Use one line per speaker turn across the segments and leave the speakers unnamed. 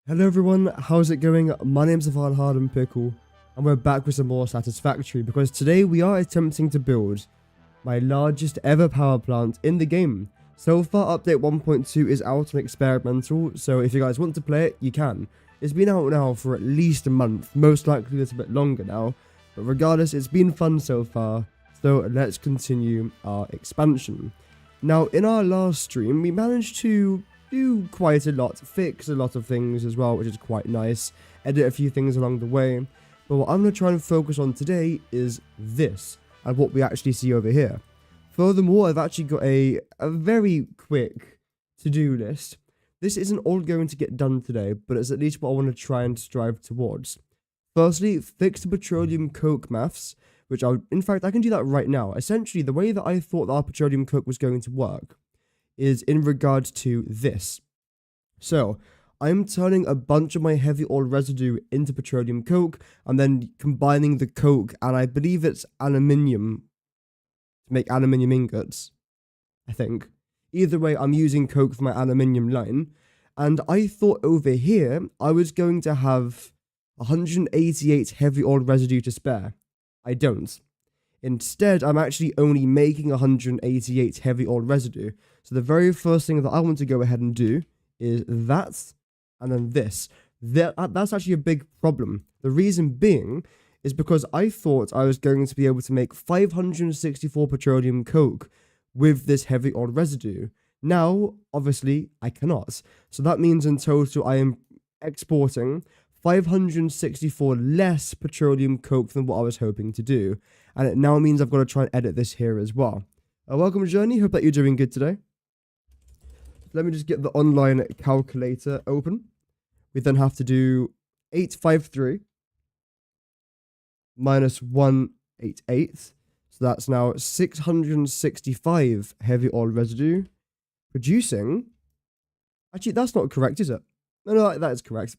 Hello everyone, how's it going? My name's Ivan Harden Pickle, and we're back with some more Satisfactory because today we are attempting to build my largest ever power plant in the game. So far, update 1.2 is out on experimental, so if you guys want to play it, you can. It's been out now for at least a month, most likely a little bit longer now, but regardless, it's been fun so far, so let's continue our expansion. Now, in our last stream, we managed to do quite a lot, fix a lot of things as well, which is quite nice, edit a few things along the way, but what I'm going to try and focus on today is this, and what we actually see over here. Furthermore, I've actually got a very quick to-do list. This isn't all going to get done today, but it's at least what I want to try and strive towards. Firstly, fix the petroleum coke maths, which in fact, I can do that right now. Essentially, the way that I thought that our petroleum coke was going to work is in regard to this. So, I'm turning a bunch of my heavy oil residue into petroleum coke, and then combining the coke, and I believe it's aluminium, to make aluminium ingots, I think. Either way, I'm using coke for my aluminium line, and I thought over here, I was going to have 188 heavy oil residue to spare. I don't. Instead, I'm actually only making 188 heavy oil residue. So the very first thing that I want to go ahead and do is that, and then this. That's actually a big problem. The reason being is because I thought I was going to be able to make 564 petroleum coke with this heavy oil residue. Now, obviously, I cannot. So that means in total I am exporting 564 less petroleum coke than what I was hoping to do. And it now means I've got to try and edit this here as well. Welcome, Journey. Hope that you're doing good today. Let me just get the online calculator open. We then have to do 853 minus 188. So that's now 665 heavy oil residue, producing... Actually, that's not correct, is it? No, that is correct.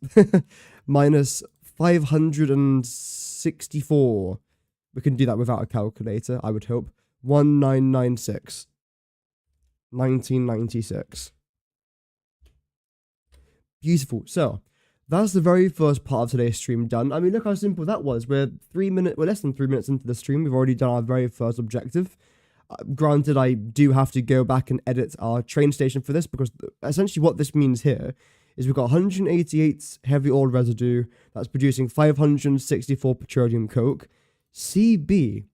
Minus 564. We can do that without a calculator, I would hope. 1996. 1996. Beautiful. So, that's the very first part of today's stream done. I mean, look how simple that was. We're less than 3 minutes into the stream. We've already done our very first objective. Granted, I do have to go back and edit our train station for this, because essentially what this means here is we've got 188 heavy oil residue that's producing 564 petroleum coke. CB.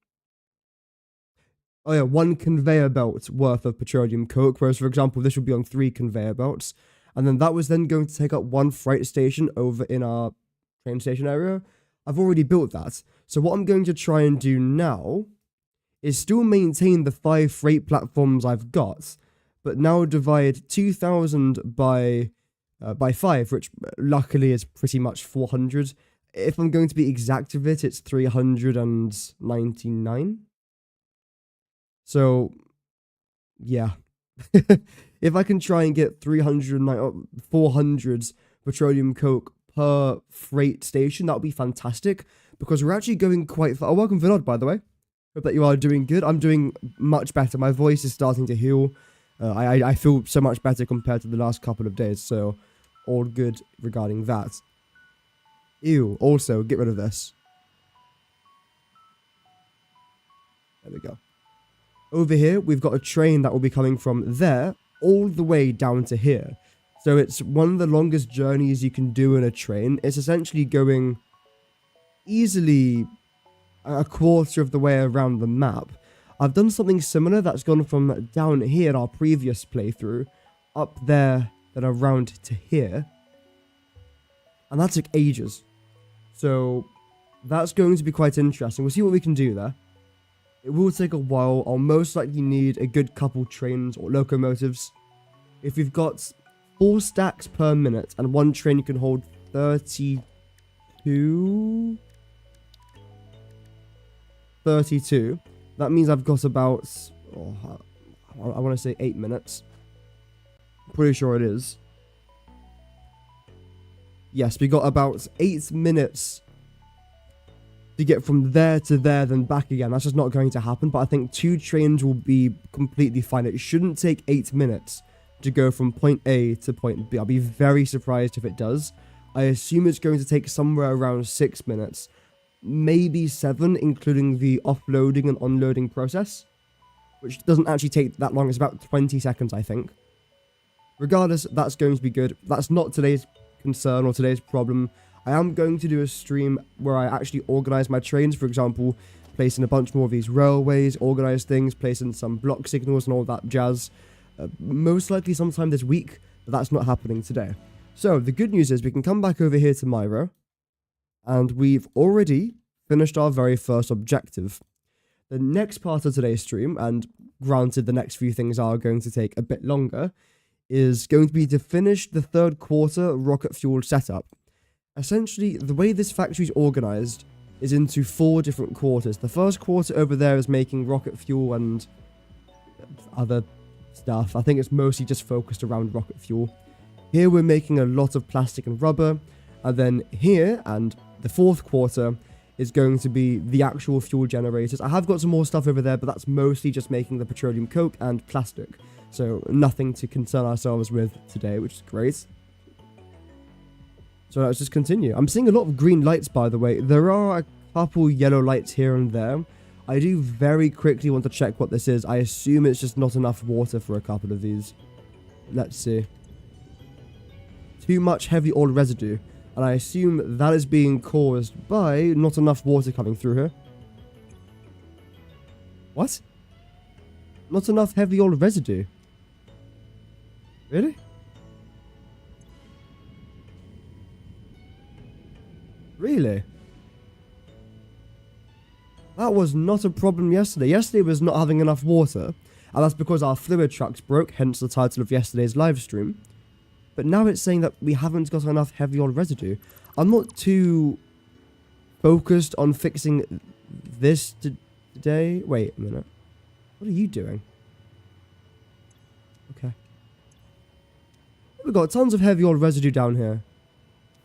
Oh yeah, 1 conveyor belt worth of petroleum coke, whereas for example this would be on 3 conveyor belts. And then that was then going to take up 1 freight station over in our train station area. I've already built that. So what I'm going to try and do now is still maintain the 5 freight platforms I've got, but now divide 2,000 by 5, which luckily is pretty much 400. If I'm going to be exact with it, it's 399. So, yeah. If I can try and get 400 petroleum coke per freight station, that would be fantastic, because we're actually going quite far. Oh, welcome Vinod, by the way. Hope that you are doing good. I'm doing much better. My voice is starting to heal. I feel so much better compared to the last couple of days, so all good regarding that. Ew, also, get rid of this. There we go. Over here, we've got a train that will be coming from there all the way down to here. So it's one of the longest journeys you can do in a train. It's essentially going easily a quarter of the way around the map. I've done something similar that's gone from down here in our previous playthrough up there and around to here. And that took ages. So that's going to be quite interesting. We'll see what we can do there. It will take a while. I'll most likely need a good couple trains or locomotives. If we've got 4 stacks per minute and 1 train can hold 32... 32. That means I've got about... I want to say 8 minutes. I'm pretty sure it is. Yes, we got about 8 minutes to get from there to there, then back again. That's just not going to happen, but I think 2 trains will be completely fine. It shouldn't take 8 minutes to go from point A to point B. I'll be very surprised if it does. I assume it's going to take somewhere around 6 minutes, maybe 7, including the offloading and unloading process, which doesn't actually take that long. It's about 20 seconds, I think. Regardless, that's going to be good. That's not today's concern or today's problem. I am going to do a stream where I actually organize my trains, for example, placing a bunch more of these railways, organize things, placing some block signals and all that jazz. Most likely sometime this week, but that's not happening today. So the good news is we can come back over here to Myro, and we've already finished our very first objective. The next part of today's stream, and granted the next few things are going to take a bit longer, is going to be to finish the 3rd quarter rocket fuel setup. Essentially, the way this factory is organized is into 4 different quarters. The first quarter over there is making rocket fuel and other stuff. I think it's mostly just focused around rocket fuel. Here we're making a lot of plastic and rubber, and then here, and the 4th quarter, is going to be the actual fuel generators. I have got some more stuff over there, but that's mostly just making the petroleum coke and plastic. So nothing to concern ourselves with today, which is great. So let's just continue. I'm seeing a lot of green lights, by the way. There are a couple yellow lights here and there. I do very quickly want to check what this is. I assume it's just not enough water for a couple of these. Let's see. Too much heavy oil residue. And I assume that is being caused by not enough water coming through here. What? Not enough heavy oil residue? Really? Really? That was not a problem yesterday. Yesterday was not having enough water, and that's because our fluid trucks broke, hence the title of yesterday's live stream. But now it's saying that we haven't got enough heavy oil residue. I'm not too focused on fixing this today. Wait a minute. What are you doing? Okay. We've got tons of heavy oil residue down here.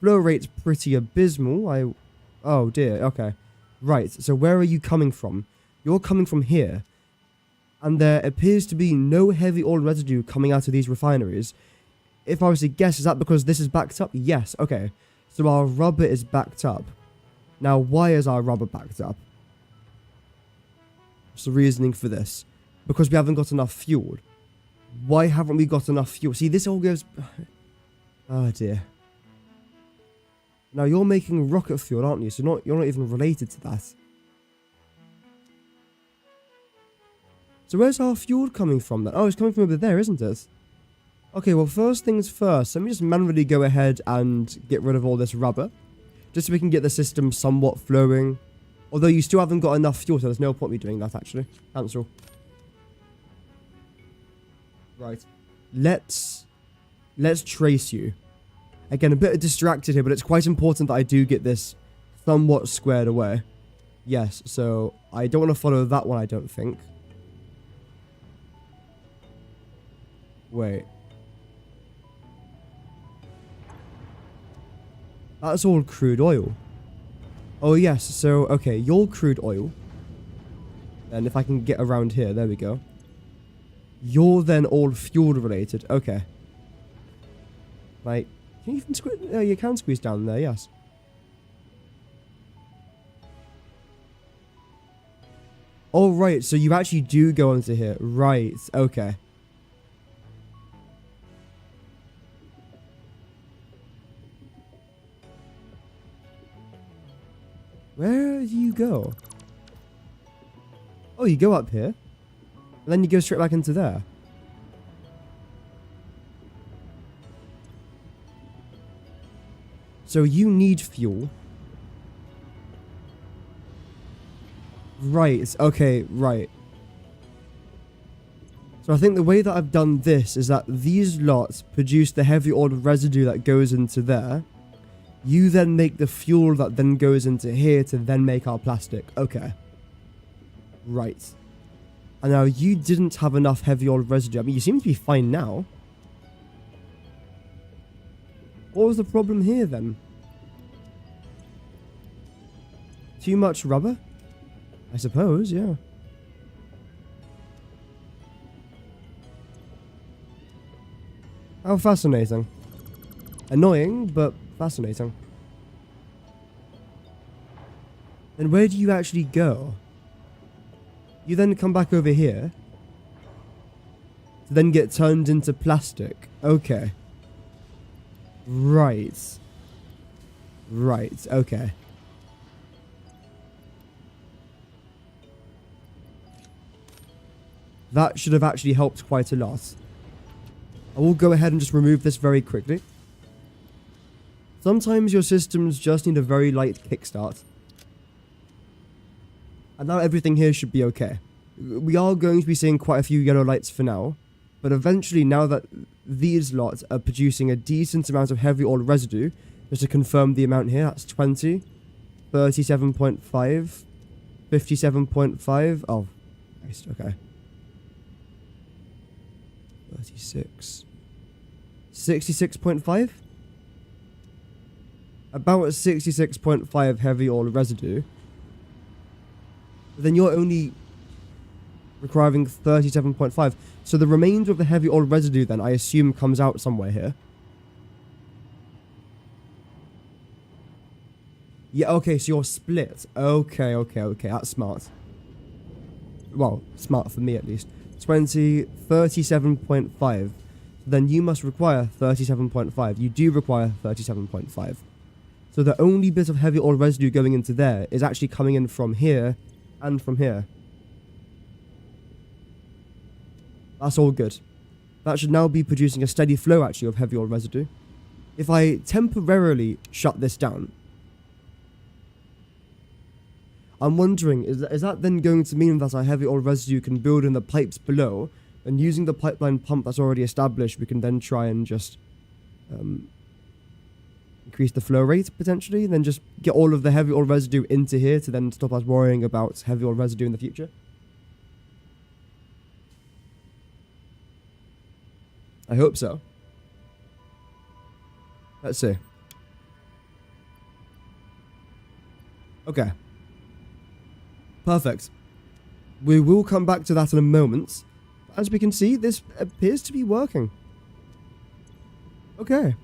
Flow rate's pretty abysmal. Oh dear, okay. Right, so where are you coming from? You're coming from here. And there appears to be no heavy oil residue coming out of these refineries. If I was to guess, is that because this is backed up? Yes, okay. So our rubber is backed up. Now, why is our rubber backed up? What's the reasoning for this? Because we haven't got enough fuel. Why haven't we got enough fuel? See, this all goes... Oh, dear. Now, you're making rocket fuel, aren't you? So you're not even related to that. So where's our fuel coming from then? Oh, it's coming from over there, isn't it? Okay, well, first things first. Let me just manually go ahead and get rid of all this rubber. Just so we can get the system somewhat flowing. Although you still haven't got enough fuel, so there's no point me doing that, actually. Cancel. Right. Let's trace you. Again, a bit distracted here, but it's quite important that I do get this somewhat squared away. Yes, so I don't want to follow that one, I don't think. Wait. That's all crude oil. Oh, yes. So, okay. You're crude oil. And if I can get around here. There we go. You're then all fuel related. Okay. Like, can you even squeeze? You can squeeze down there, yes. Oh, right. So you actually do go into here. Right. Okay. Where do you go? Oh, you go up here. And then you go straight back into there. So you need fuel. Right. Okay, right. So I think the way that I've done this is that these lots produce the heavy oil residue that goes into there. You then make the fuel that then goes into here to then make our plastic. Okay. Right. And now you didn't have enough heavy oil residue. I mean, you seem to be fine now. What was the problem here then? Too much rubber? I suppose, yeah. How fascinating. Annoying, but Fascinating. Then where do you actually go? You then come back over here to then get turned into plastic. Okay. Right. Right, okay. That should have actually helped quite a lot. I will go ahead and just remove this very quickly. Sometimes your systems just need a very light kickstart. And now everything here should be okay. We are going to be seeing quite a few yellow lights for now. But eventually, now that these lots are producing a decent amount of heavy oil residue, just to confirm the amount here, that's 20, 37.5, 57.5. Oh, nice, okay. 36, 66.5? About 66.5 heavy oil residue. But then you're only requiring 37.5. So the remainder of the heavy oil residue then, I assume, comes out somewhere here. Yeah, okay, so you're split. Okay, that's smart. Well, smart for me at least. 20, 37.5. Then you must require 37.5. You do require 37.5. So the only bit of heavy oil residue going into there is actually coming in from here and from here. That's all good. That should now be producing a steady flow actually of heavy oil residue. If I temporarily shut this down, I'm wondering, is that then going to mean that our heavy oil residue can build in the pipes below, and using the pipeline pump that's already established, we can then try and just increase the flow rate potentially, and then just get all of the heavy oil residue into here to then stop us worrying about heavy oil residue in the future? I hope so. Let's see. Okay. Perfect. We will come back to that in a moment. As we can see, this appears to be working. Okay.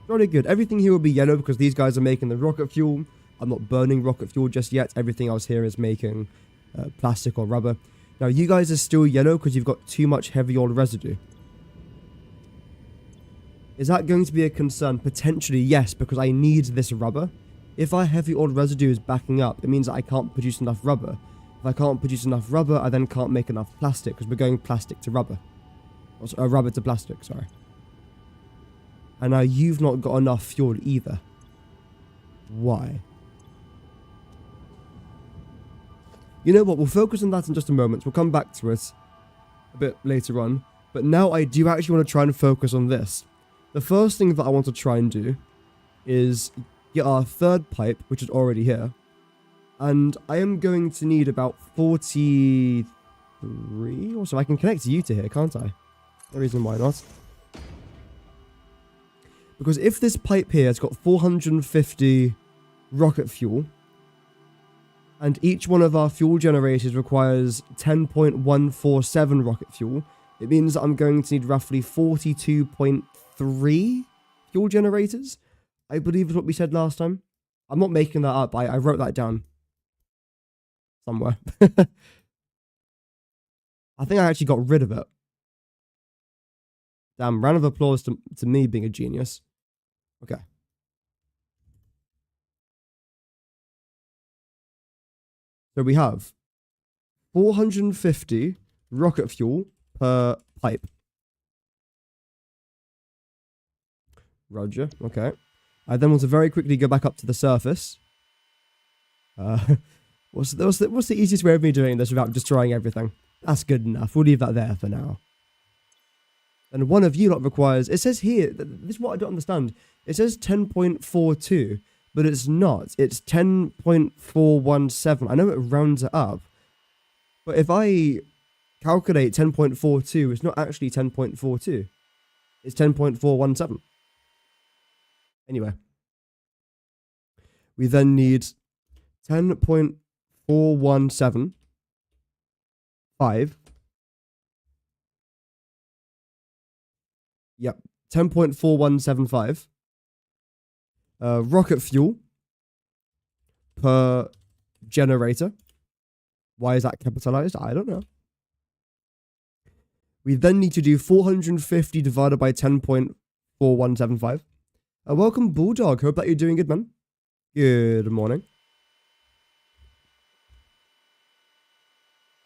Really good. Everything here will be yellow because these guys are making the rocket fuel. I'm not burning rocket fuel just yet. Everything else here is making plastic or rubber. Now, you guys are still yellow because you've got too much heavy oil residue. Is that going to be a concern? Potentially, yes, because I need this rubber. If our heavy oil residue is backing up, it means that I can't produce enough rubber. If I can't produce enough rubber, I then can't make enough plastic because we're going plastic to rubber. Or rubber to plastic, sorry. And now you've not got enough fuel either. Why? You know what? We'll focus on that in just a moment. We'll come back to it a bit later on. But now I do actually want to try and focus on this. The first thing that I want to try and do is get our third pipe, which is already here. And I am going to need about 43 or so. I can connect you to here, can't I? No reason why not. Because if this pipe here has got 450 rocket fuel, and each one of our fuel generators requires 10.147 rocket fuel, it means that I'm going to need roughly 42.3 fuel generators, I believe is what we said last time. I'm not making that up. I wrote that down somewhere. I think I actually got rid of it. Damn, round of applause to me being a genius. Okay. So we have 450 rocket fuel per pipe. Roger, okay. I then want to very quickly go back up to the surface. What's the easiest way of me doing this without destroying everything? That's good enough. We'll leave that there for now. And one of you lot requires... It says here... This is what I don't understand. It says 10.42, but it's not. It's 10.417. I know it rounds it up. But if I calculate 10.42, it's not actually 10.42. It's 10.417. Anyway. We then need 10.4175. Yep, 10.4175. rocket fuel per generator. Why is that capitalized? I don't know. We then need to do 450 divided by 10.4175. Welcome, Bulldog. Hope that you're doing good, man. Good morning.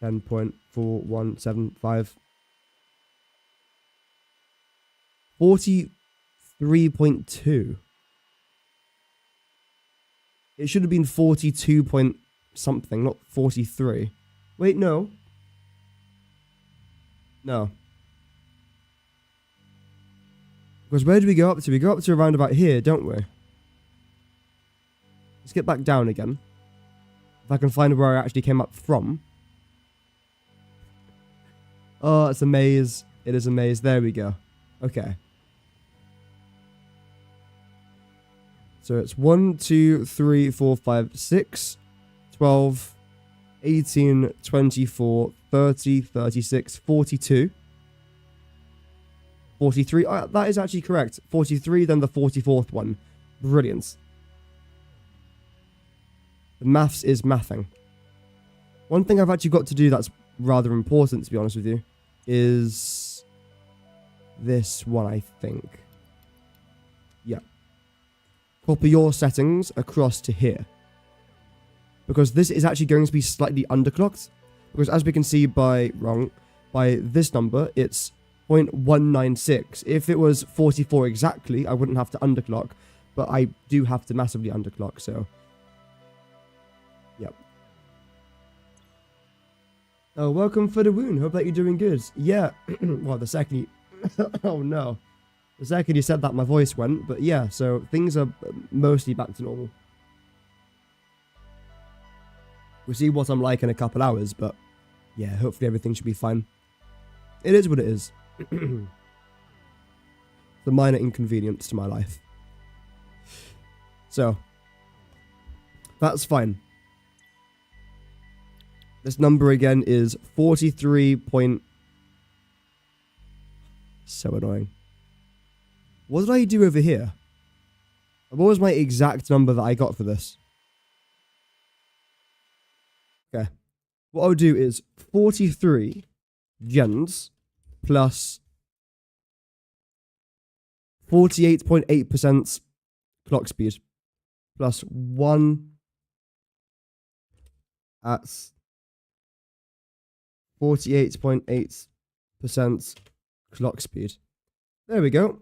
10.4175. 43.2. It should have been 42 point something, not 43. Wait, no. No. Because where do we go up to? We go up to around about here, don't we? Let's get back down again. If I can find where I actually came up from. Oh, it's a maze. It is a maze. There we go. Okay. So it's 1, 2, 3, 4, 5, 6, 12, 18, 24, 30, 36, 42. 43. That is actually correct. 43, then the 44th one. Brilliant. The maths is mathing. One thing I've actually got to do that's rather important, to be honest with you, is this one, I think. Yeah. Copy your settings across to here. Because this is actually going to be slightly underclocked. Because as we can see by this number, it's 0.196. If it was 44 exactly, I wouldn't have to underclock. But I do have to massively underclock, so... Yep. Oh, welcome for the wound. Hope that you're doing good. Yeah. Well, the second you... Oh, no. The second you said that, my voice went. But yeah, so things are mostly back to normal. We'll see what I'm like in a couple hours, but yeah, hopefully everything should be fine. It is what it is. The minor inconvenience to my life. So, that's fine. This number again is 43 point... So annoying. What did I do over here? What was my exact number that I got for this? Okay. What I'll do is 43 gens plus 48.8% clock speed plus 1 at 48.8% clock speed. There we go.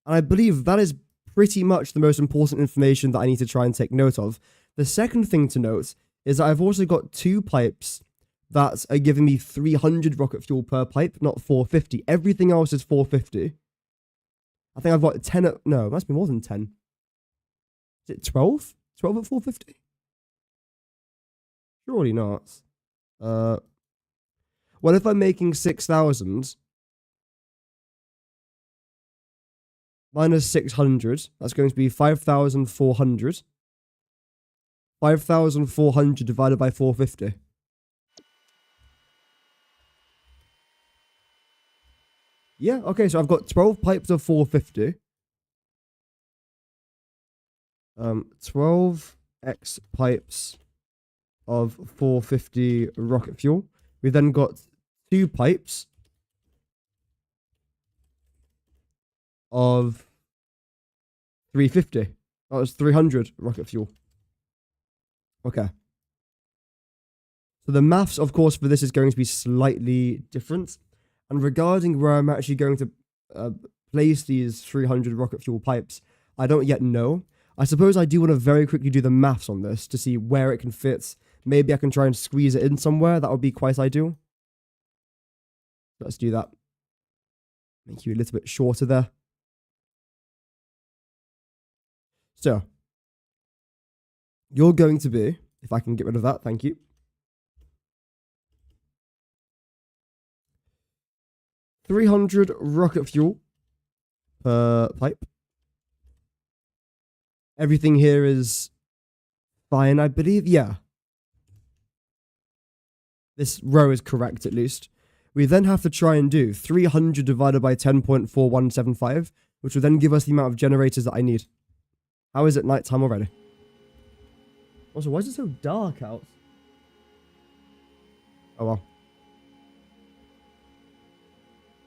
And I believe that is pretty much the most important information that I need to try and take note of. The second thing to note is that I've also got 2 pipes that are giving me 300 rocket fuel per pipe, not 450. Everything else is 450. I think I've got 10 at... No, it must be more than 10. Is it 12? 12 at 450? Surely not. Well, if I'm making 6,000... minus 600, that's going to be 5,400. 5,400 divided by 450. Yeah, okay, so I've got 12 pipes of 450. 12x pipes of 450 rocket fuel. We then got 2 pipes of 350. That was 300 rocket fuel. Okay. So the maths, of course, for this is going to be slightly different. And regarding where I'm actually going to place these 300 rocket fuel pipes, I don't yet know. I suppose I do want to very quickly do the maths on this to see where it can fit. Maybe I can try and squeeze it in somewhere. That would be quite ideal. Let's do that. Make you a little bit shorter there. So, you're going to be, if I can get rid of that, thank you. 300 rocket fuel per pipe. Everything here is fine, I believe. Yeah. This row is correct, at least. We then have to try and do 300 divided by 10.4175, which will then give us the amount of generators that I need. How is it nighttime already? Also, why is it so dark out? Oh well.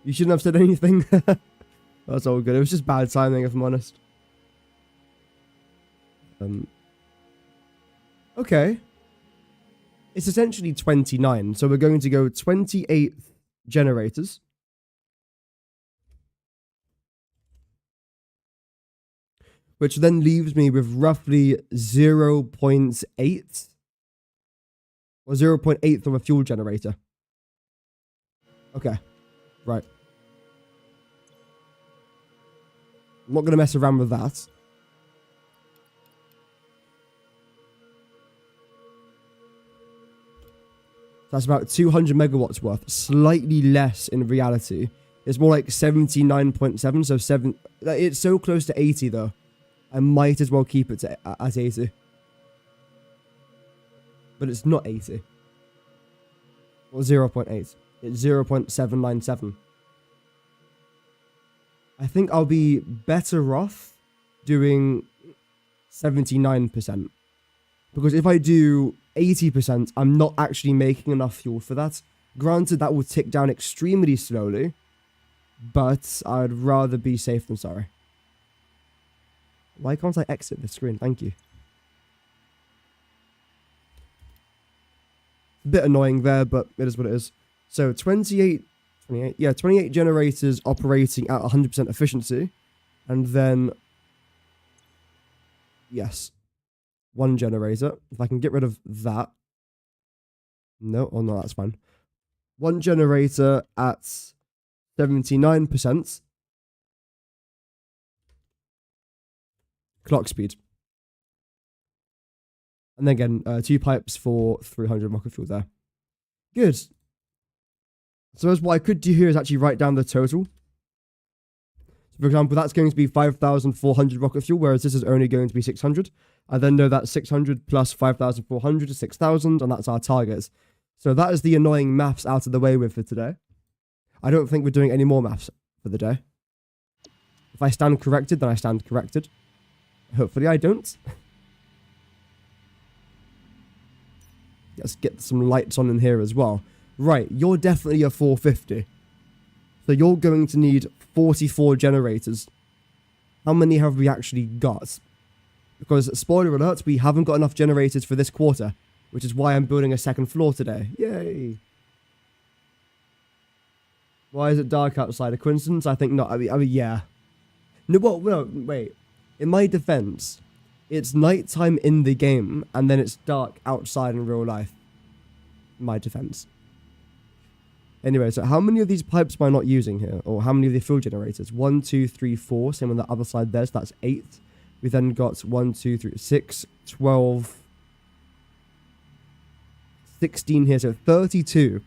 You shouldn't have said anything. That's all good. It was just bad timing, if I'm honest. Okay. It's essentially 29, so we're going to go 28 generators. Which then leaves me with roughly 0.8 or 0.8 of a fuel generator. Okay, right. I'm not going to mess around with that. That's about 200 megawatts worth. Slightly less in reality. It's more like 79.7, so 7. It's so close to 80 though. I might as well keep it at 80. But it's not 80. Or 0.8. It's 0.797. I think I'll be better off doing 79%. Because if I do 80%, I'm not actually making enough fuel for that. Granted, that will tick down extremely slowly. But I'd rather be safe than sorry. Why can't I exit the screen? Thank you. A bit annoying there, but it is what it is. So 28 generators operating at 100% efficiency. And then, yes, 1 generator. If I can get rid of that. No, oh no, that's fine. 1 generator at 79%. Clock speed. And then again, 2 pipes for 300 rocket fuel there. Good. So what I could do here is actually write down the total. So for example, that's going to be 5,400 rocket fuel, whereas this is only going to be 600. I then know that 600 plus 5,400 is 6,000, and that's our target. So that is the annoying maths out of the way with for today. I don't think we're doing any more maths for the day. If I stand corrected, then I stand corrected. Hopefully I don't. Let's get some lights on in here as well. Right, you're definitely a 450. So you're going to need 44 generators. How many have we actually got? Because, spoiler alert, we haven't got enough generators for this quarter. Which is why I'm building a second floor today. Yay! Why is it dark outside? A coincidence? I think not. I mean, yeah. No, well, no, wait. In my defense, it's nighttime in the game, and then it's dark outside in real life. In my defense. Anyway, so how many of these pipes am I not using here? Or how many of the fuel generators? 1, 2, 3, 4. Same on the other side there, so that's 8. We then got 1, 2, 3, 6, 12, 16 here, so 32.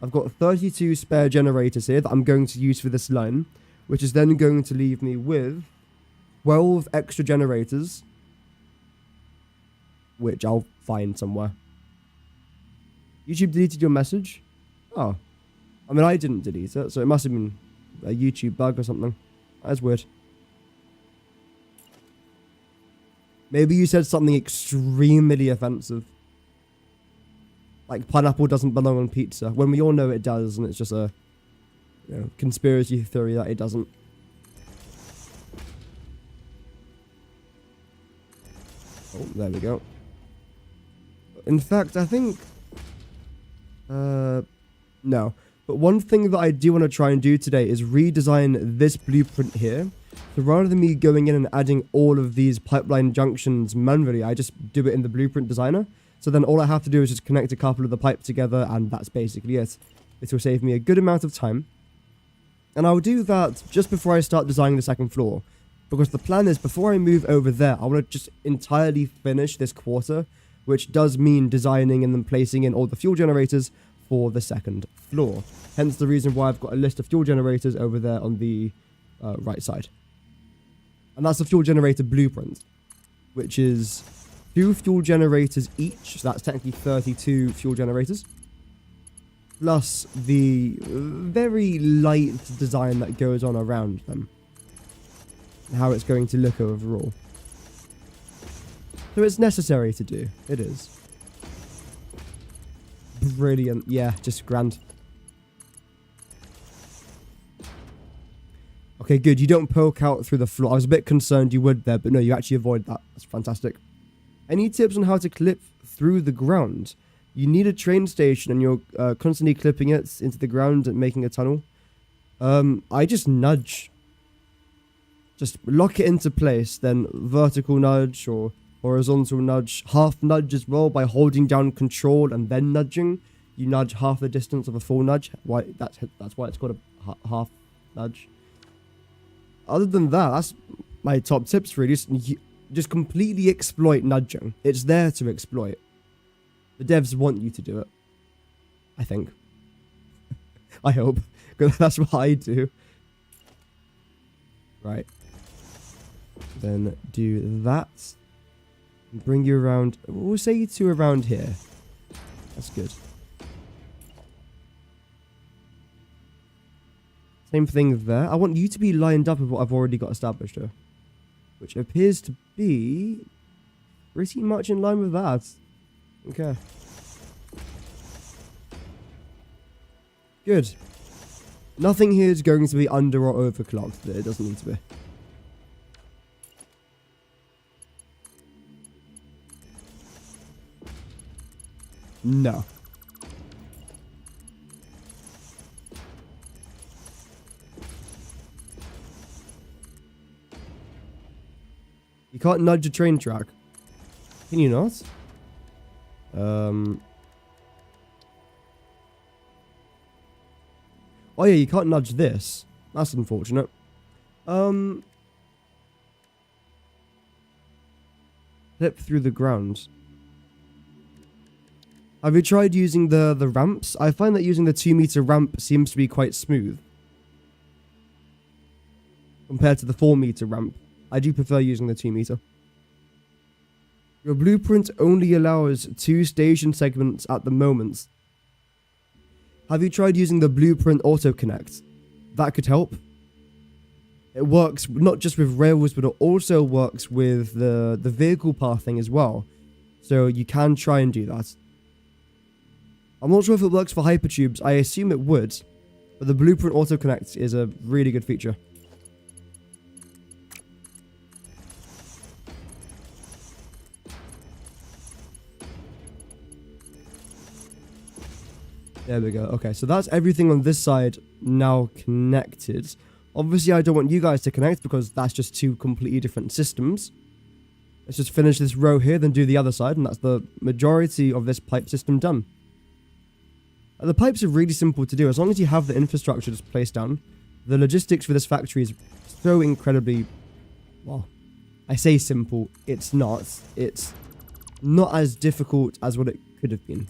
I've got 32 spare generators here that I'm going to use for this line, which is then going to leave me with 12 extra generators, which I'll find somewhere. YouTube deleted your message? Oh. I mean, I didn't delete it, so it must have been a YouTube bug or something. That's weird. Maybe you said something extremely offensive. Like, pineapple doesn't belong on pizza, when we all know it does, and it's just a conspiracy theory that it doesn't. Oh, there we go. In fact, I think... no. But one thing that I do want to try and do today is redesign this blueprint here. So rather than me going in and adding all of these pipeline junctions manually, I just do it in the blueprint designer. So then all I have to do is just connect a couple of the pipes together, and that's basically it. It will save me a good amount of time. And I'll do that just before I start designing the second floor. Because the plan is, before I move over there, I want to just entirely finish this quarter, which does mean designing and then placing in all the fuel generators for the second floor. Hence the reason why I've got a list of fuel generators over there on the right side. And that's the fuel generator blueprint, which is 2 fuel generators each. So that's technically 32 fuel generators. Plus the very light design that goes on around them. And how it's going to look overall. So it's necessary to do. It is. Brilliant. Yeah, just grand. Okay, good. You don't poke out through the floor. I was a bit concerned you would there, but no, you actually avoid that. That's fantastic. Any tips on how to clip through the ground? You need a train station and you're constantly clipping it into the ground and making a tunnel. I just nudge. Just lock it into place, then vertical nudge or horizontal nudge. Half nudge as well by holding down control and then nudging. You nudge half the distance of a full nudge. That's why it's called a half nudge. Other than that, that's my top tips really. Just completely exploit nudging. It's there to exploit. The devs want you to do it. I think. I hope. Because that's what I do. Right. Then do that. Bring you around. We'll say you two around here. That's good. Same thing there. I want you to be lined up with what I've already got established here. Which appears to be pretty much in line with that. Okay. Good. Nothing here is going to be under or overclocked. It doesn't need to be. No. You can't nudge a train track. Can you not? Oh yeah, you can't nudge this. That's unfortunate. Flip through the ground. Have you tried using the ramps? I find that using the 2-meter ramp seems to be quite smooth. Compared to the 4-meter ramp. I do prefer using the 2-meter. Your blueprint only allows 2 station segments at the moment. Have you tried using the blueprint auto-connect? That could help. It works not just with rails, but it also works with the vehicle pathing as well. So you can try and do that. I'm not sure if it works for hypertubes. I assume it would. But the blueprint auto-connect is a really good feature. There we go. Okay, so that's everything on this side now connected. Obviously, I don't want you guys to connect because that's just 2 completely different systems. Let's just finish this row here, then do the other side, and that's the majority of this pipe system done. The pipes are really simple to do. As long as you have the infrastructure just placed down, the logistics for this factory is so incredibly... Well, I say simple. It's not. It's not as difficult as what it could have been.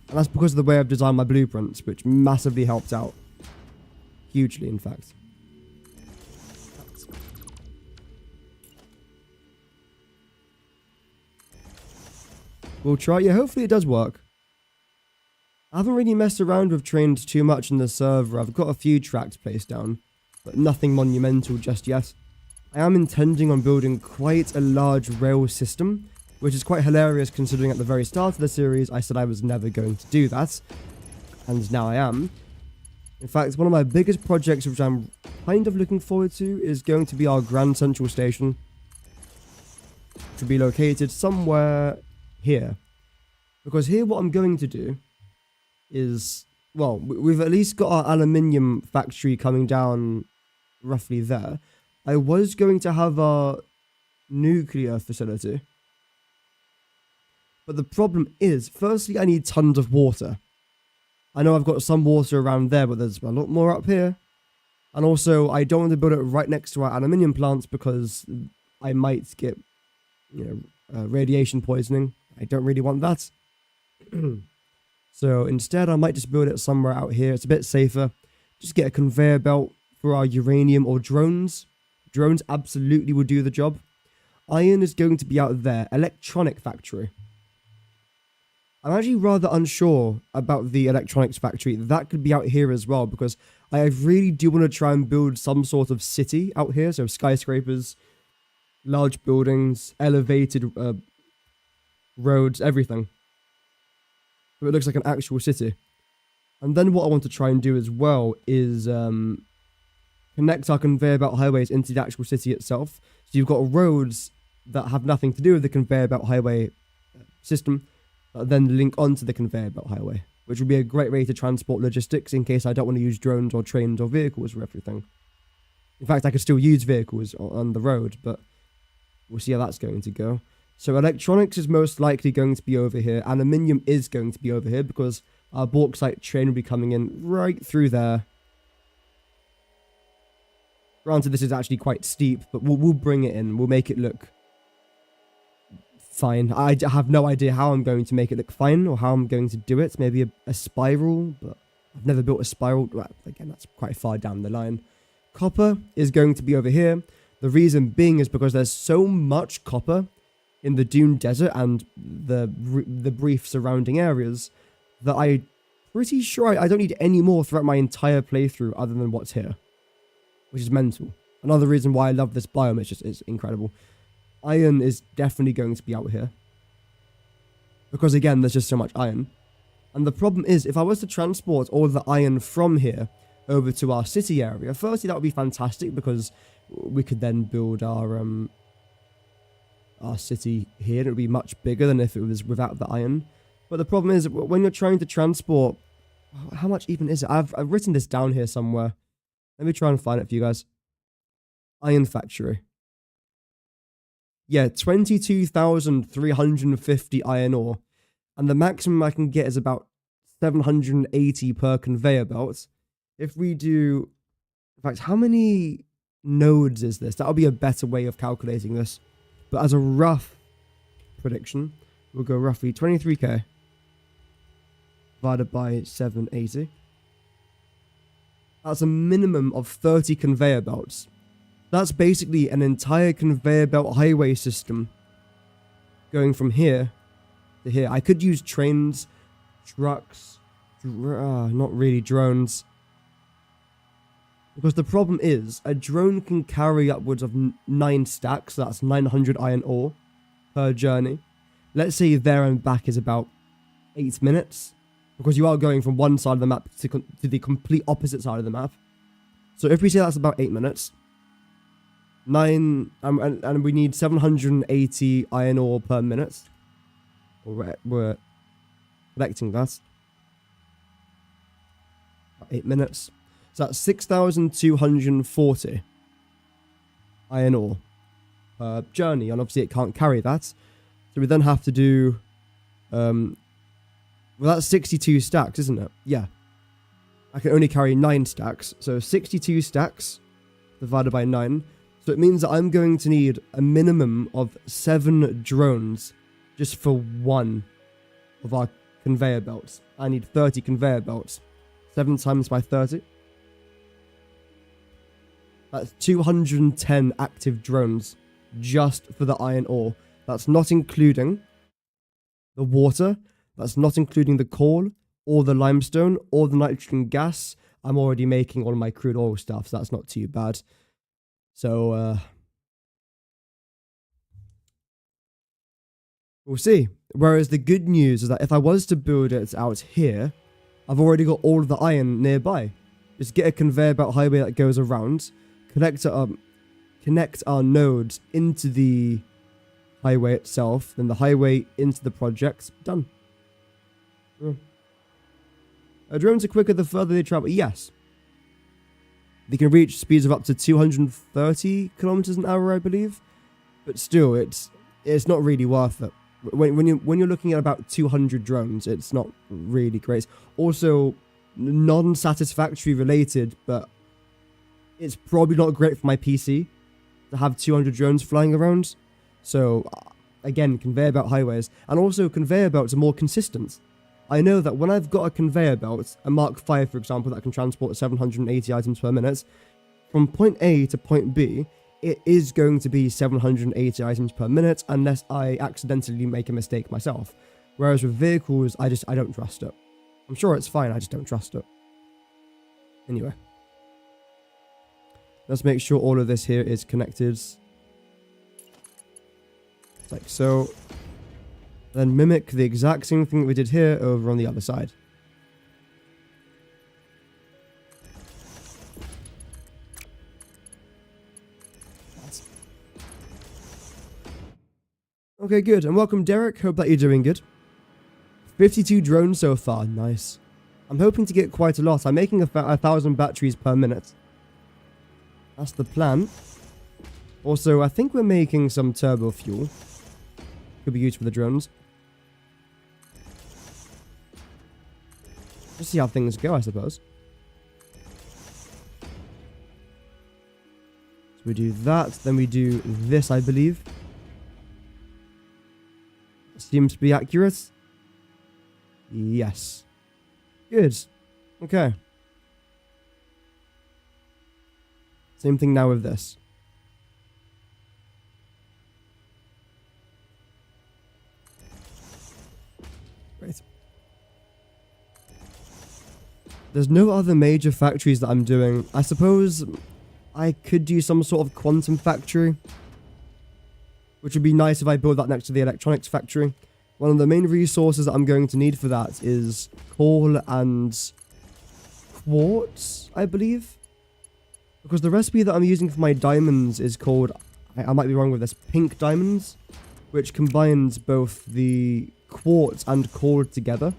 And that's because of the way I've designed my blueprints, which massively helped out. Hugely, in fact. We'll try. Yeah, hopefully it does work. I haven't really messed around with trains too much in the server. I've got a few tracks placed down, but nothing monumental just yet. I am intending on building quite a large rail system, which is quite hilarious considering at the very start of the series I said I was never going to do that, and now I am. In fact, one of my biggest projects which I'm kind of looking forward to is going to be our Grand Central Station, which will be located somewhere here. Because here what I'm going to do is, well, we've at least got our aluminium factory coming down roughly there. I was going to have our nuclear facility. But the problem is, firstly, I need tons of water. I know I've got some water around there, but there's a lot more up here. And also, I don't want to build it right next to our aluminium plants because I might get, radiation poisoning. I don't really want that. So instead, I might just build it somewhere out here. It's a bit safer. Just get a conveyor belt for our uranium or drones. Drones absolutely will do the job. Iron is going to be out there. Electronic factory. I'm actually rather unsure about the electronics factory. That could be out here as well, because I really do want to try and build some sort of city out here. So skyscrapers, large buildings, elevated roads, everything. So it looks like an actual city. And then what I want to try and do as well is connect our conveyor belt highways into the actual city itself. So you've got roads that have nothing to do with the conveyor belt highway system, that then link onto the conveyor belt highway, which would be a great way to transport logistics in case I don't want to use drones or trains or vehicles for everything. In fact, I could still use vehicles on the road, but we'll see how that's going to go. So electronics is most likely going to be over here. Aluminium is going to be over here because our bauxite train will be coming in right through there. Granted, this is actually quite steep, but we'll bring it in. We'll make it look fine. I have no idea how I'm going to make it look fine or how I'm going to do it. Maybe a spiral, but I've never built a spiral. Well, again, that's quite far down the line. Copper is going to be over here. The reason being is because there's so much copper in the dune desert and the brief surrounding areas that I'm pretty sure I don't need any more throughout my entire playthrough other than what's here, which is mental. Another reason why I love this biome, it's incredible. Iron is definitely going to be out here because, again, there's just so much iron. And the problem is, if I was to transport all the iron from here over to our city area, firstly, that would be fantastic because we could then build our city here, and it would be much bigger than if it was without the iron. But the problem is, when you're trying to transport, how much even is it? I've written this down here somewhere. Let me try and find it for you guys. Iron factory. Yeah, 22,350 iron ore. And the maximum I can get is about 780 per conveyor belt. If we do... In fact, how many nodes is this? That'll be a better way of calculating this. But as a rough prediction, we'll go roughly 23k divided by 780. That's a minimum of 30 conveyor belts. That's basically an entire conveyor belt highway system going from here to here. I could use trains, trucks, not really drones. Because the problem is, a drone can carry upwards of 9 stacks, so that's 900 iron ore per journey. Let's say there and back is about 8 minutes, because you are going from one side of the map to the complete opposite side of the map. So if we say that's about 8 minutes, and we need 780 iron ore per minute, we're collecting that. About 8 minutes. So that's 6,240 iron ore per journey, and obviously it can't carry that. So we then have to do, well, that's 62 stacks, isn't it? Yeah. I can only carry 9 stacks, so 62 stacks divided by 9. So it means that I'm going to need a minimum of 7 drones just for one of our conveyor belts. I need 30 conveyor belts. 7 times by 30. That's 210 active drones just for the iron ore. That's not including the water. That's not including the coal or the limestone or the nitrogen gas. I'm already making all of my crude oil stuff, so that's not too bad. So, we'll see. Whereas the good news is that if I was to build it out here, I've already got all of the iron nearby. Just get a conveyor belt highway that goes around, connect our nodes into the highway itself, then the highway into the project. Done. Drones are quicker the further they travel. Yes. They can reach speeds of up to 230 kilometers an hour, I believe. But still, it's not really worth it. When you're looking at about 200 drones, it's not really great. Also, non-satisfactory related, but it's probably not great for my PC to have 200 drones flying around. So, again, conveyor belt highways. And also, conveyor belts are more consistent. I know that when I've got a conveyor belt, a Mark V, for example, that can transport 780 items per minute, from point A to point B, it is going to be 780 items per minute unless I accidentally make a mistake myself. Whereas with vehicles, I don't trust it. I'm sure it's fine, I just don't trust it. Anyway. Let's make sure all of this here is connected. like so. Then mimic the exact same thing that we did here over on the other side. Okay, good. And welcome, Derek. Hope that you're doing good. 52 drones so far. Nice. I'm hoping to get quite a lot. I'm making 1,000 batteries per minute. That's the plan. Also, I think we're making some turbo fuel. Could be used for the drones. Just see how things go, I suppose. So we do that. Then we do this, I believe. Seems to be accurate. Yes. Good. Okay. Same thing now with this. Great. There's no other major factories that I'm doing. I suppose I could do some sort of quantum factory, which would be nice if I build that next to the electronics factory. One of the main resources that I'm going to need for that is coal and quartz, I believe. Because the recipe that I'm using for my diamonds is called, I might be wrong with this, pink diamonds, which combines both the quartz and coal together.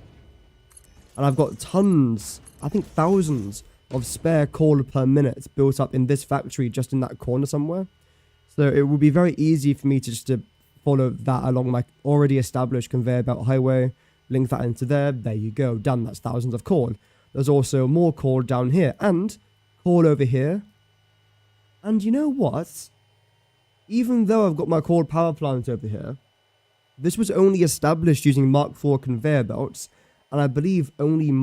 And I've got tons, I think thousands of spare coal per minute built up in this factory just in that corner somewhere. So it will be very easy for me to just follow that along my already established conveyor belt highway, link that into there, there you go, done, that's thousands of coal. There's also more coal down here, and coal over here. And you know what? Even though I've got my coal power plant over here, this was only established using Mark IV conveyor belts, and I believe only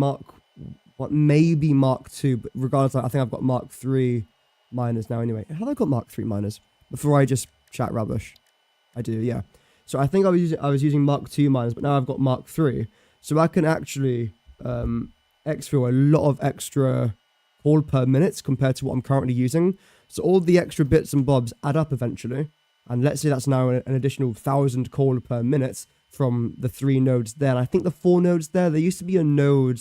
maybe Mark II, but regardless, I think I've got Mark III miners now anyway. Have I got Mark III miners? Before I just chat rubbish. I do, yeah. So I think I was using Mark II miners, but now I've got Mark III. So I can actually exfil a lot of extra coal per minute compared to what I'm currently using. So all the extra bits and bobs add up eventually. And let's say that's now an additional 1,000 coal per minute from the 3 nodes there. And I think the 4 nodes there used to be a node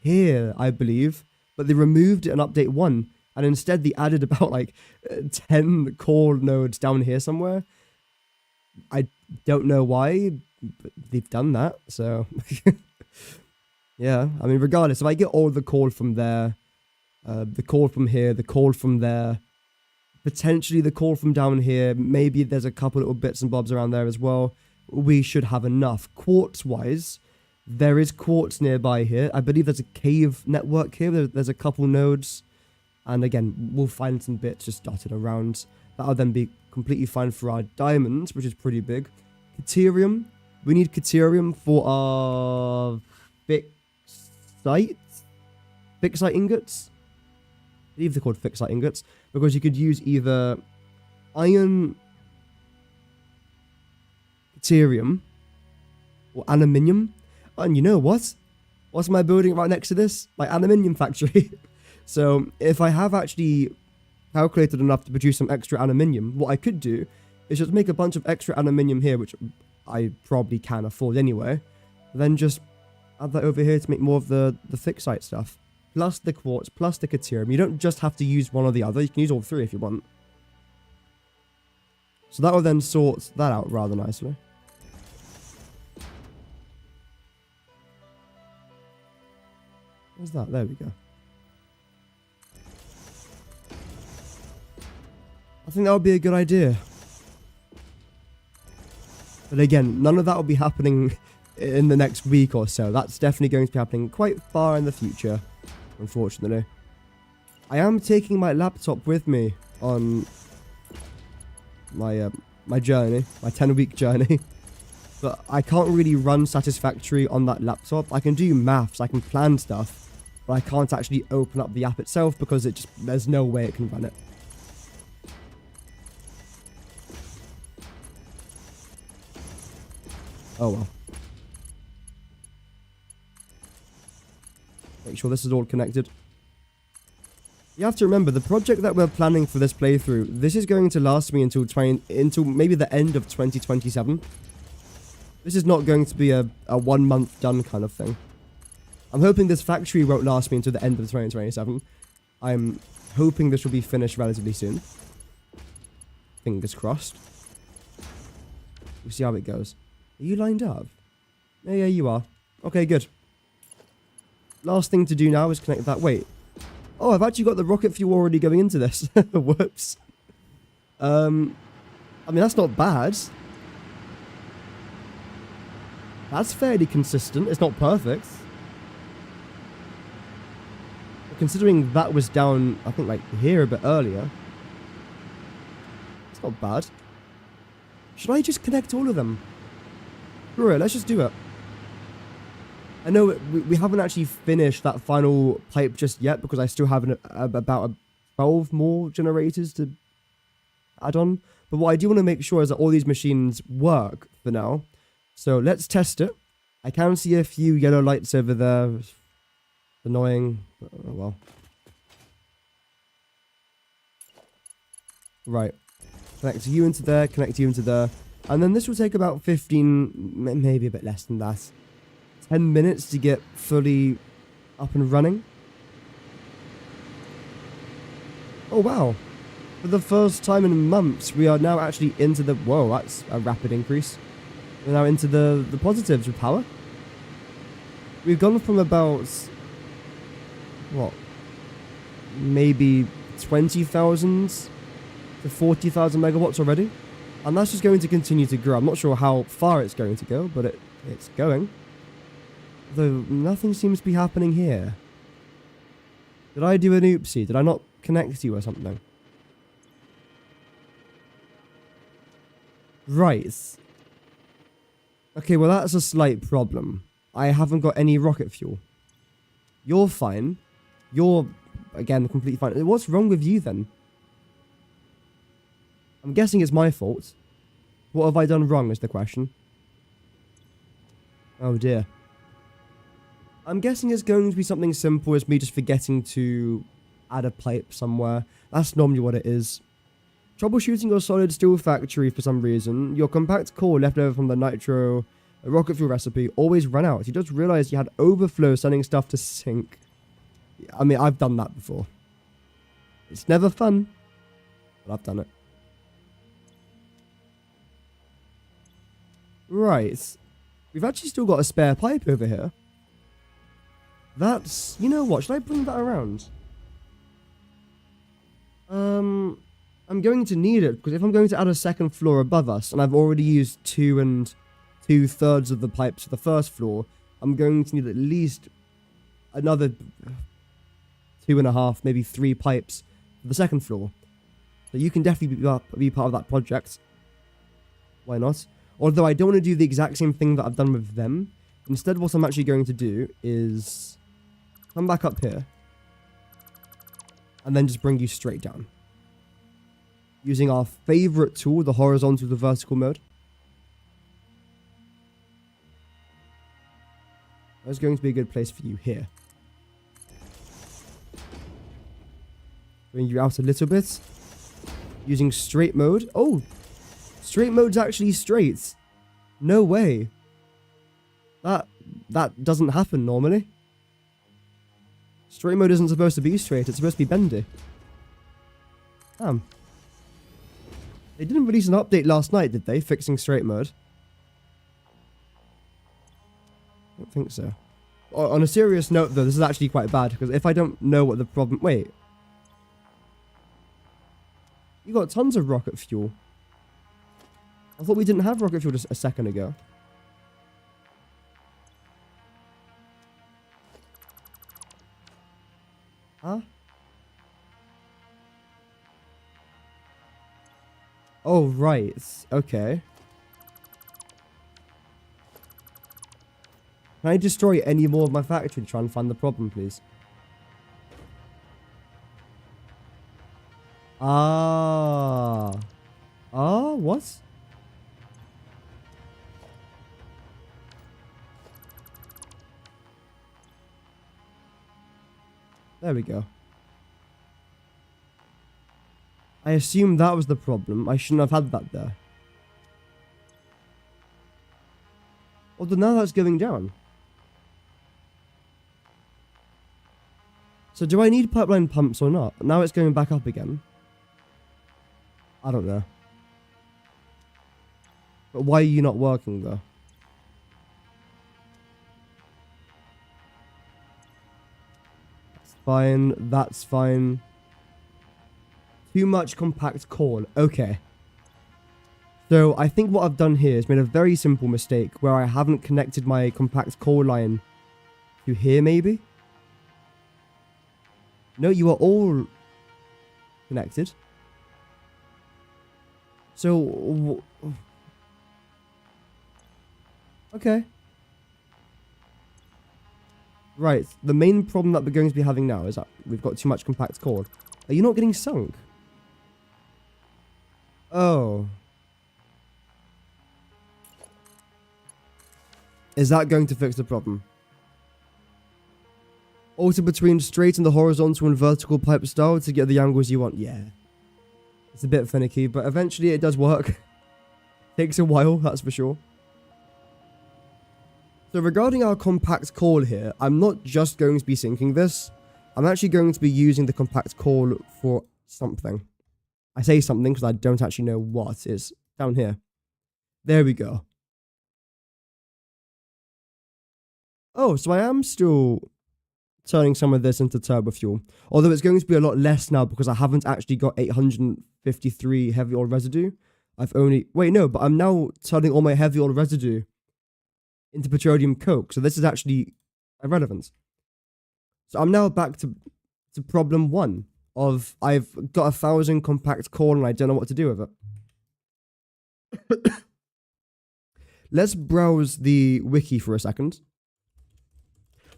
here, I believe. But they removed it in update 1. And instead they added about like 10 coal nodes down here somewhere. I don't know why, but they've done that, so... yeah, I mean, regardless, if I get all the coal from there, the coal from here, the coal from there, potentially the coal from down here, maybe there's a couple little bits and bobs around there as well, we should have enough. Quartz-wise, there is quartz nearby here. I believe there's a cave network here. There's a couple nodes, and again, we'll find some bits just dotted around. That'll then be completely fine for our diamonds, which is pretty big. Caterium. We need caterium for our fixite ingots. I believe they're called fixite ingots, because you could use either iron caterium or aluminium. And you know what? What's my building right next to this? My aluminium factory. So if I have actually calculated enough to produce some extra aluminium, what I could do is just make a bunch of extra aluminium here, which I probably can afford anyway. Then just add that over here to make more of the fixite stuff. Plus the quartz, plus the caterium. You don't just have to use one or the other. You can use all 3 if you want. So that will then sort that out rather nicely. What's that? There we go. I think that would be a good idea. But again, none of that will be happening in the next week or so. That's definitely going to be happening quite far in the future, unfortunately. I am taking my laptop with me on my my journey, my 10-week journey. But I can't really run Satisfactory on that laptop. I can do maths, I can plan stuff, but I can't actually open up the app itself because there's no way it can run it. Oh well. Make sure this is all connected. You have to remember, the project that we're planning for this playthrough, this is going to last me until maybe the end of 2027. This is not going to be a 1 month done kind of thing. I'm hoping this factory won't last me until the end of 2027. I'm hoping this will be finished relatively soon. Fingers crossed. We'll see how it goes. Are you lined up? Yeah, you are. Okay, good. Last thing to do now is connect that. Wait. Oh, I've actually got the rocket fuel already going into this. Whoops. I mean, that's not bad. That's fairly consistent. It's not perfect. But considering that was down, I think, like, here a bit earlier. It's not bad. Should I just connect all of them? Alright, let's just do it. I know we haven't actually finished that final pipe just yet because I still have about 12 more generators to add on. But what I do want to make sure is that all these machines work for now. So let's test it. I can see a few yellow lights over there. It's annoying. But, oh well. Right. Connect you into there, connect you into there. And then this will take about 15, maybe a bit less than that. 10 minutes to get fully up and running. Oh wow. For the first time in months, we are now actually into the... Whoa, that's a rapid increase. We're now into the positives with power. We've gone from about... What? Maybe 20,000 to 40,000 megawatts already. And that's just going to continue to grow. I'm not sure how far it's going to go, but it's going. Though nothing seems to be happening here. Did I do an oopsie? Did I not connect you or something? Right. Okay, well that's a slight problem. I haven't got any rocket fuel. You're fine. You're, again, completely fine. What's wrong with you then? I'm guessing it's my fault. What have I done wrong is the question. Oh dear. I'm guessing it's going to be something simple as me just forgetting to add a pipe somewhere. That's normally what it is. Troubleshooting your solid steel factory for some reason. Your compact core left over from the nitro rocket fuel recipe always ran out. You just realized you had overflow sending stuff to sink. I mean, I've done that before. It's never fun, but I've done it. Right. We've actually still got a spare pipe over here. That's... You know what? Should I bring that around? I'm going to need it, because if I'm going to add a second floor above us, and I've already used 2 2/3 of the pipes for the first floor, I'm going to need at least another 2.5, maybe 3 pipes for the second floor. So you can definitely be part of that project. Why not? Although I don't want to do the exact same thing that I've done with them. Instead, what I'm actually going to do is come back up here and then just bring you straight down. Using our favorite tool, the horizontal to vertical mode. That's going to be a good place for you here. Bring you out a little bit. Using straight mode. Oh! Straight mode's actually straight. No way. That doesn't happen normally. Straight mode isn't supposed to be straight. It's supposed to be bendy. Damn. They didn't release an update last night, did they? Fixing straight mode. I don't think so. On a serious note, though, this is actually quite bad, because if I don't know what the problem... Wait. You got tons of rocket fuel. I thought we didn't have rocket fuel just a second ago. Huh? Oh, right. Okay. Can I destroy any more of my factory to try and find the problem, please? Ah. Ah, what? There we go. I assume that was the problem. I shouldn't have had that there. Although now that's going down. So do I need pipeline pumps or not? Now it's going back up again. I don't know. But why are you not working though? That's fine. That's fine. Too much compact core. Okay. So I think what I've done here is made a very simple mistake where I haven't connected my compact core line to here maybe? No, you are all connected. So, okay. Right, the main problem that we're going to be having now is that we've got too much compact core. Are you not getting sunk? Oh. Is that going to fix the problem? Alter between straight and the horizontal and vertical pipe style to get the angles you want. Yeah. It's a bit finicky, but eventually it does work. Takes a while, that's for sure. So regarding our compact core here, I'm not just going to be syncing this. I'm actually going to be using the compact core for something. I say something because I don't actually know what. It's down here. There we go. Oh, so I am still turning some of this into turbo fuel. Although it's going to be a lot less now because I haven't actually got 853 heavy oil residue. I've only... Wait, no, but I'm now turning all my heavy oil residue into petroleum coke. So this is actually irrelevant. So I'm now back to problem 1 of I've got 1,000 compact core and I don't know what to do with it. Let's browse the wiki for a second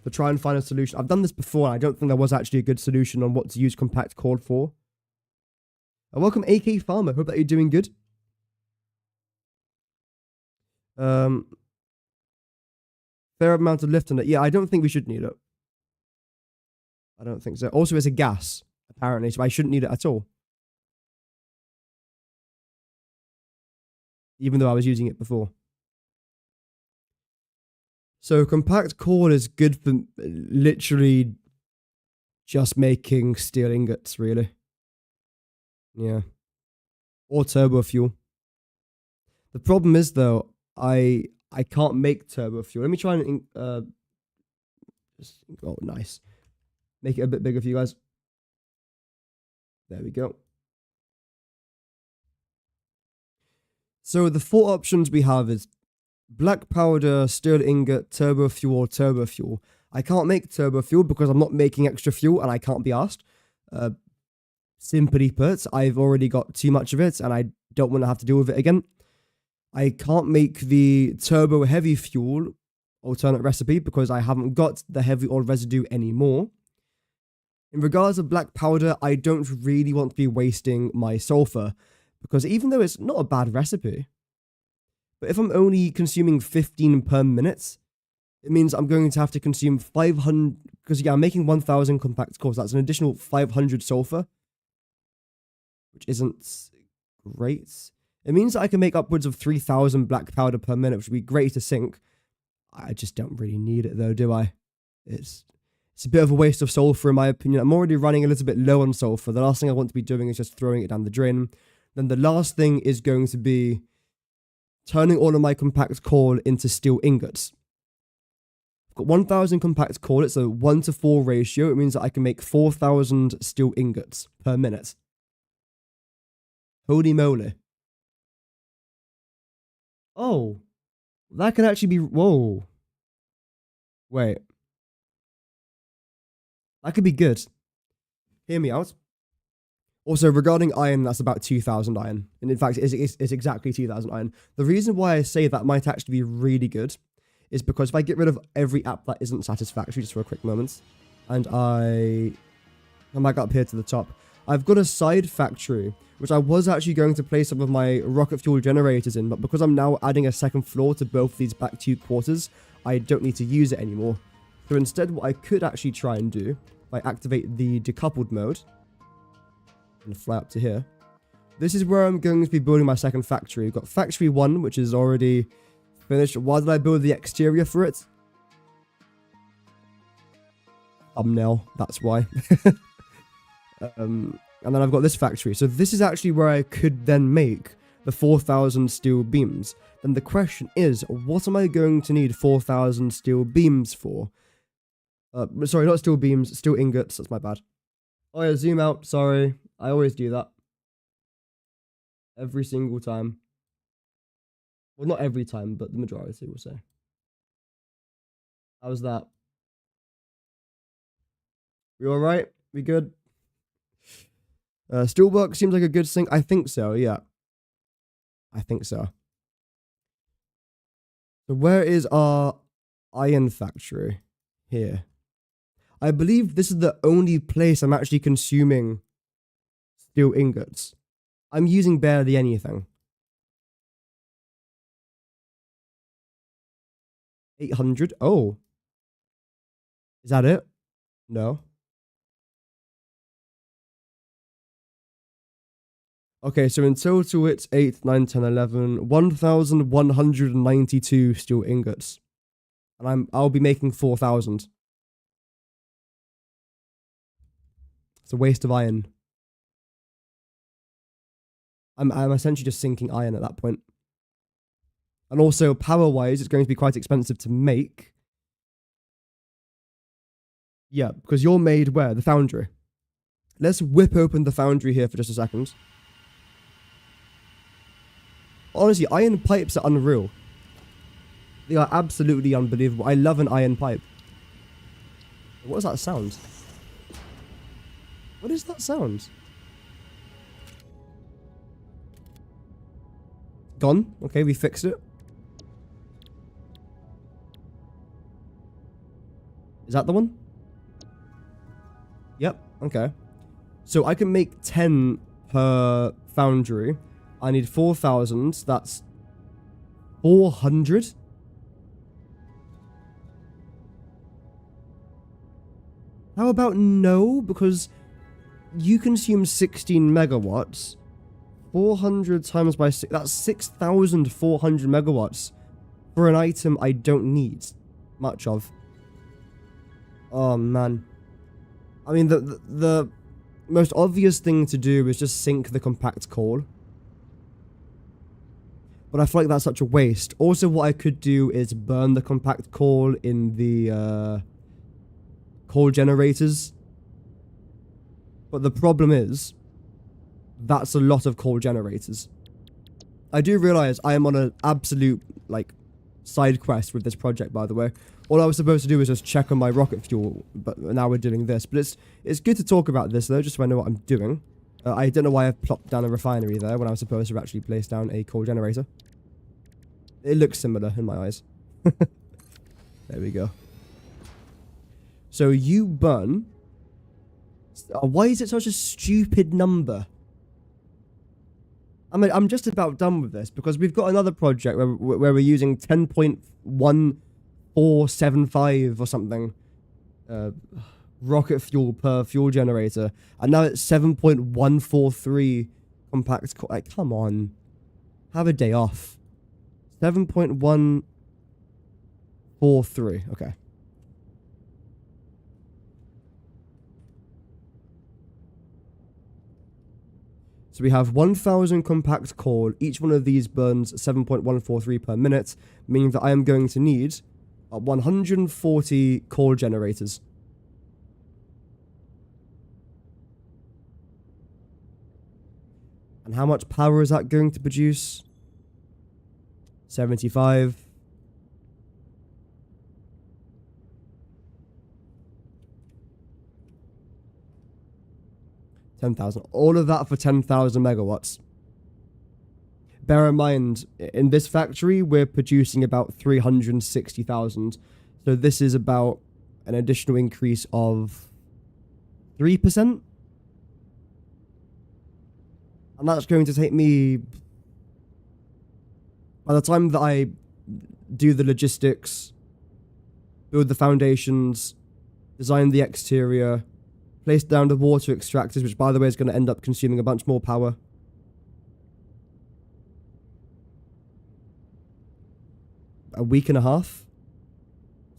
to try and find a solution. I've done this before, and I don't think there was actually a good solution on what to use compact core for. Welcome, AK Farmer. Hope that you're doing good. Fair amount of lift on it. Yeah, I don't think we should need it. I don't think so. Also, it's a gas, apparently, so I shouldn't need it at all. Even though I was using it before. So compact core is good for literally just making steel ingots, really. Yeah. Or turbo fuel. The problem is, though, I can't make turbo fuel. Let me try and... oh, nice. Make it a bit bigger for you guys. There we go. So the 4 options we have is black powder, steel ingot, turbo fuel, or turbo fuel. I can't make turbo fuel because I'm not making extra fuel and I can't be asked. Simply put, I've already got too much of it and I don't want to have to deal with it again. I can't make the turbo heavy fuel alternate recipe because I haven't got the heavy oil residue anymore. In regards to black powder, I don't really want to be wasting my sulfur because even though it's not a bad recipe, but if I'm only consuming 15 per minute, it means I'm going to have to consume 500, because yeah, I'm making 1,000 compact cores. That's an additional 500 sulfur, which isn't great. It means that I can make upwards of 3,000 black powder per minute, which would be great to sink. I just don't really need it though, do I? It's a bit of a waste of sulfur in my opinion. I'm already running a little bit low on sulfur. The last thing I want to be doing is just throwing it down the drain. Then the last thing is going to be turning all of my compact core into steel ingots. I've got 1,000 compact core. It's a 1:4 ratio. It means that I can make 4,000 steel ingots per minute. Holy moly. Oh, that can actually be... Whoa. Wait. That could be good. Hear me out. Also, regarding iron, that's about 2,000 iron. And in fact, it's exactly 2,000 iron. The reason why I say that might actually be really good is because if I get rid of every app that isn't Satisfactory, just for a quick moment, and I come back up here to the top, I've got a side factory, which I was actually going to place some of my rocket fuel generators in, but because I'm now adding a second floor to both these back 2 quarters, I don't need to use it anymore. So instead, what I could actually try and do, if I activate the decoupled mode, and fly up to here, this is where I'm going to be building my second factory. We've got factory 1, which is already finished. Why did I build the exterior for it? Thumbnail, that's why. And then I've got this factory. So this is actually where I could then make the 4,000 steel beams. Then the question is, what am I going to need 4,000 steel beams for? Sorry, not steel beams, steel ingots. That's my bad. Oh yeah, zoom out. Sorry. I always do that. Every single time. Well, not every time, but the majority, we'll say. How's that? We all right? We good? Steelwork seems like a good thing. I think so, yeah. I think so. So where is our iron factory? Here. I believe this is the only place I'm actually consuming steel ingots. I'm using barely anything. 800? Oh. Is that it? No. Okay, so in total it's 8, 9, 10, 11, 1,192 steel ingots. And I'll be making 4,000. It's a waste of iron. I'm essentially just sinking iron at that point. And also, power-wise, it's going to be quite expensive to make. Yeah, because you're made where? The foundry. Let's whip open the foundry here for just a second. Honestly, iron pipes are unreal. They are absolutely unbelievable. I love an iron pipe. What is that sound? What is that sound? Gone. Okay, we fixed it. Is that the one? Yep, okay. So I can make 10 per foundry. I need 4,000. That's 400. How about no? Because you consume 16 megawatts. 400 times by 6. That's 6,400 megawatts for an item I don't need much of. Oh, man. I mean, the most obvious thing to do is just sink the compact core. But I feel like that's such a waste. Also, what I could do is burn the compact core in the coal generators. But the problem is, that's a lot of coal generators. I do realize I am on an absolute, like, side quest with this project, by the way. All I was supposed to do was just check on my rocket fuel, but now we're doing this. But it's good to talk about this, though, just so I know what I'm doing. I don't know why I've plopped down a refinery there when I was supposed to actually place down a coal generator. It looks similar in my eyes. There we go. So you burn... why is it such a stupid number? I mean, I'm just about done with this because we've got another project where we're using 10.1475 or something rocket fuel per fuel generator, and now it's 7.143 compact core. Like, come on, have a day off. 7.143. Okay. So we have 1,000 compact core. Each one of these burns 7.143 per minute, meaning that I am going to need 140 core generators. And how much power is that going to produce? 75. All of that for 10,000 megawatts. Bear in mind, in this factory, we're producing about 360,000. So this is about an additional increase of 3%. And that's going to take me... By the time that I do the logistics, build the foundations, design the exterior, place down the water extractors, which, by the way, is going to end up consuming a bunch more power. a week and a half.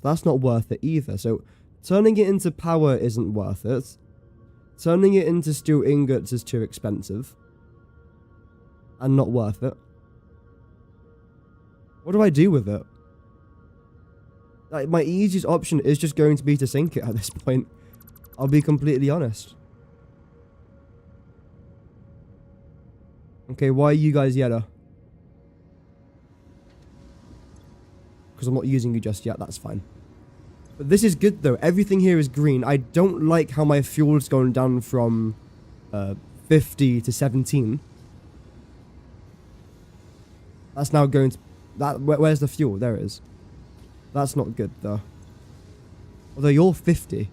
That's not worth it either. So turning it into power isn't worth it. Turning it into steel ingots is too expensive. And not worth it. What do I do with it? Like, my easiest option is just going to be to sink it at this point. I'll be completely honest. Okay, why are you guys yellow? Because I'm not using you just yet, that's fine. But this is good though, everything here is green. I don't like how my fuel's going down from 50 to 17. That's now going to... where's the fuel? There it is. That's not good though. Although you're 50.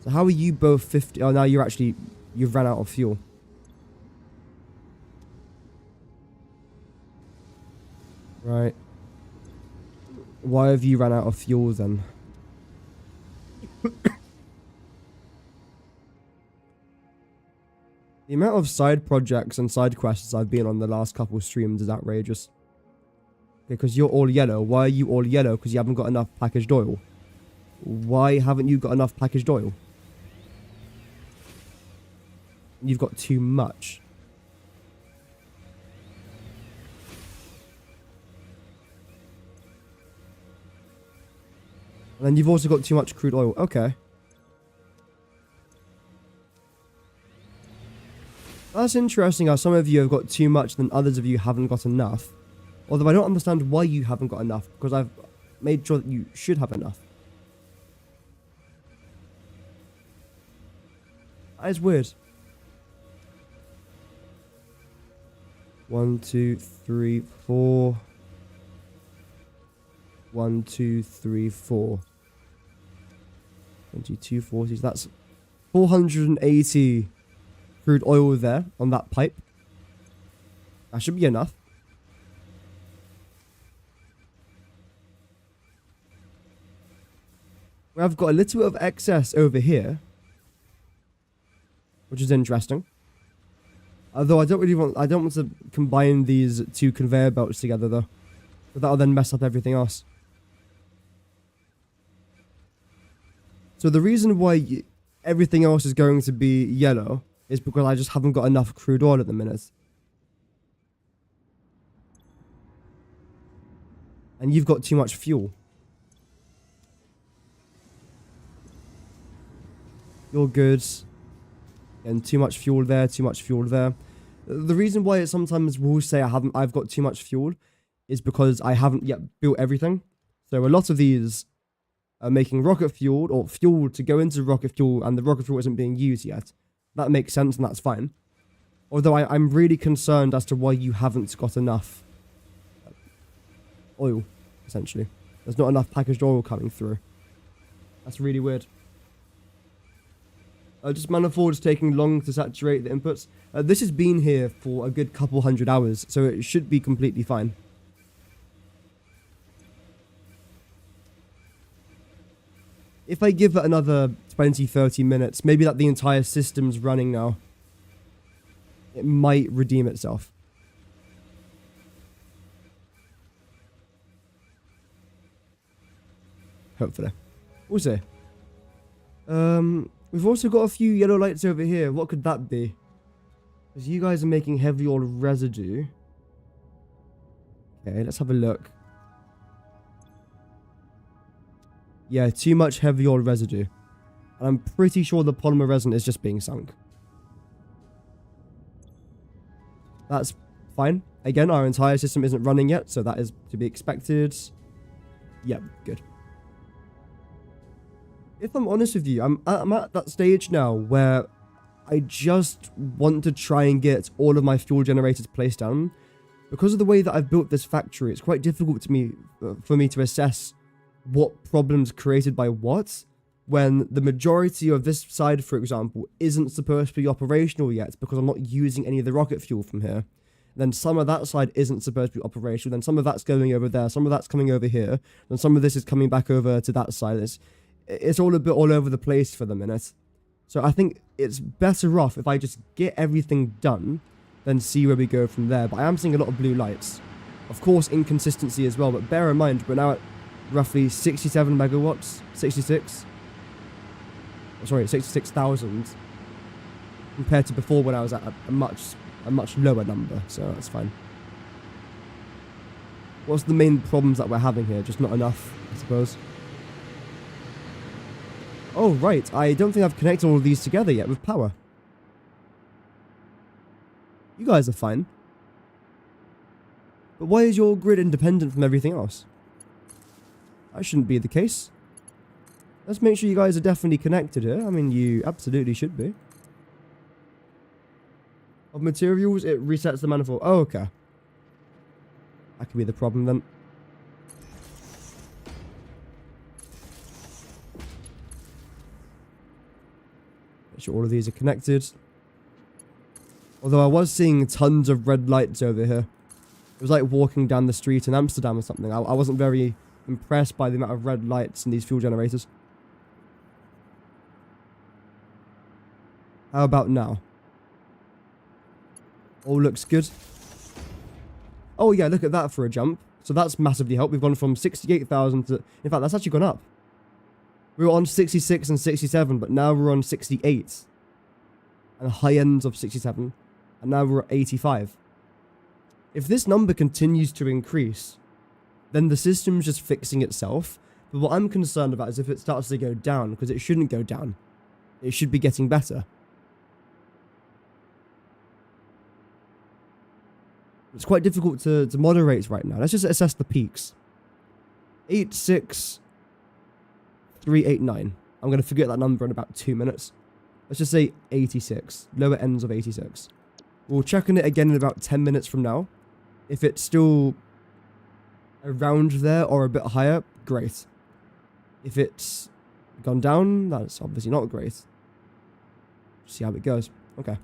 So how are you both 50? Oh, now you've ran out of fuel. Right. Why have you run out of fuel then? The amount of side projects and side quests I've been on the last couple of streams is outrageous. Because you're all yellow. Why are you all yellow? Because you haven't got enough packaged oil. Why haven't you got enough packaged oil? You've got too much. And then you've also got too much crude oil. Okay. That's interesting how some of you have got too much and others of you haven't got enough. Although I don't understand why you haven't got enough, because I've made sure that you should have enough. That is weird. 1, 2, 3, 4. 1, 2, 3, 4. 2240. So that's 480 crude oil there on that pipe. That should be enough. I've got a little bit of excess over here, which is interesting. Although I don't want to combine these two conveyor belts together though, but that'll then mess up everything else. So the reason why everything else is going to be yellow is because I just haven't got enough crude oil at the minute. And you've got too much fuel. You're good. And too much fuel there, too much fuel there. The reason why it sometimes will say I've got too much fuel is because I haven't yet built everything. So a lot of these are making rocket fuel or fuel to go into rocket fuel, and the rocket fuel isn't being used yet. That makes sense and that's fine. Although I'm really concerned as to why you haven't got enough oil, essentially. There's not enough packaged oil coming through. That's really weird. Just manifold is taking long to saturate the inputs. This has been here for a good couple 100 hours, so it should be completely fine. If I give it another 20-30 minutes, maybe that the entire system's running now, it might redeem itself. Hopefully. We'll see. We've also got a few yellow lights over here. What could that be? Because you guys are making heavy oil residue. Okay, let's have a look. Yeah, too much heavy oil residue. And I'm pretty sure the polymer resin is just being sunk. That's fine. Again, our entire system isn't running yet, so that is to be expected. Yep, good. If I'm honest with you, I'm at that stage now where I just want to try and get all of my fuel generators placed down. Because of the way that I've built this factory, it's quite difficult for me to assess what problems created by what, when the majority of this side, for example, isn't supposed to be operational yet because I'm not using any of the rocket fuel from here. Then some of that side isn't supposed to be operational, then some of that's going over there, some of that's coming over here, then some of this is coming back over to that side. It's all a bit all over the place for the minute. So I think it's better off if I just get everything done, then see where we go from there. But I am seeing a lot of blue lights. Of course, inconsistency as well, but bear in mind, we're now at roughly 67 megawatts, 66. Oh, sorry, 66,000 compared to before when I was at a much lower number, so that's fine. What's the main problems that we're having here? Just not enough, I suppose. Oh, right, I don't think I've connected all of these together yet with power. You guys are fine. But why is your grid independent from everything else? That shouldn't be the case. Let's make sure you guys are definitely connected here. I mean, you absolutely should be. Of materials, it resets the manifold. Oh, okay. That could be the problem then. Make sure all of these are connected. Although I was seeing tons of red lights over here. It was like walking down the street in Amsterdam or something. I wasn't very impressed by the amount of red lights in these fuel generators. How about now? All looks good. Oh yeah, look at that for a jump. So that's massively helped. We've gone from 68,000 to... In fact, that's actually gone up. We were on 66 and 67, but now we're on 68. And the high ends of 67. And now we're at 85. If this number continues to increase, then the system's just fixing itself. But what I'm concerned about is if it starts to go down, because it shouldn't go down. It should be getting better. It's quite difficult to moderate right now. Let's just assess the peaks. 86,389. I'm going to forget that number in about 2 minutes. Let's just say 86. Lower ends of 86. We'll check on it again in about 10 minutes from now. If it's still around there or a bit higher, great. If it's gone down, that's obviously not great. See how it goes. Okay.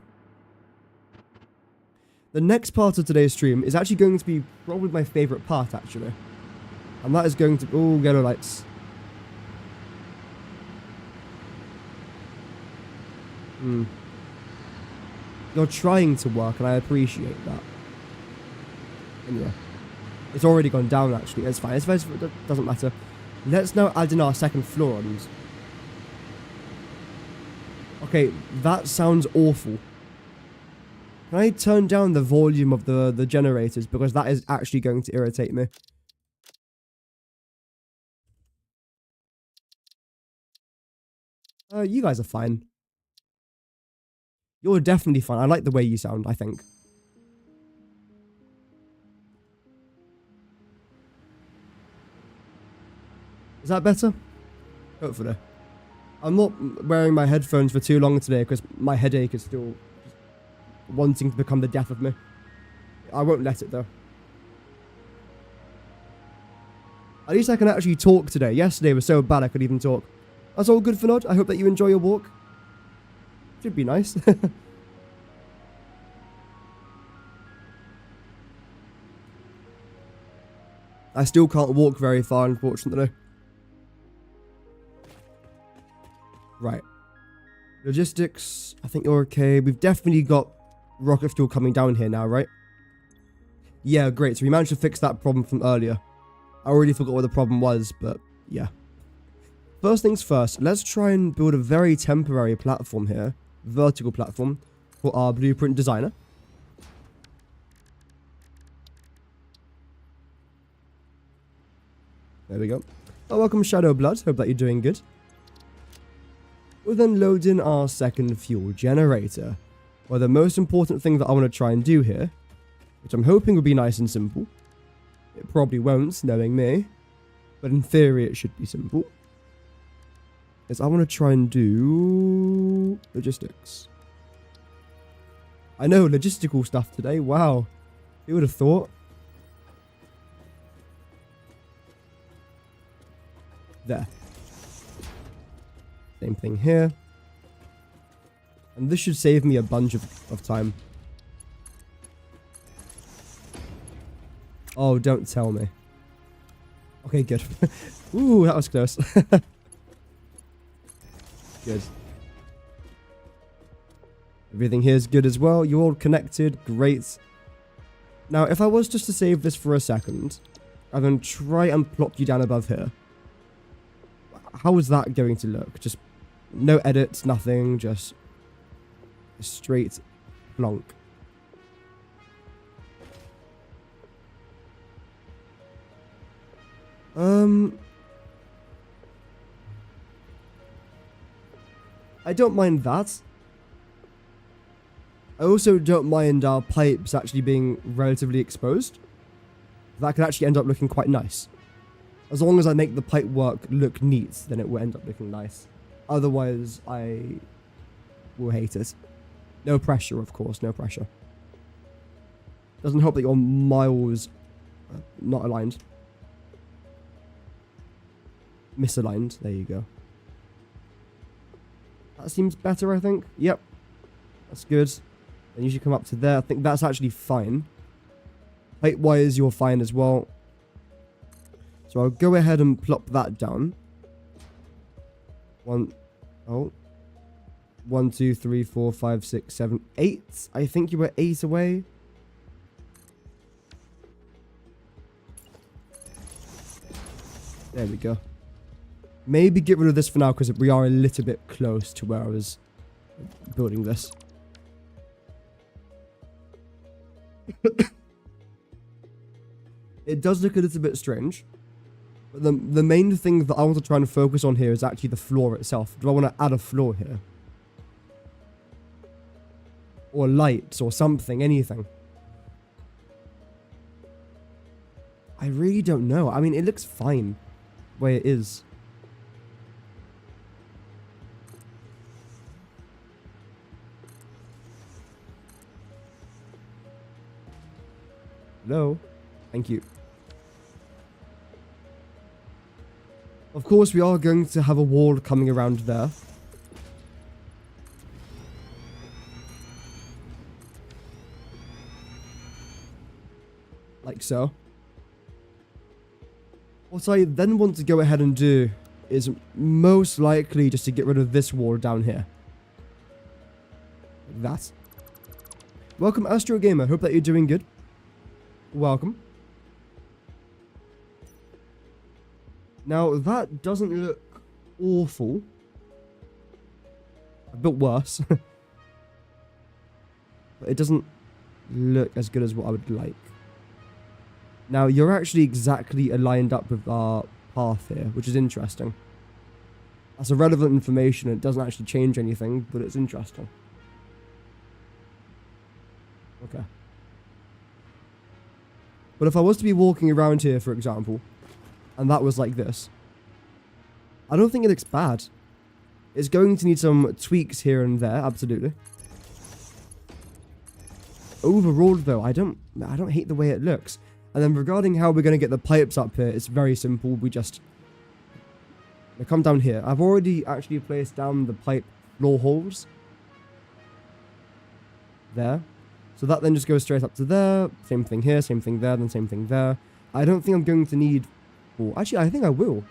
The next part of today's stream is actually going to be probably my favourite part, actually. And that is going to... Oh, yellow lights. You're trying to work, and I appreciate that. Anyway. It's already gone down, actually. It's fine. It doesn't matter. Let's now add in our second floor on these. Okay, that sounds awful. Can I turn down the volume of the generators? Because that is actually going to irritate me. You guys are fine. You're definitely fine. I like the way you sound, I think. Is that better? Hopefully. I'm not wearing my headphones for too long today because my headache is still wanting to become the death of me. I won't let it though. At least I can actually talk today. Yesterday was so bad I couldn't even talk. That's all good for Nod. I hope that you enjoy your walk. Should be nice. I still can't walk very far, unfortunately. Right. Logistics. I think you're okay. We've definitely got rocket fuel coming down here now, right? Yeah, great. So we managed to fix that problem from earlier. I already forgot what the problem was, but yeah. First things first, let's try and build a very temporary platform here. Vertical platform for our blueprint designer. There we go. Oh, welcome Shadow Blood. Hope that you're doing good. We'll then load in our second fuel generator. Well, the most important thing that I want to try and do here, which I'm hoping will be nice and simple. It probably won't, knowing me. But in theory, it should be simple. Is I want to try and do logistics. I know, logistical stuff today. Wow. Who would have thought? There. Same thing here. And this should save me a bunch of time. Oh, don't tell me. Okay, good. Ooh, that was close. Good. Everything here is good as well. You're all connected. Great. Now, if I was just to save this for a second, and then try and plop you down above here, how is that going to look? Just no edits, nothing, just a straight plonk. I don't mind that. I also don't mind our pipes actually being relatively exposed. That could actually end up looking quite nice. As long as I make the pipe work look neat, then it will end up looking nice. Otherwise, I will hate it. No pressure, of course, no pressure. Doesn't help that your miles are not aligned. Misaligned, there you go. That seems better, I think. Yep, that's good. Then you should come up to there. I think that's actually fine. Height-wise, you're fine as well. So I'll go ahead and plop that down. 1, 2, 3, 4, 5, 6, 7, 8. I think you were 8 away. There we go. Maybe get rid of this for now because we are a little bit close to where I was building this. It does look a little bit strange. But the main thing that I want to try and focus on here is actually the floor itself. Do I want to add a floor here? Or lights or something, anything. I really don't know. I mean, it looks fine the way it is. Hello? Thank you. Of course, we are going to have a wall coming around there. Like so. What I then want to go ahead and do is most likely just to get rid of this wall down here. Like that. Welcome, Astro Gamer. Hope that you're doing good. Welcome. Now, that doesn't look awful. I built worse. But it doesn't look as good as what I would like. Now, you're actually exactly aligned up with our path here, which is interesting. That's irrelevant information. It doesn't actually change anything, but it's interesting. Okay. But if I was to be walking around here, for example, and that was like this, I don't think it looks bad. It's going to need some tweaks here and there, absolutely. Overall, though, I don't hate the way it looks. And then regarding how we're going to get the pipes up here, it's very simple. We just come down here. I've already actually placed down the pipe floor holes. There. So that then just goes straight up to there. Same thing here, same thing there, then same thing there. I don't think I'm going to need... Well, actually, I think I will.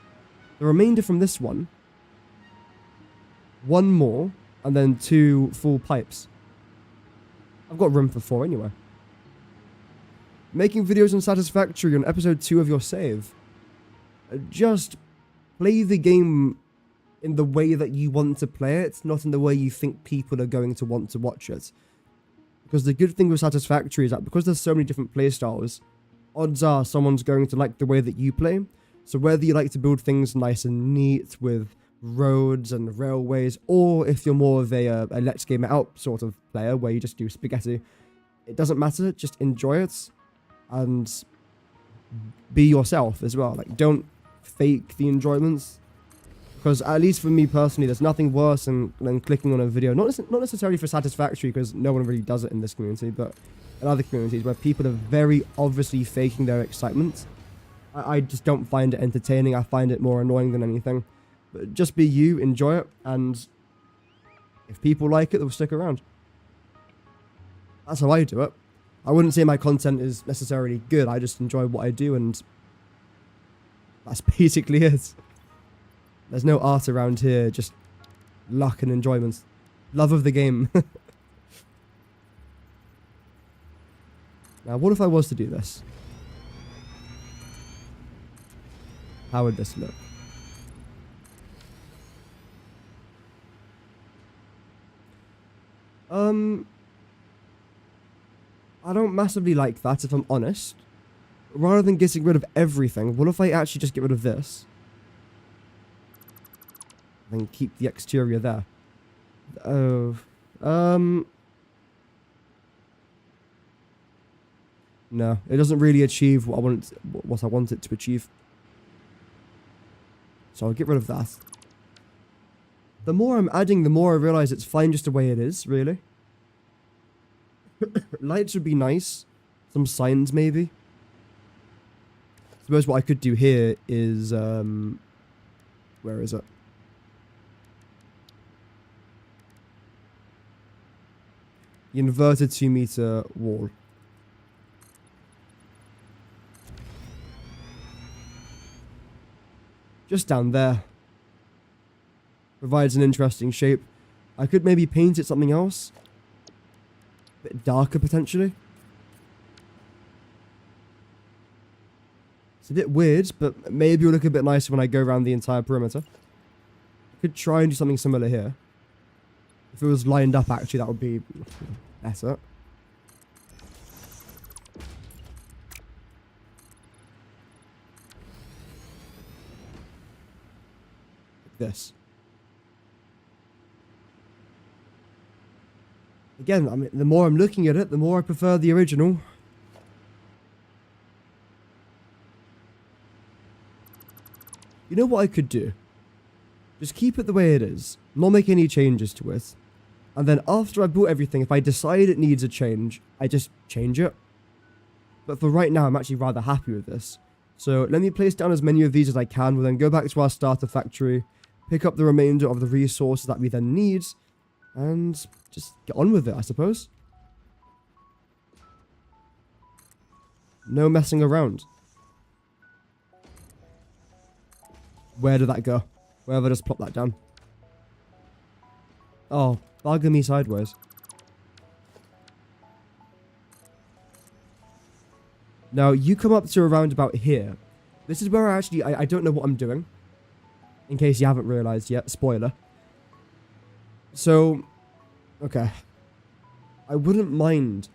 The remainder from this one. One more, and then 2 full pipes. I've got room for 4 anyway. Making videos on Satisfactory on episode 2 of your save. Just play the game in the way that you want to play it, not in the way you think people are going to want to watch it. Because the good thing with Satisfactory is that because there's so many different playstyles, odds are someone's going to like the way that you play. So whether you like to build things nice and neat with roads and railways, or if you're more of a let's game it out sort of player where you just do spaghetti, it doesn't matter, just enjoy it and be yourself as well. Like, don't fake the enjoyments. Because at least for me personally, there's nothing worse than clicking on a video, not necessarily for Satisfactory, because no one really does it in this community, but in other communities where people are very obviously faking their excitement. I just don't find it entertaining. I find it more annoying than anything. But just be you, enjoy it, and if people like it, they'll stick around. That's how I do it. I wouldn't say my content is necessarily good. I just enjoy what I do, and that's basically it. There's no art around here, just luck and enjoyment. Love of the game. Now, what if I was to do this? How would this look? I don't massively like that, if I'm honest. Rather than getting rid of everything, what if I actually just get rid of this? And keep the exterior there. Oh, no, it doesn't really achieve what I want it to achieve. So I'll get rid of that. The more I'm adding, the more I realize it's fine just the way it is, really. Lights would be nice. Some signs, maybe. I suppose what I could do here is, where is it? The inverted 2-meter wall. Just down there. Provides an interesting shape. I could maybe paint it something else. A bit darker, potentially. It's a bit weird, but maybe it'll look a bit nicer when I go around the entire perimeter. I could try and do something similar here. If it was lined up, actually, that would be better. Like this. Again, I mean, the more I'm looking at it, the more I prefer the original. You know what I could do? Just keep it the way it is. Not make any changes to it. And then after I've built everything, if I decide it needs a change, I just change it. But for right now, I'm actually rather happy with this. So let me place down as many of these as I can. We'll then go back to our starter factory, pick up the remainder of the resources that we then need, and just get on with it, I suppose. No messing around. Where did that go? Where have I just plopped that down? Oh, bugger me sideways. Now, you come up to around about here. This is where I don't know what I'm doing. In case you haven't realized yet. Spoiler. So, okay. I wouldn't mind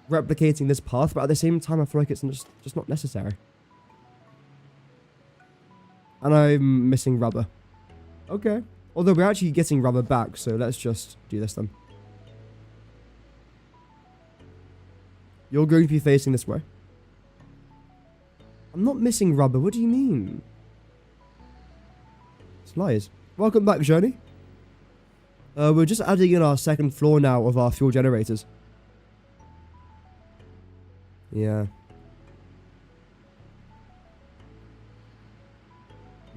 replicating this path, but at the same time, I feel like it's just not necessary. And I'm missing rubber. Okay. Although we're actually getting rubber back, so let's just do this then. You're going to be facing this way. I'm not missing rubber. What do you mean? It's lies. Welcome back, Journey. We're just adding in our second floor now of our fuel generators. Yeah.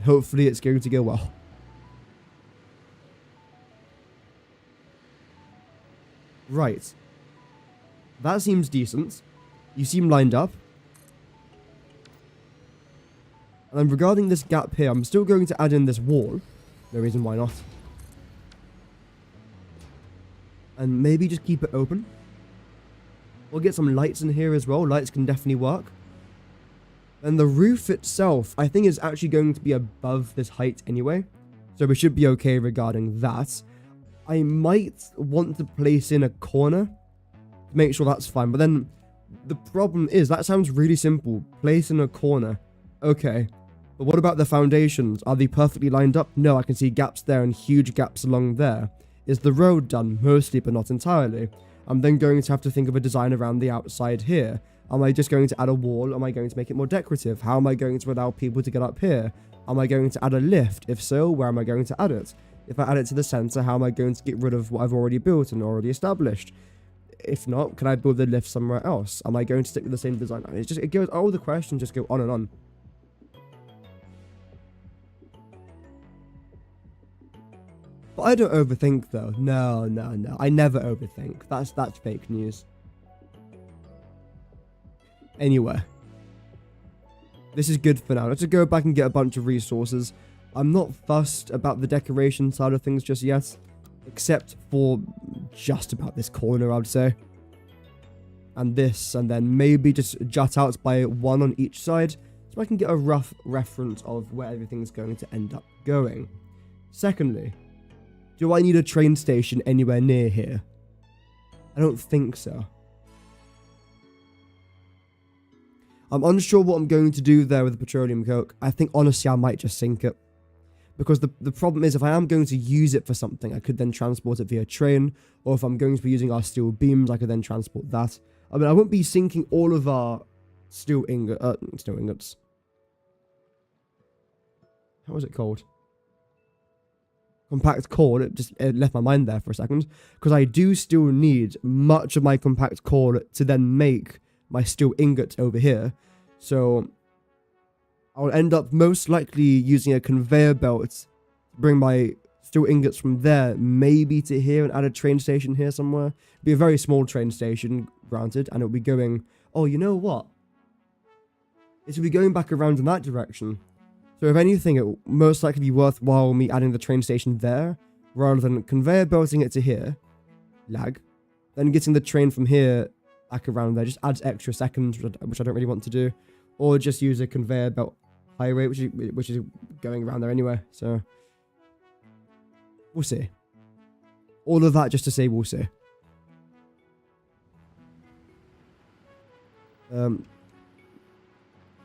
Hopefully it's going to go well. Right. That seems decent. You seem lined up. And then regarding this gap here, I'm still going to add in this wall. No reason why not. And maybe just keep it open. We'll get some lights in here as well. Lights can definitely work. And the roof itself, I think, is actually going to be above this height anyway. So we should be okay regarding that. I might want to place in a corner to make sure that's fine. But then the problem is, that sounds really simple. Place in a corner. Okay. But what about the foundations? Are they perfectly lined up? No, I can see gaps there and huge gaps along there. Is the road done? Mostly, but not entirely. I'm then going to have to think of a design around the outside here. Am I just going to add a wall? Am I going to make it more decorative? How am I going to allow people to get up here? Am I going to add a lift? If so, where am I going to add it? If I add it to the center, how am I going to get rid of what I've already built and already established? If not, can I build the lift somewhere else? Am I going to stick with the same design? It goes, all the questions just go on and on. But I don't overthink though. No. I never overthink. That's fake news. Anyway. This is good for now. Let's just go back and get a bunch of resources. I'm not fussed about the decoration side of things just yet. Except for just about this corner, I would say. and this, and then maybe just jut out by one on each side, so I can get a rough reference of where everything's going to end up going. Secondly, do I need a train station anywhere near here? I don't think so. I'm unsure what I'm going to do there with the petroleum coke. I think, honestly, I might just sink it. Because the problem is, if I am going to use it for something, I could then transport it via train. Or if I'm going to be using our steel beams, I could then transport that. I mean, I won't be sinking all of our steel ingots. How was it called? Compact core. It left my mind there for a second. Because I do still need much of my compact core to then make my steel ingots over here. So I'll end up most likely using a conveyor belt to bring my steel ingots from there maybe to here and add a train station here somewhere. It'll be a very small train station, granted, and it'll be going, oh, you know what? It will be going back around in that direction. So if anything, it will most likely be worthwhile me adding the train station there rather than conveyor belting it to here, lag, then getting the train from here back around there just adds extra seconds, which I don't really want to do, or just use a conveyor belt highway, which is going around there anyway. So we'll see. All of that just to say we'll see. You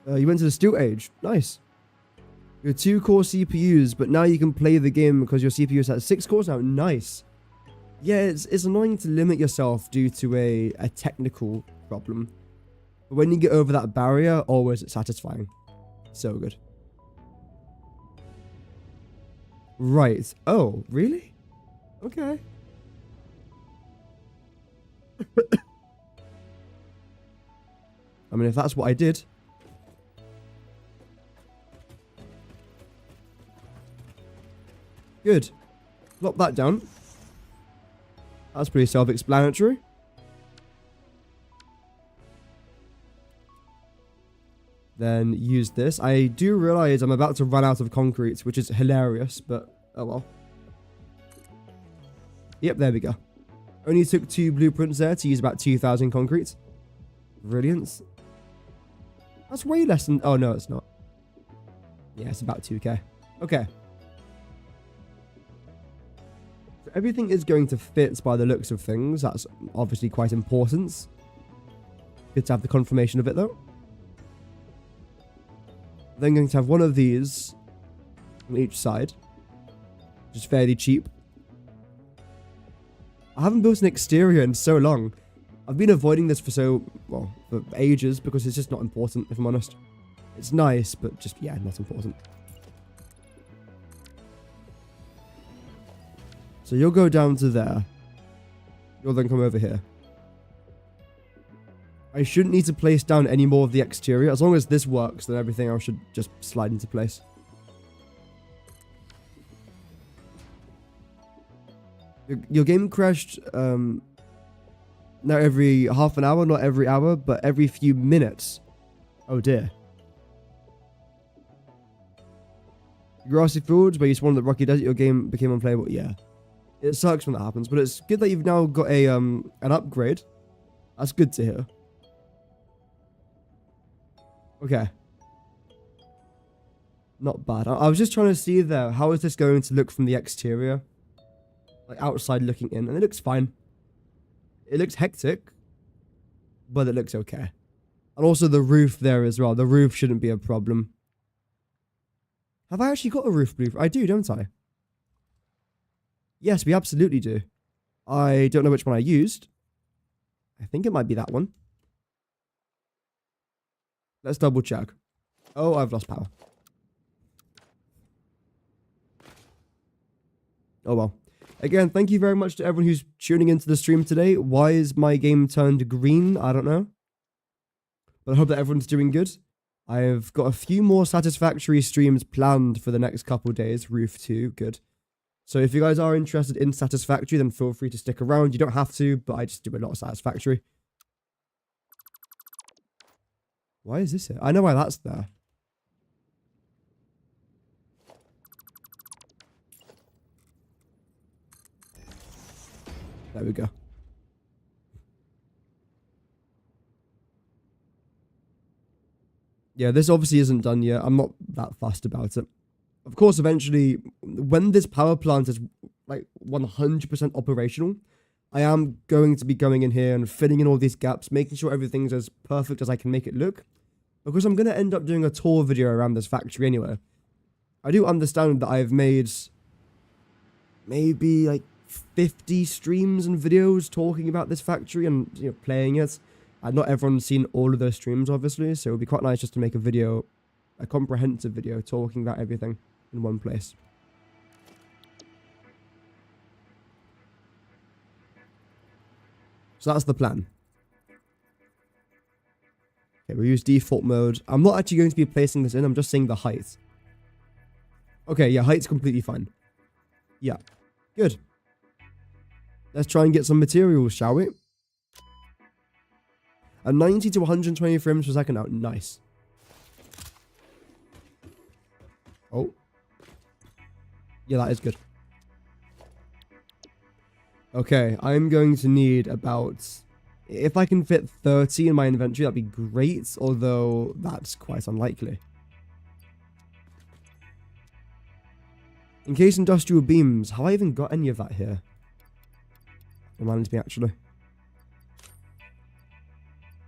went to the Steel Age. Nice. You had 2 core CPUs, but now you can play the game because your CPU is at 6 cores now. Nice. Yeah, it's annoying to limit yourself due to a technical problem. But when you get over that barrier, always it's satisfying. So good. Right. Oh, really? Okay. I mean, if that's what I did. Good. Plop that down. That's pretty self-explanatory. Then use this. I do realize I'm about to run out of concrete, which is hilarious, but oh well. Yep, there we go. Only took 2 blueprints there to use about 2,000 concrete. Brilliant. That's way less than... Oh, no, it's not. Yeah, it's about 2k. Okay. So everything is going to fit by the looks of things. That's obviously quite important. Good to have the confirmation of it, though. Then going to have one of these on each side, which is fairly cheap. I haven't built an exterior in so long. I've been avoiding this for ages because it's just not important, if I'm honest. It's nice, but just, yeah, not important. So you'll go down to there. You'll then come over here. I shouldn't need to place down any more of the exterior. As long as this works, then everything else should just slide into place. Your game crashed not every half an hour, not every hour, but every few minutes. Oh dear. Grassy fields where you spawned the rocky desert, your game became unplayable. Yeah. It sucks when that happens, but it's good that you've now got a an upgrade. That's good to hear. Okay. Not bad. I was just trying to see there, how is this going to look from the exterior? Like outside looking in, and it looks fine. It looks hectic, but it looks okay. And also the roof there as well. The roof shouldn't be a problem. Have I actually got a roof blueprint? I do, don't I? Yes, we absolutely do. I don't know which one I used. I think it might be that one. Let's double check. Oh, I've lost power. Oh well. Again, thank you very much to everyone who's tuning into the stream today. Why is my game turned green? I don't know. But I hope that everyone's doing good. I've got a few more Satisfactory streams planned for the next couple days. Roof 2, good. So if you guys are interested in Satisfactory, then feel free to stick around. You don't have to, but I just do a lot of Satisfactory. Why is this here? I know why that's there. There we go. Yeah, this obviously isn't done yet. I'm not that fussed about it. Of course, eventually, when this power plant is like 100% operational, I am going to be going in here and filling in all these gaps, making sure everything's as perfect as I can make it look. Because I'm going to end up doing a tour video around this factory anyway. I do understand that I've made maybe like 50 streams and videos talking about this factory and, you know, playing it. And not everyone's seen all of those streams, obviously, so it would be quite nice just to make a video, a comprehensive video, talking about everything in one place. So that's the plan. Okay, we'll use default mode. I'm not actually going to be placing this in, I'm just saying the height. Okay, yeah, height's completely fine. Yeah, good. Let's try and get some materials, shall we? A 90 to 120 frames per second out. Nice. Oh. Yeah, that is good. Okay, I'm going to need about... If I can fit 30 in my inventory, that'd be great. Although, that's quite unlikely. In case industrial beams. Have I even got any of that here? Reminds me, actually.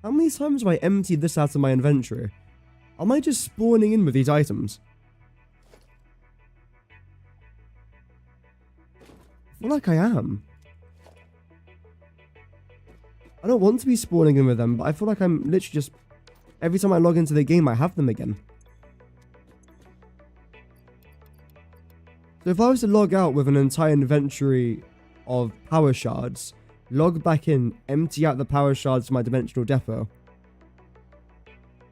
How many times have I emptied this out of my inventory? Am I just spawning in with these items? I feel like I am. I don't want to be spawning in with them, but I feel like I'm literally just... Every time I log into the game, I have them again. So if I was to log out with an entire inventory of power shards... Log back in, empty out the power shards to my dimensional depot.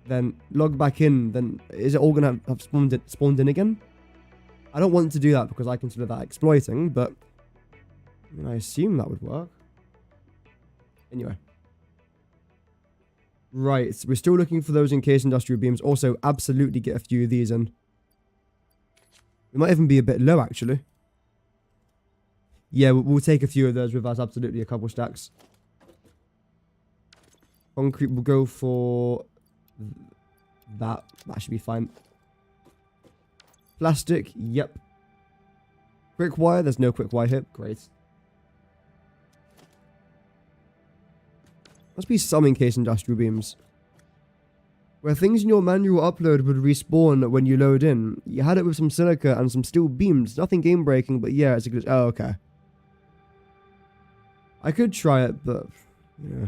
Then log back in, then is it all going to have spawned in again? I don't want to do that because I consider that exploiting, but I mean, I assume that would work. Anyway. Right, so we're still looking for those encased industrial beams. Also, absolutely get a few of these in. We might even be a bit low, actually. Yeah, we'll take a few of those with us, absolutely, a couple stacks. Concrete will go for that. That should be fine. Plastic, yep. Quick wire, there's no quick wire here. Great. Must be some encased industrial beams. Where things in your manual upload would respawn when you load in. You had it with some silica and some steel beams. Nothing game breaking, but yeah, it's a glitch. Oh, okay. I could try it, but yeah.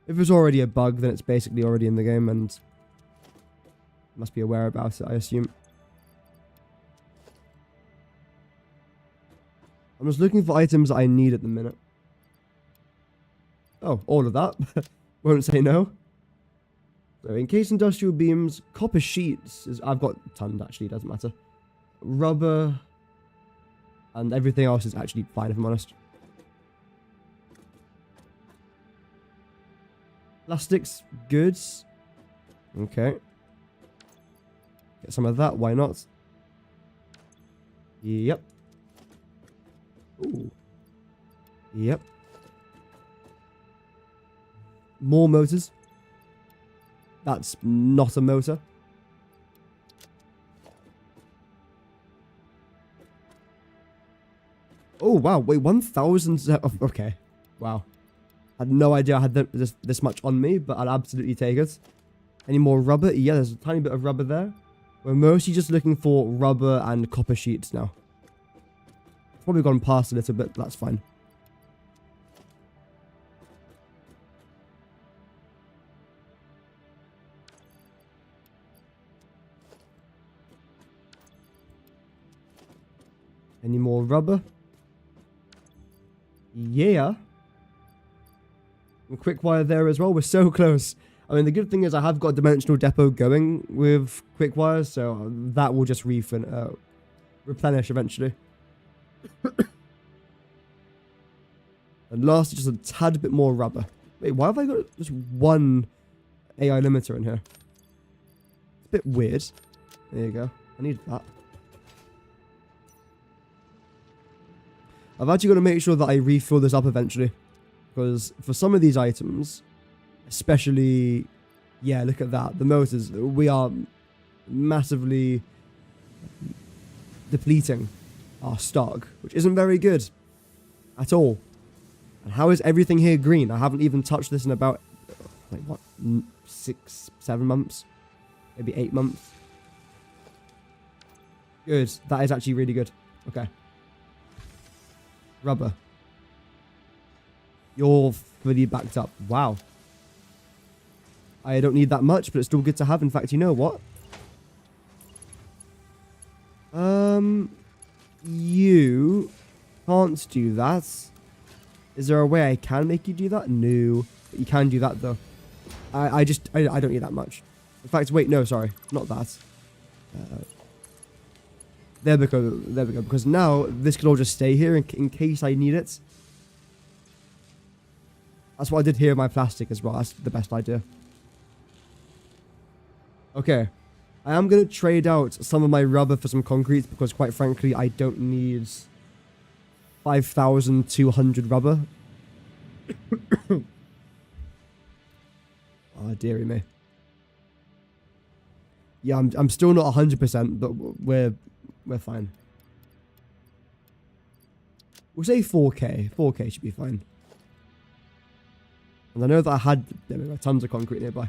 If it's already a bug, then it's basically already in the game and must be aware about it, I assume. I'm just looking for items that I need at the minute. Oh, all of that. Won't say no. So, encased industrial beams, copper sheets. I've got tons, actually, doesn't matter. Rubber. And everything else is actually fine, if I'm honest. Plastics, goods. Okay. Get some of that, why not? Yep. Ooh. Yep. More motors. That's not a motor. Oh, wow. Wait, 1,000... okay. Wow. I had no idea I had this much on me, but I'll absolutely take it. Any more rubber? Yeah, there's a tiny bit of rubber there. We're mostly just looking for rubber and copper sheets now. Probably gone past a little bit, but that's fine. Any more rubber? Yeah. And quick wire there as well. We're so close. I mean, the good thing is I have got a dimensional depot going with quick wires, so that will just replenish eventually. And lastly, just a tad bit more rubber. Wait, why have I got just one AI limiter in here? It's a bit weird. There you go. I need that. I've actually got to make sure that I refill this up eventually. Because for some of these items, especially Yeah, look at that. The motors, we are massively depleting our stock, which isn't very good at all. And how is everything here green? I haven't even touched this in about, like, what, 6, 7 months? Maybe 8 months? Good. That is actually really good. Okay. Rubber. You're fully backed up. Wow. I don't need that much, but it's still good to have. In fact, you know what? You can't do that. Is there a way I can make you do that? No. But you can do that, though. I don't need that much. In fact, wait, no, sorry. Not that. There we go. There we go. Because now, this can all just stay here in case I need it. That's what I did here with my plastic as well. That's the best idea. Okay. I am going to trade out some of my rubber for some concrete because, quite frankly, I don't need 5,200 rubber. Oh, dearie me. Yeah, I'm still not 100%, but we're fine. We'll say 4K. 4K should be fine. And I know that I had tons of concrete nearby.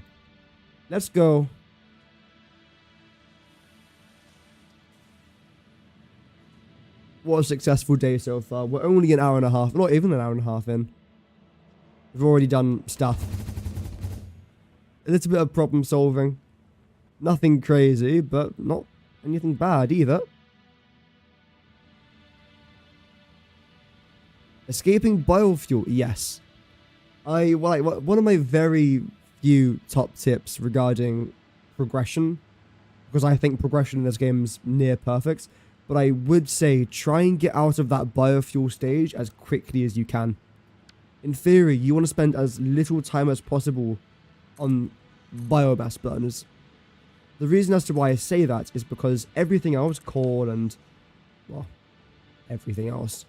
Let's go. What a successful day so far. We're only an hour and a half, not even an hour and a half in. We've already done stuff. A little bit of problem solving. Nothing crazy, but not anything bad either. Escaping biofuel, yes. One of my very few top tips regarding progression, because I think progression in this game is near perfect, but I would say try and get out of that biofuel stage as quickly as you can. In theory, you want to spend as little time as possible on biomass burners. The reason as to why I say that is because everything else, coal and, well, everything else,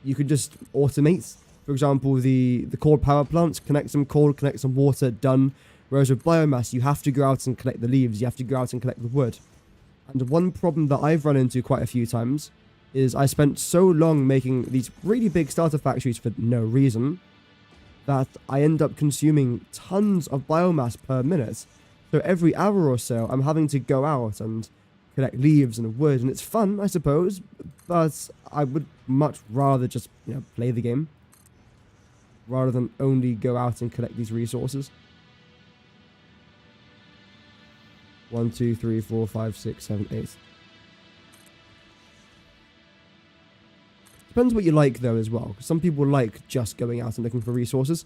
you could just automate. For example, the coal power plants, connect some coal, connect some water, done. Whereas with biomass, you have to go out and collect the leaves, you have to go out and collect the wood. And one problem that I've run into quite a few times is I spent so long making these really big starter factories for no reason that I end up consuming tons of biomass per minute. So every hour or so, I'm having to go out and collect leaves and wood, and it's fun, I suppose, but I would much rather just, play the game rather than only go out and collect these resources. 1, 2, 3, 4, 5, 6, 7, 8. Depends what you like, though, as well. Some people like just going out and looking for resources.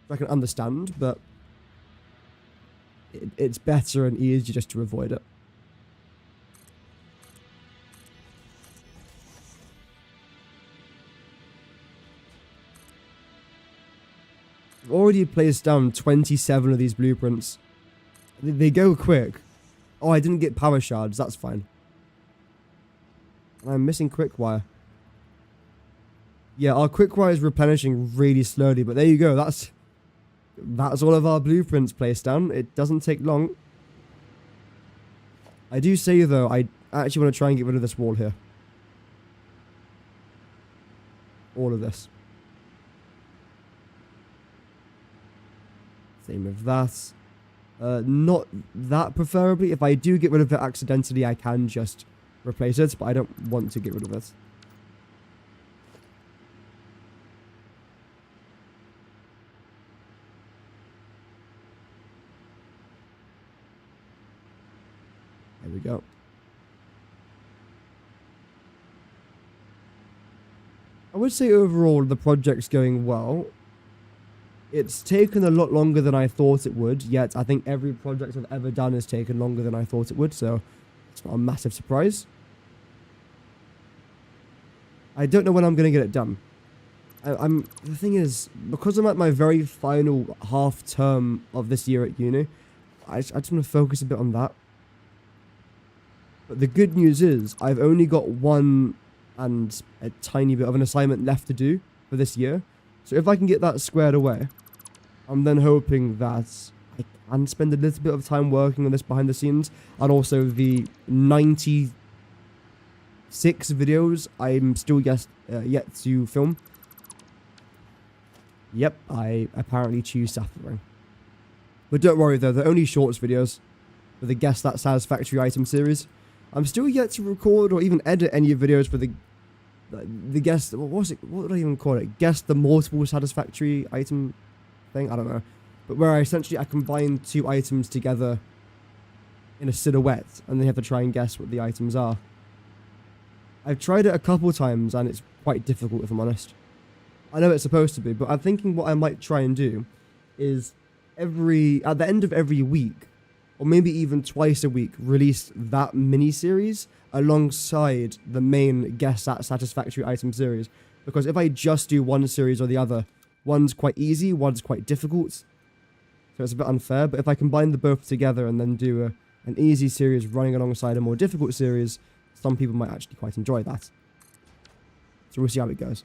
I can understand, but it's better and easier just to avoid it. I've already placed down 27 of these blueprints. They go quick. Oh, I didn't get power shards. That's fine. I'm missing quick wire. Yeah, our quick wire is replenishing really slowly, but there you go. That's all of our blueprints placed down. It doesn't take long. I do say, though, I actually want to try and get rid of this wall here. All of this. Same with that. Not that preferably. If I do get rid of it accidentally, I can just replace it, but I don't want to get rid of it. There we go. I would say overall the project's going well. It's taken a lot longer than I thought it would, yet I think every project I've ever done has taken longer than I thought it would, so it's not a massive surprise. I don't know when I'm going to get it done. The thing is, because I'm at my very final half term of this year at uni, I just want to focus a bit on that. But the good news is, I've only got one and a tiny bit of an assignment left to do for this year. So if I can get that squared away, I'm then hoping that I can spend a little bit of time working on this behind the scenes, and also the 96 videos I'm still yet to film. Yep, I apparently choose suffering. But don't worry though, they're only shorts videos for the Guess That Satisfactory item series. I'm still yet to record or even edit any videos for the guess, what would I even call it? Guess the multiple satisfactory item thing? I don't know. But where I combine two items together in a silhouette, and then you have to try and guess what the items are. I've tried it a couple times, and it's quite difficult, if I'm honest. I know it's supposed to be, but I'm thinking what I might try and do is at the end of every week, or maybe even twice a week, release that mini-series alongside the main Guess That Satisfactory item series. Because if I just do one series or the other, one's quite easy, one's quite difficult. So it's a bit unfair, but if I combine the both together and then do an easy series running alongside a more difficult series, some people might actually quite enjoy that. So we'll see how it goes.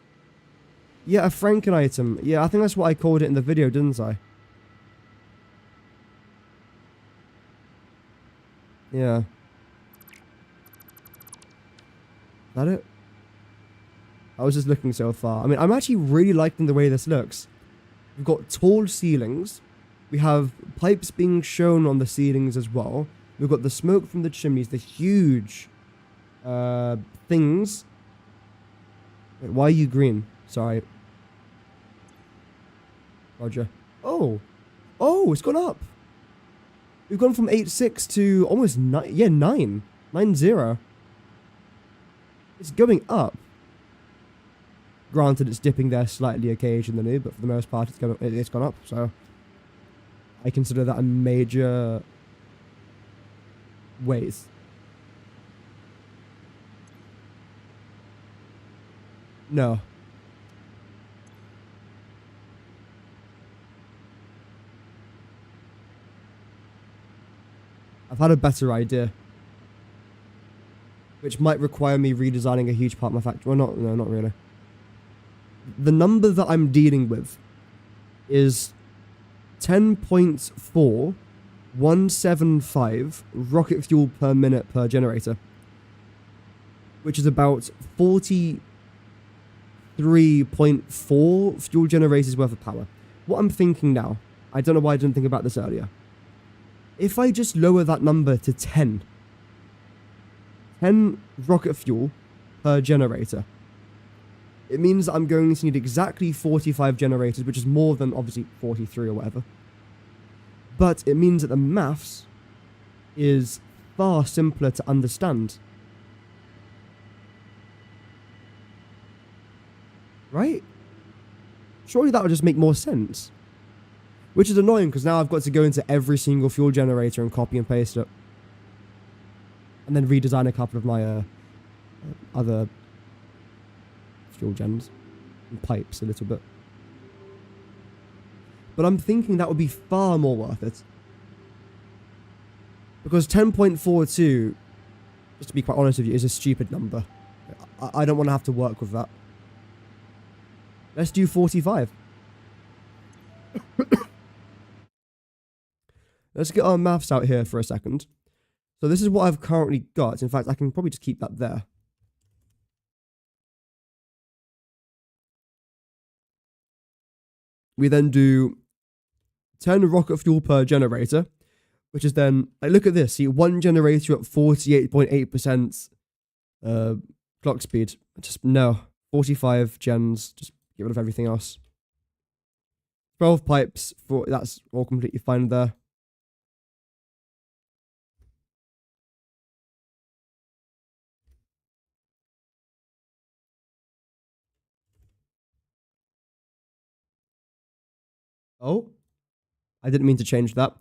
Yeah, a Franken item. Yeah, I think that's what I called it in the video, didn't I? Yeah. Is that it? I was just looking so far. I mean, I'm actually really liking the way this looks. We've got tall ceilings. We have pipes being shown on the ceilings as well. We've got the smoke from the chimneys, the huge things. Wait, why are you green? Sorry. Roger. Oh. Oh, it's gone up. We've gone from 8.6 to almost 9. Yeah, 9. 9.0. It's going up. Granted, it's dipping there slightly occasionally, but for the most part, it's gone up. So I consider that a major weight. No. I've had a better idea, which might require me redesigning a huge part of my factory. Well, not really. The number that I'm dealing with is 10.4175 rocket fuel per minute per generator, which is about 43.4 fuel generators worth of power. What I'm thinking now, I don't know why I didn't think about this earlier. If I just lower that number to 10 rocket fuel per generator, it means that I'm going to need exactly 45 generators, which is more than, obviously, 43 or whatever. But it means that the maths is far simpler to understand. Right? Surely that would just make more sense. Which is annoying, because now I've got to go into every single fuel generator and copy and paste it. And then redesign a couple of my other fuel gens and pipes a little bit. But I'm thinking that would be far more worth it. Because 10.42, just to be quite honest with you, is a stupid number. I don't want to have to work with that. Let's do 45. Let's get our maths out here for a second. So this is what I've currently got. In fact, I can probably just keep that there. We then do 10 rocket fuel per generator, which is then, like, look at this. See, one generator at 48.8% clock speed. Just, no. 45 gens. Just get rid of everything else. 12 pipes. That's all completely fine there. Oh, I didn't mean to change that.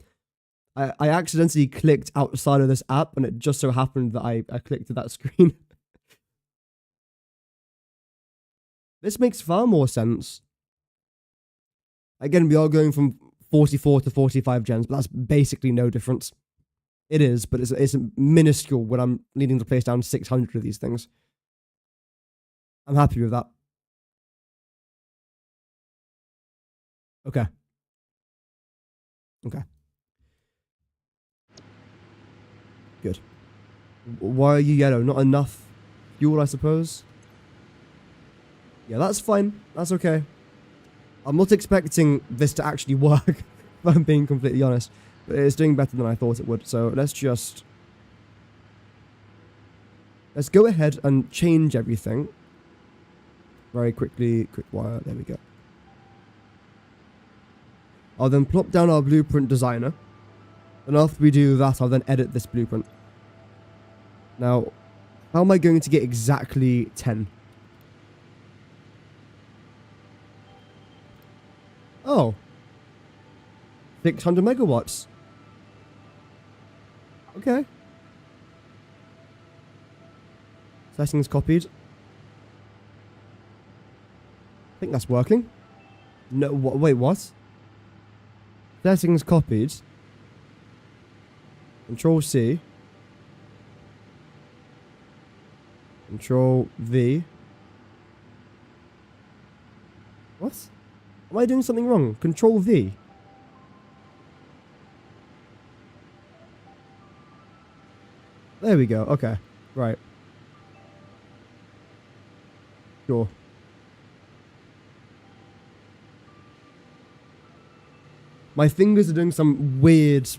I accidentally clicked outside of this app, and it just so happened that I clicked to that screen. This makes far more sense. Again, we are going from 44 to 45 gens, but that's basically no difference. It is, but it's minuscule when I'm needing to place down 600 of these things. I'm happy with that. Okay. Okay. Good. Why are you yellow? Not enough fuel, I suppose? Yeah, that's fine. That's okay. I'm not expecting this to actually work, if I'm being completely honest. But it's doing better than I thought it would. So let's go ahead and change everything. Very quickly. Quick wire. There we go. I'll then plop down our blueprint designer. And after we do that, I'll then edit this blueprint. Now, how am I going to get exactly 10? Oh. 600 megawatts. Okay. Settings copied. I think that's working. No, wait, what? Settings copied. Control C. Control V. What? Am I doing something wrong? Control V. There we go. Okay. Right. Sure. My fingers are doing some weird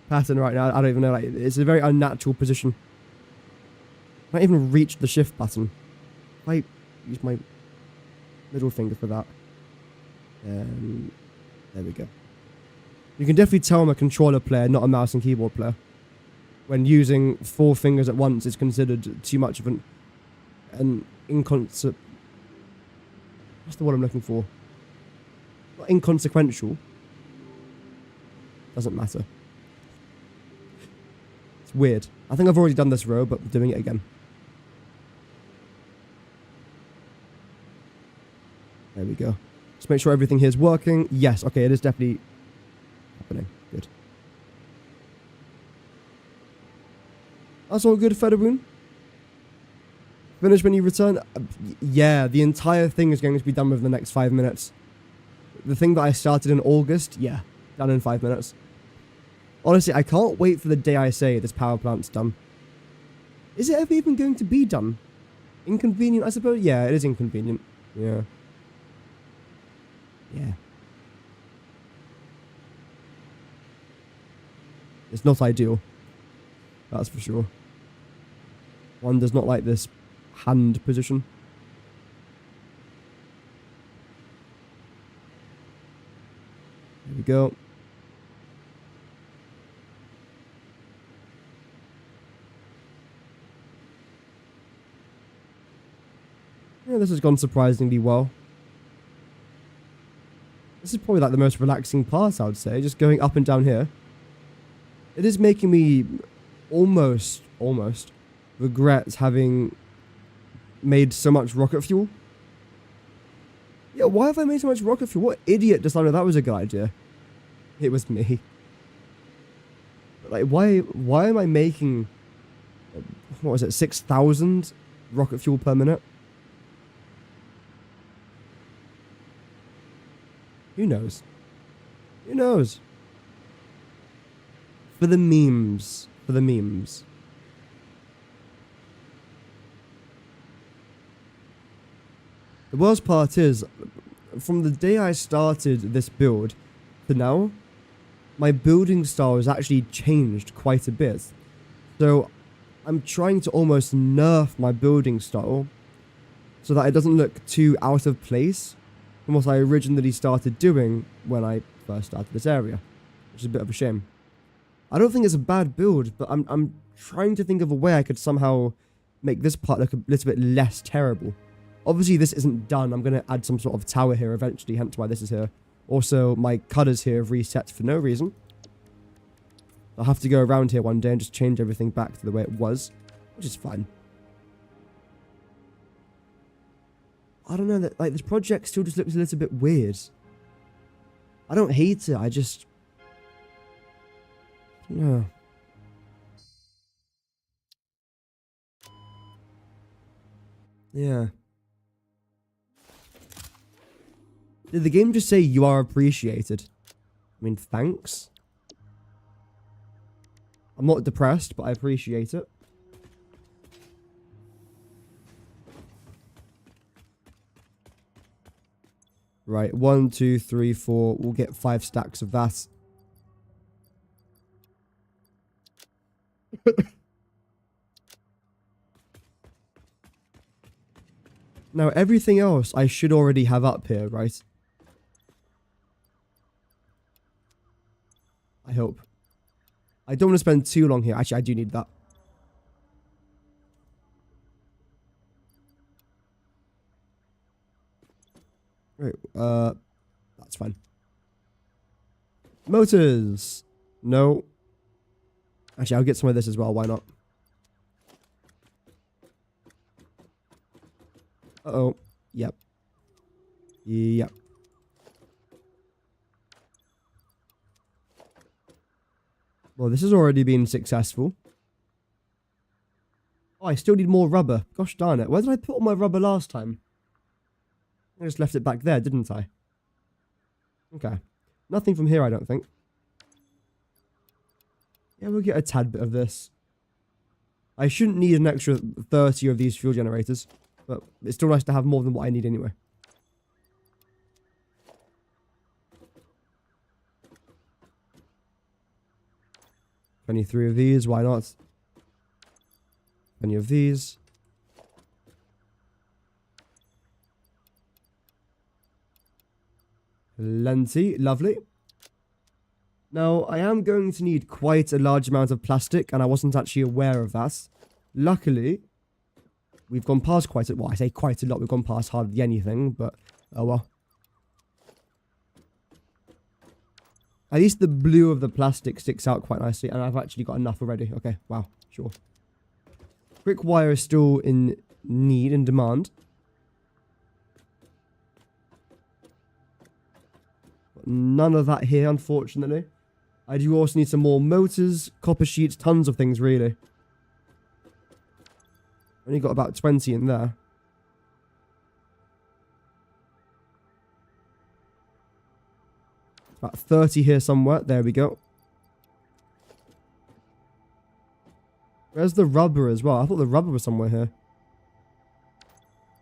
pattern right now. I don't even know. Like, it's a very unnatural position. I can't even reach the shift button. I use my middle finger for that. There we go. You can definitely tell I'm a controller player, not a mouse and keyboard player. When using 4 fingers at once is considered too much of an inconsequential. What's the word I'm looking for? Not inconsequential. Doesn't matter. It's weird. I think I've already done this row, but I'm doing it again. There we go. Just make sure everything here is working. Yes, okay, it is definitely happening. Good. That's all good, Federboon. Finish when you return? Yeah, the entire thing is going to be done within the next 5 minutes. The thing that I started in August, yeah, done in 5 minutes. Honestly, I can't wait for the day I say this power plant's done. Is it ever even going to be done? Inconvenient, I suppose? Yeah, it is inconvenient. Yeah. Yeah. It's not ideal. That's for sure. One does not like this hand position. There we go. Yeah, this has gone surprisingly well. This is probably like the most relaxing part, I would say, just going up and down here. It is making me almost regret having made so much rocket fuel. Yeah, why have I made so much rocket fuel? What idiot decided that was a good idea? It was me. Like, why am I making, what was it, 6,000 rocket fuel per minute? Who knows? Who knows? For the memes. For the memes. The worst part is, from the day I started this build to now, my building style has actually changed quite a bit. So, I'm trying to almost nerf my building style so that it doesn't look too out of place from what I originally started doing when I first started this area, which is a bit of a shame. I don't think it's a bad build, but I'm trying to think of a way I could somehow make this part look a little bit less terrible. Obviously, this isn't done. I'm going to add some sort of tower here eventually, hence why this is here. Also, my cutters here have reset for no reason. I'll have to go around here one day and just change everything back to the way it was, which is fine. I don't know, that like this project still just looks a little bit weird. I don't hate it, I just... No. Yeah. Did the game just say you are appreciated? I mean, thanks? I'm not depressed, but I appreciate it. Right, 1, 2, 3, 4. We'll get 5 stacks of that. Now, everything else I should already have up here, right? I hope. I don't want to spend too long here. Actually, I do need that. Right, that's fine. Motors. No. Actually, I'll get some of this as well. Why not? Uh-oh. Yep. Yep. Well, this has already been successful. Oh, I still need more rubber. Gosh darn it. Where did I put all my rubber last time? I just left it back there, didn't I? Okay. Nothing from here, I don't think. Yeah, we'll get a tad bit of this. I shouldn't need an extra 30 of these fuel generators, but it's still nice to have more than what I need anyway. $23 of these, why not? Any of these. Plenty, lovely. Now, I am going to need quite a large amount of plastic, and I wasn't actually aware of that. Luckily, we've gone past quite a... Well, I say quite a lot. We've gone past hardly anything, but... Oh, well. At least the blue of the plastic sticks out quite nicely, and I've actually got enough already. Okay, wow, sure. Brick wire is still in need, in demand. But none of that here, unfortunately. I do also need some more motors, copper sheets, tons of things, really. Only got about 20 in there. About 30 here somewhere. There we go. Where's the rubber as well? I thought the rubber was somewhere here.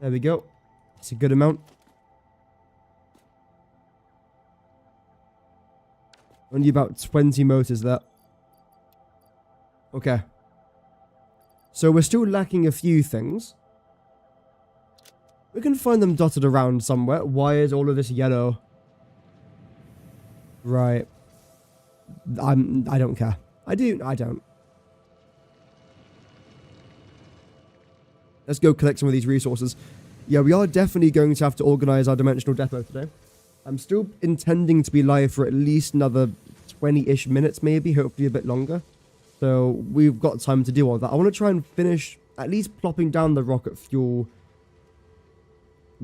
There we go. That's a good amount. Only about 20 motors there. Okay. So we're still lacking a few things. We can find them dotted around somewhere. Why is all of this yellow? Right. I don't care. I don't. Let's go collect some of these resources. Yeah, we are definitely going to have to organize our dimensional depot today. I'm still intending to be live for at least another 20-ish minutes, maybe, hopefully a bit longer. So we've got time to do all that. I want to try and finish at least plopping down the rocket fuel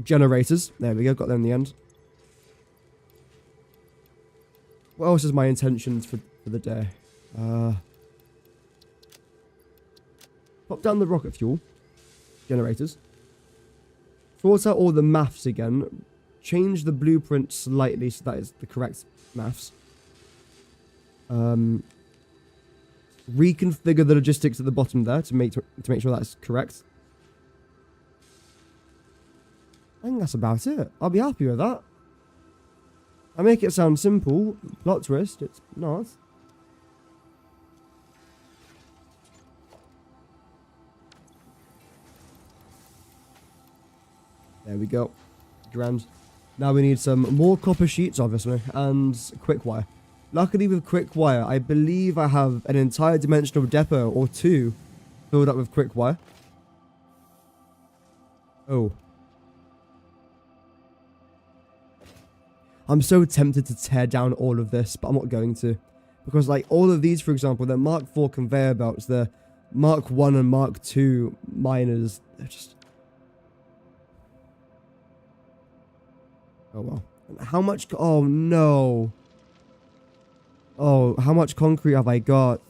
generators. There we go, got them in the end. What else is my intentions for the day? Pop down the rocket fuel generators. Sort out all the maths again. Change the blueprint slightly so that is the correct maths. Reconfigure the logistics at the bottom there to make sure that's correct. I think that's about it. I'll be happy with that. I make it sound simple. Plot twist, it's not. There we go. Grand. Now we need some more copper sheets, obviously, and quick wire. Luckily with quick wire, I believe I have an entire dimensional depot or two filled up with quick wire. Oh. I'm so tempted to tear down all of this, but I'm not going to. Because, like, all of these, for example, they're Mark IV conveyor belts. They're Mark I and Mark II miners. They're just... Oh, well. How much... Oh, no. Oh, how much concrete have I got?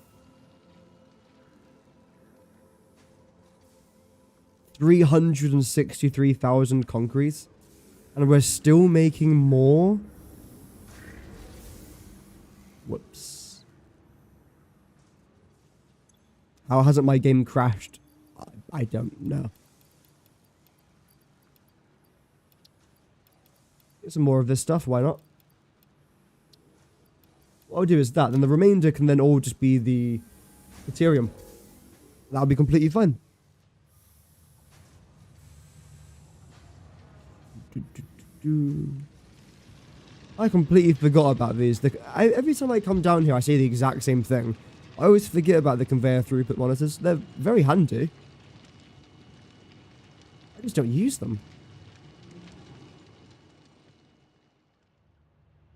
363,000 concrete. And we're still making more? Whoops. How hasn't my game crashed? I don't know. Get some more of this stuff, why not? What I'll do is that, then the remainder can then all just be the petroleum. That'll be completely fine. I completely forgot about these. Every time I come down here, I say the exact same thing. I always forget about the conveyor throughput monitors. They're very handy. I just don't use them.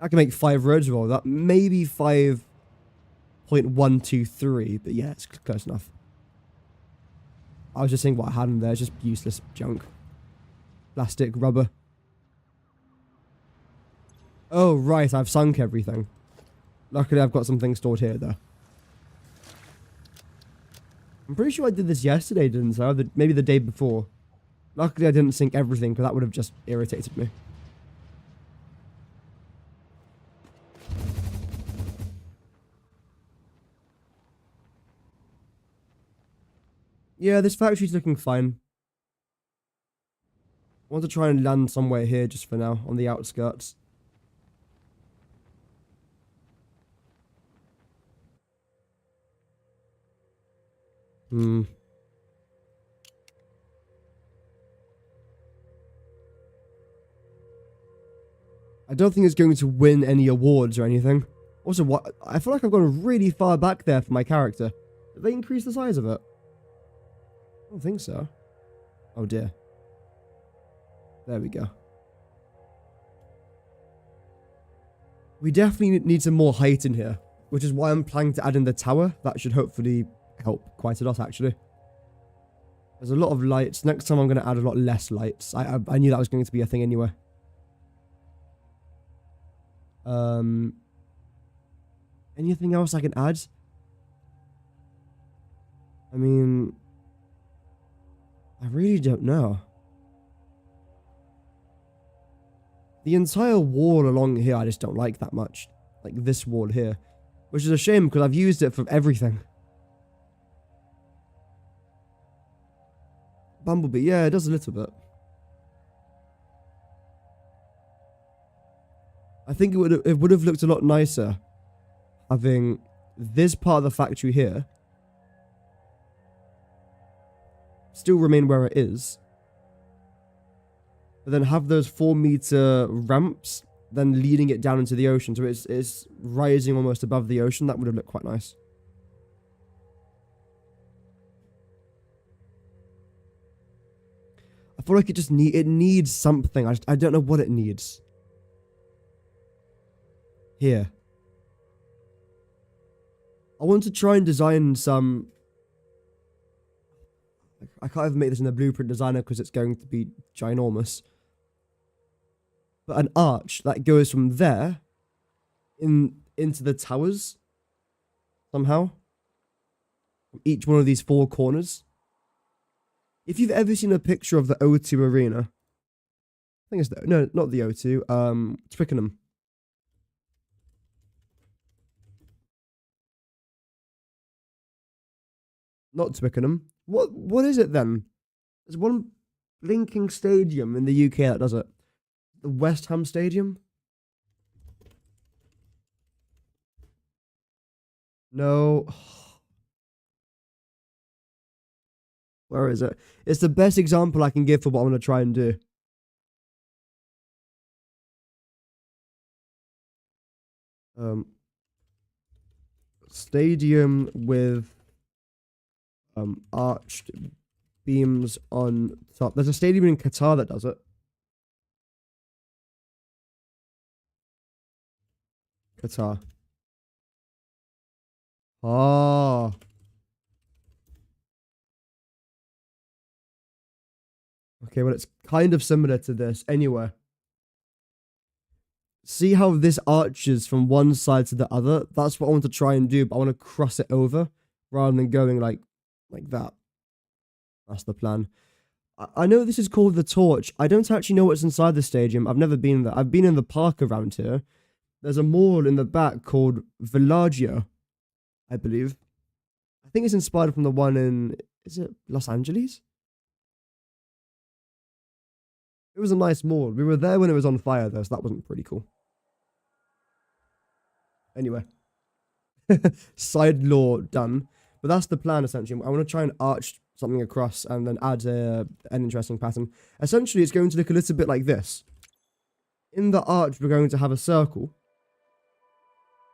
I can make 5 roads roll that. Maybe 5.123, but yeah, it's close enough. I was just saying what I had in there. It's just useless junk. Plastic, rubber. Oh, right, I've sunk everything. Luckily, I've got some things stored here, though. I'm pretty sure I did this yesterday, didn't I? Maybe the day before. Luckily, I didn't sink everything, because that would have just irritated me. Yeah, this factory's looking fine. I want to try and land somewhere here just for now, on the outskirts. I don't think it's going to win any awards or anything. Also, what? I feel like I've gone really far back there for my character. Did they increase the size of it? I don't think so. Oh dear. There we go. We definitely need some more height in here, which is why I'm planning to add in the tower. That should hopefully help quite a lot, actually. There's a lot of lights. Next time I'm going to add a lot less lights. I knew that was going to be a thing anyway. Anything else I can add? I mean, I really don't know. The entire wall along here I just don't like that much. Like this wall here. Which is a shame because I've used it for everything. Bumblebee, yeah, it does a little bit. I think it would have looked a lot nicer having this part of the factory here still remain where it is, but then have those 4-meter ramps then leading it down into the ocean, so it's rising almost above the ocean. That would have looked quite nice. I feel like it needs something. I don't know what it needs. Here. I want to try and design some... I can't even make this in the blueprint designer because it's going to be ginormous. But an arch that goes from there into the towers somehow. From each one of these 4 corners. If you've ever seen a picture of the O2 Arena, I think it's no, not the O2, Twickenham. Not Twickenham. What is it then? There's one blinking stadium in the UK that does it. The West Ham Stadium? No. Where is it? It's the best example I can give for what I'm going to try and do. Stadium with arched beams on top. There's a stadium in Qatar that does it. Qatar. Ah. Okay, well, it's kind of similar to this. Anyway. See how this arches from one side to the other? That's what I want to try and do, but I want to cross it over rather than going like that. That's the plan. I know this is called the Torch. I don't actually know what's inside the stadium. I've never been there. I've been in the park around here. There's a mall in the back called Villaggio, I believe. I think it's inspired from the one in, is it Los Angeles? It was a nice mall. We were there when it was on fire though, so that wasn't pretty cool. Anyway. Side law done. But that's the plan, essentially. I want to try and arch something across and then add an interesting pattern. Essentially, it's going to look a little bit like this. In the arch, we're going to have a circle,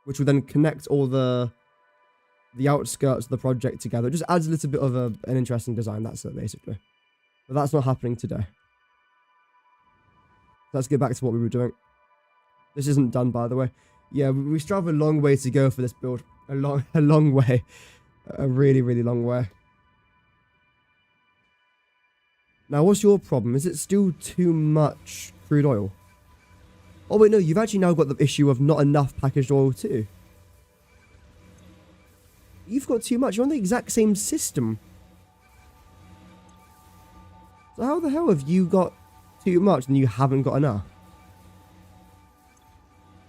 which will then connect all the outskirts of the project together. It just adds a little bit of an interesting design, that's it, basically. But that's not happening today. Let's get back to what we were doing. This isn't done, by the way. Yeah, we still have a long way to go for this build. A long way. A really, really long way. Now, what's your problem? Is it still too much crude oil? Oh, wait, no, you've actually now got the issue of not enough packaged oil, too. You've got too much. You're on the exact same system. So how the hell have you got too much and you haven't got enough?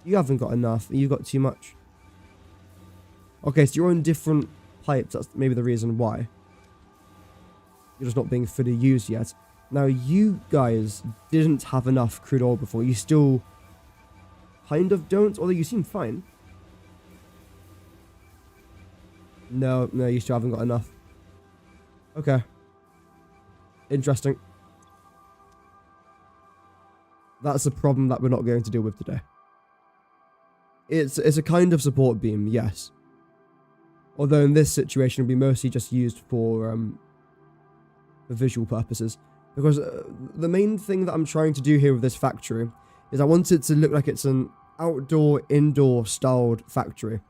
You haven't got enough, and you've got too much. Okay, so you're on different pipes. That's maybe the reason why. You're just not being fully used yet. Now, you guys didn't have enough crude oil before. You still kind of don't, although you seem fine. No, you still haven't got enough. Okay. Interesting. That's a problem that we're not going to deal with today. It's a kind of support beam, yes. Although in this situation, it'll be mostly just used for visual purposes. Because the main thing that I'm trying to do here with this factory is I want it to look like it's an outdoor, indoor styled factory.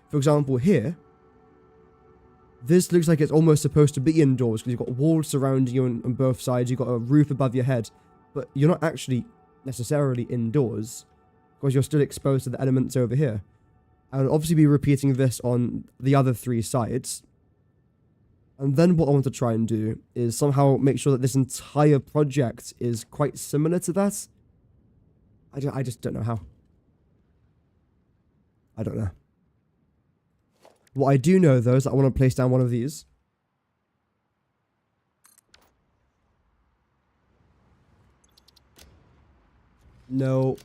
For example, here, this looks like it's almost supposed to be indoors because you've got walls surrounding you on both sides, you've got a roof above your head, but you're not actually necessarily indoors because you're still exposed to the elements over here. I'll obviously be repeating this on the other 3 sides. And then what I want to try and do is somehow make sure that this entire project is quite similar to that. I just don't know how. I don't know. What I do know, though, is that I want to place down one of these. No.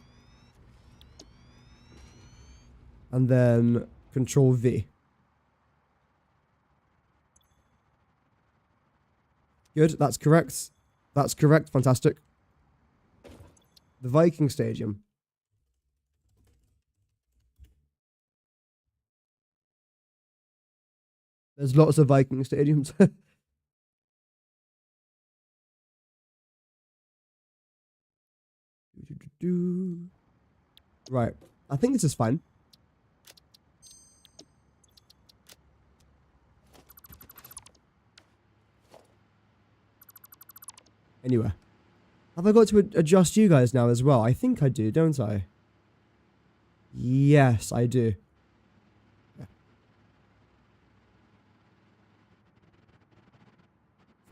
And then Control V. Good, that's correct. That's correct, fantastic. The Viking Stadium. There's lots of Viking stadiums. Right, I think this is fine. Anyway, have I got to adjust you guys now as well? I think I do, don't I? Yes, I do. Yeah.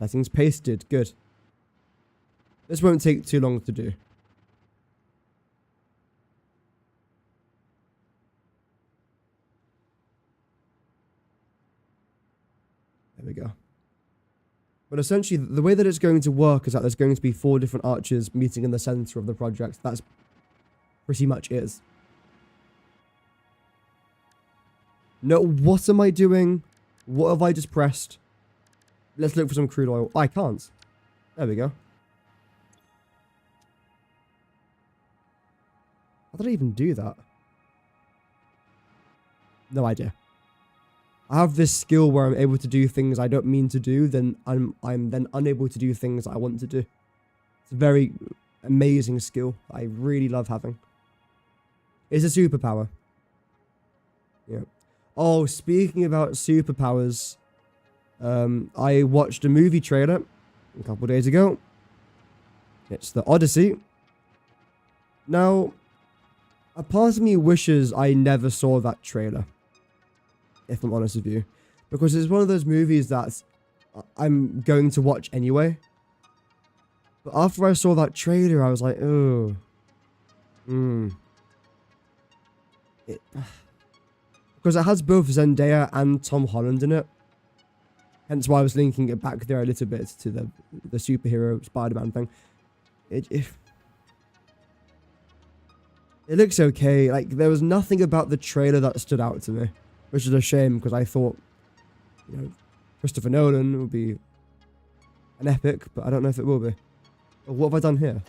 Settings pasted, good. This won't take too long to do. There we go. But essentially, the way that it's going to work is that there's going to be 4 different arches meeting in the center of the project. That's pretty much it. No, what am I doing? What have I just pressed? Let's look for some crude oil. I can't. There we go. How did I even do that? No idea. I have this skill where I'm able to do things I don't mean to do, then I'm then unable to do things I want to do. It's a very amazing skill I really love having. It's a superpower. Yeah. Oh, speaking about superpowers, I watched a movie trailer a couple days ago. It's the Odyssey. Now, a part of me wishes I never saw that trailer, if I'm honest with you, because it's one of those movies that I'm going to watch anyway. But after I saw that trailer, I was like, oh, because it has both Zendaya and Tom Holland in it. Hence why I was linking it back there a little bit to the superhero Spider-Man thing. It looks okay. Like, there was nothing about the trailer that stood out to me, which is a shame because I thought, you know, Christopher Nolan would be an epic, but I don't know if it will be. But what have I done here?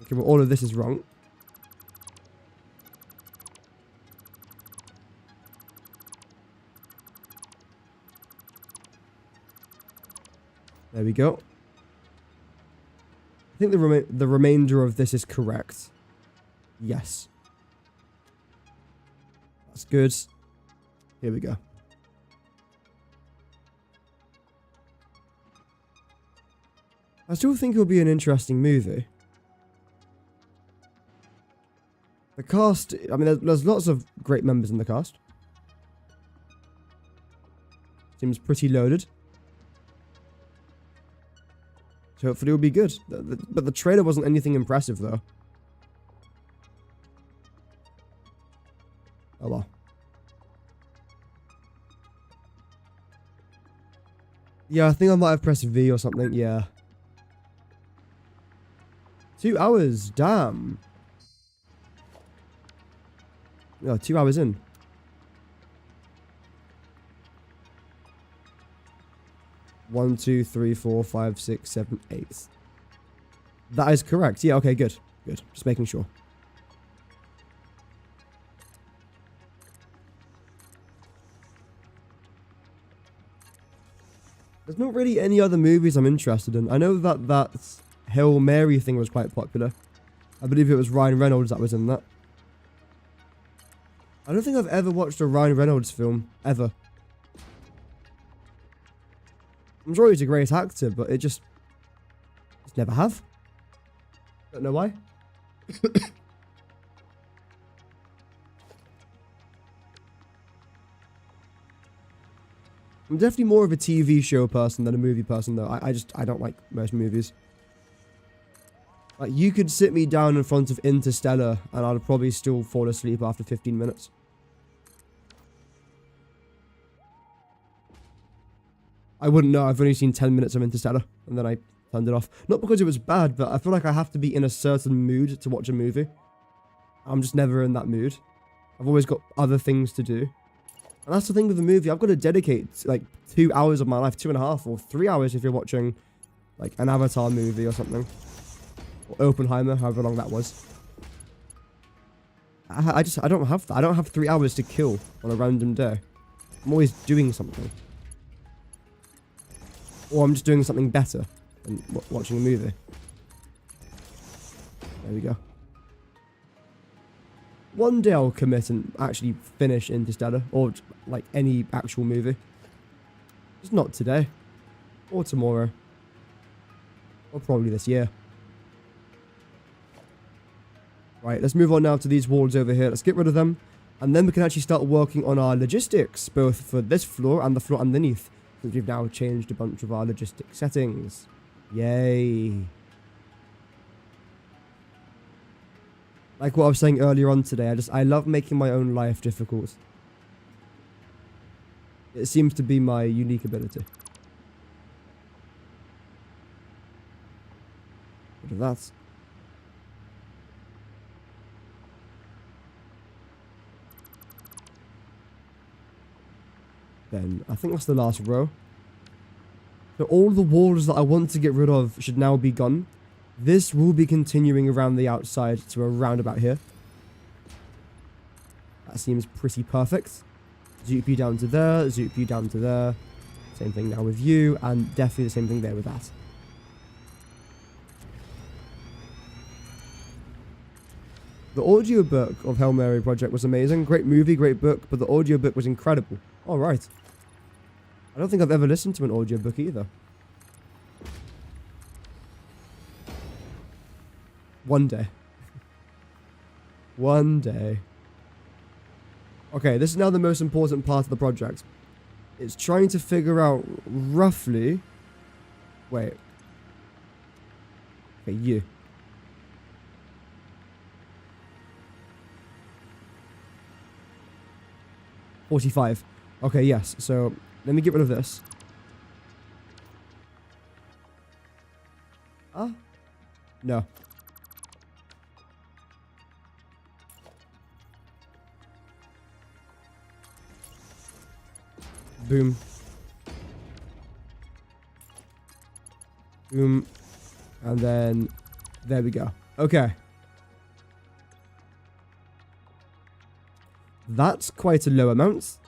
Okay, well, all of this is wrong. There we go. I think the remainder of this is correct. Yes. That's good. Here we go. I still think it'll be an interesting movie. The cast, I mean, there's lots of great members in the cast. Seems pretty loaded. So hopefully it'll be good. But the trailer wasn't anything impressive, though. Oh well. Yeah, I think I might have pressed V or something, yeah. 2 hours, damn. Oh, 2 hours in. One, two, three, four, five, six, seven, 8. That is correct. Yeah, okay, good. Good. Just making sure. There's not really any other movies I'm interested in. I know that Hail Mary thing was quite popular. I believe it was Ryan Reynolds that was in that. I don't think I've ever watched a Ryan Reynolds film, ever. I'm sure he's a great actor, but it just never have. Don't know why. I'm definitely more of a TV show person than a movie person, though. I don't like most movies. Like, you could sit me down in front of Interstellar, and I'd probably still fall asleep after 15 minutes. I wouldn't know. I've only seen 10 minutes of Interstellar, and then I turned it off. Not because it was bad, but I feel like I have to be in a certain mood to watch a movie. I'm just never in that mood. I've always got other things to do. And that's the thing with the movie. I've got to dedicate, like, 2 hours of my life, 2.5 or 3 hours if you're watching, like, an Avatar movie or something. Or Oppenheimer, however long that was. I don't have that. I don't have 3 hours to kill on a random day. I'm always doing something. Or I'm just doing something better than watching a movie. There we go. One day I'll commit and actually finish Interstellar. Or, like, any actual movie. Just not today. Or tomorrow. Or probably this year. Right, let's move on now to these walls over here. Let's get rid of them. And then we can actually start working on our logistics. Both for this floor and the floor underneath. Since we've now changed a bunch of our logistic settings. Yay. Like what I was saying earlier on today, I love making my own life difficult. It seems to be my unique ability. What of that? Then I think that's the last row. So all the walls that I want to get rid of should now be gone. This will be continuing around the outside to around about here. That seems pretty perfect. Zoop you down to there, zoop you down to there. Same thing now with you, and definitely the same thing there with that. The audiobook of Hail Mary Project was amazing. Great movie, great book, but the audiobook was incredible. Alright. I don't think I've ever listened to an audiobook either. One day. One day. Okay, this is now the most important part of the project. It's trying to figure out roughly... Wait. Okay, you. $45. Okay, yes. So Let me get rid of this. Ah? No. Boom. Boom. And then, there we go. Okay. That's quite a low amount.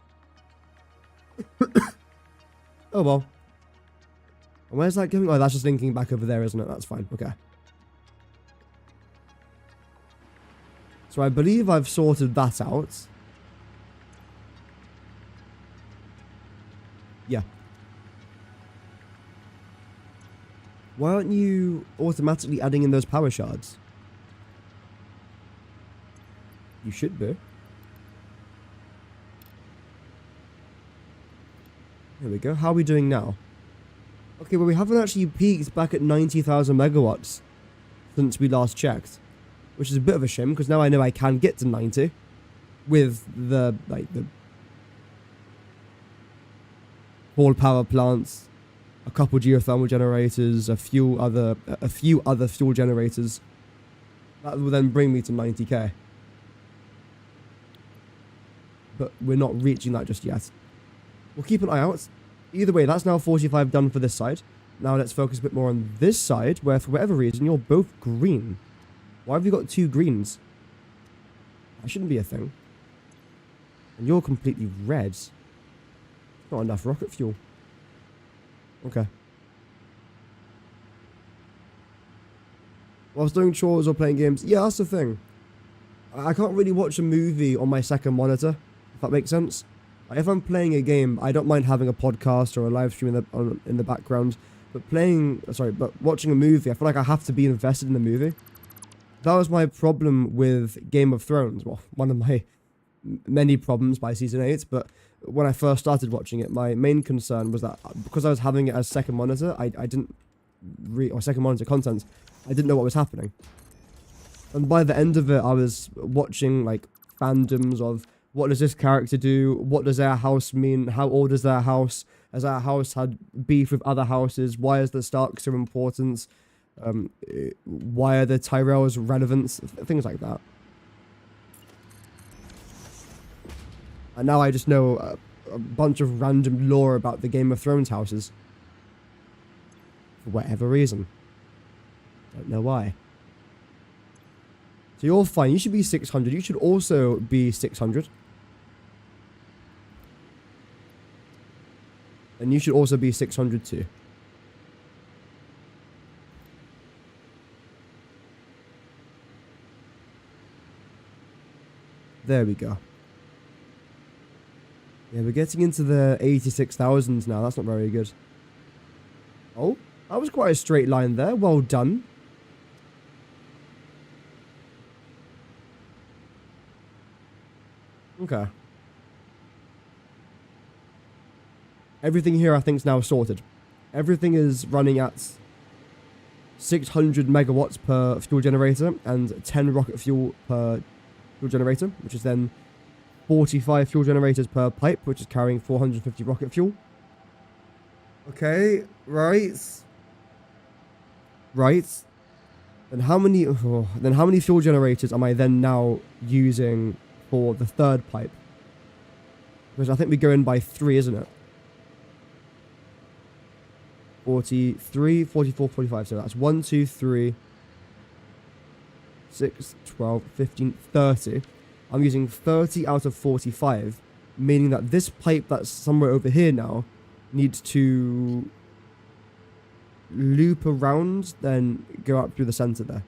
Oh well. And where's that going? Oh, that's just linking back over there, isn't it? That's fine. Okay. So I believe I've sorted that out. Yeah. Why aren't you automatically adding in those power shards? You should be. There we go. How are we doing now? Okay, well, we haven't actually peaked back at 90,000 megawatts since we last checked, which is a bit of a shame because now I know I can get to 90 with the whole power plants, a couple geothermal generators, a few other fuel generators. That will then bring me to 90k. But we're not reaching that just yet. We'll keep an eye out. Either way, that's now 45 done for this side. Now let's focus a bit more on this side, where for whatever reason, you're both green. Why have you got two greens? That shouldn't be a thing. And you're completely red. Not enough rocket fuel. Okay. Whilst doing chores or playing games, yeah, that's the thing. I can't really watch a movie on my second monitor, if that makes sense. Like, if I'm playing a game, I don't mind having a podcast or a live stream in the background. But watching a movie, I feel like I have to be invested in the movie. That was my problem with Game of Thrones. Well, one of my many problems by season 8. But when I first started watching it, my main concern was that because I was having it as second monitor, I didn't or second monitor content, I didn't know what was happening. And by the end of it, I was watching like fandoms of what does this character do? What does their house mean? How old is their house? Has our house had beef with other houses? Why is the Stark so important? Why are the Tyrells relevant? Things like that. And now I just know a bunch of random lore about the Game of Thrones houses. For whatever reason. Don't know why. So you're fine. You should be 600. You should also be 600. And you should also be 600 too. There we go. Yeah, we're getting into the 86,000s now. That's not very good. Oh, that was quite a straight line there. Well done. Okay. Everything here I think is now sorted. Everything is running at 600 megawatts per fuel generator and 10 rocket fuel per fuel generator, which is then 45 fuel generators per pipe, which is carrying 450 rocket fuel. Okay, right. Then how many fuel generators am I then now using for the third pipe? Because I think we go in by 3, isn't it? 43, 44, 45. So that's 1, 2, 3, 6, 12, 15, 30. I'm using 30 out of 45, meaning that this pipe that's somewhere over here now needs to loop around, then go up through the center there.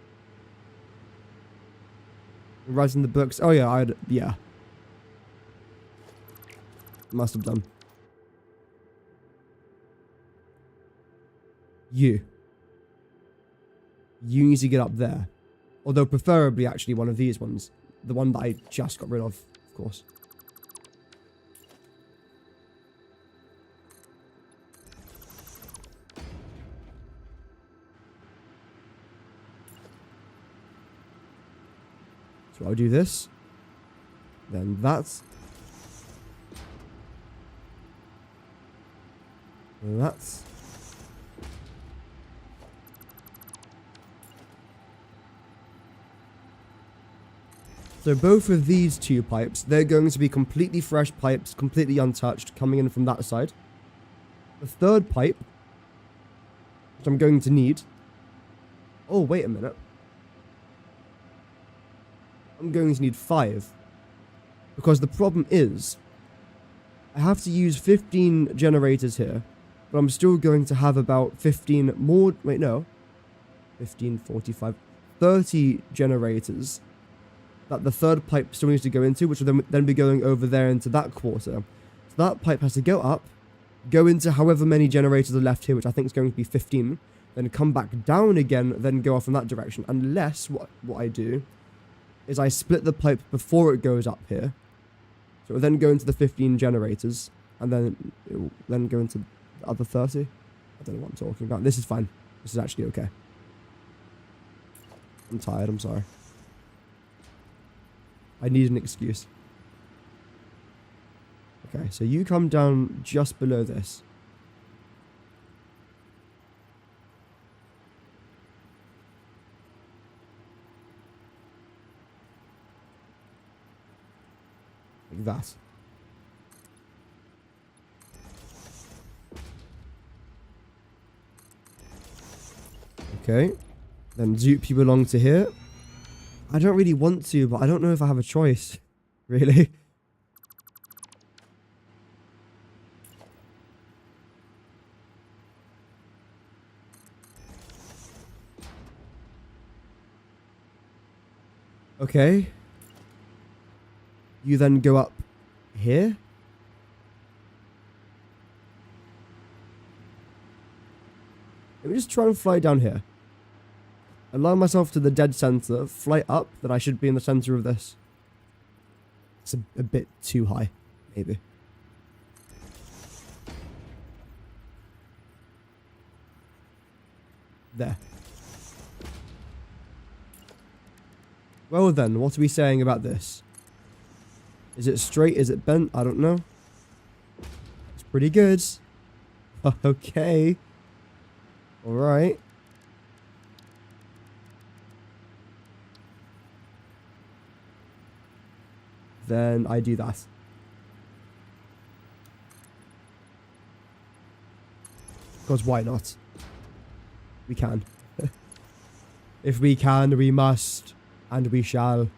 Right in the books. Oh yeah, yeah. Must have done. You need to get up there. Although preferably actually one of these ones. The one that I just got rid of course. So I'll do this. Then that's... That's... So both of these two pipes, they're going to be completely fresh pipes, completely untouched, coming in from that side. The third pipe, which I'm going to need... Oh, wait a minute. I'm going to need 5. Because the problem is, I have to use 15 generators here, but I'm still going to have about 15 more... Wait, no. 15, 45, 30 generators that the third pipe still needs to go into, which will then be going over there into that quarter. So that pipe has to go up, go into however many generators are left here, which I think is going to be 15, then come back down again, then go off in that direction. Unless what I do is I split the pipe before it goes up here. So it will then go into the 15 generators, and then it will then go into the other 30. I don't know what I'm talking about. This is fine. This is actually okay. I'm tired, I'm sorry. I need an excuse. Okay, so you come down just below this. Like that. Okay. Then zoop you along to here. I don't really want to, but I don't know if I have a choice. Really. Okay. You then go up here. Let me just try and fly down here. Allow myself to the dead center, fly up, that I should be in the center of this. It's a bit too high, maybe. There. Well then, what are we saying about this? Is it straight? Is it bent? I don't know. It's pretty good. Okay. Alright. Then I do that. Because why not? We can. If we can, we must. And we shall.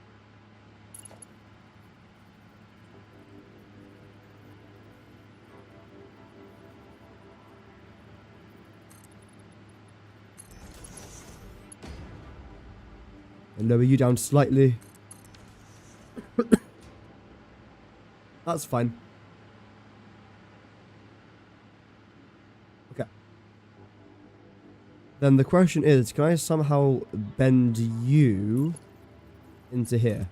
And lower you down slightly. That's fine. Okay. Then the question is, can I somehow bend you into here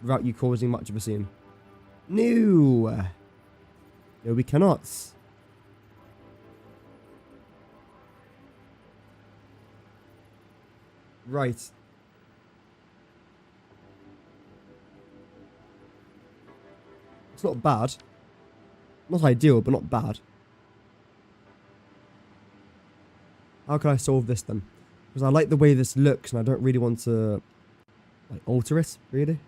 without you causing much of a scene? No. No, we cannot. Right. It's not bad. Not ideal, but not bad. How can I solve this then? Because I like the way this looks and I don't really want to like alter it, really.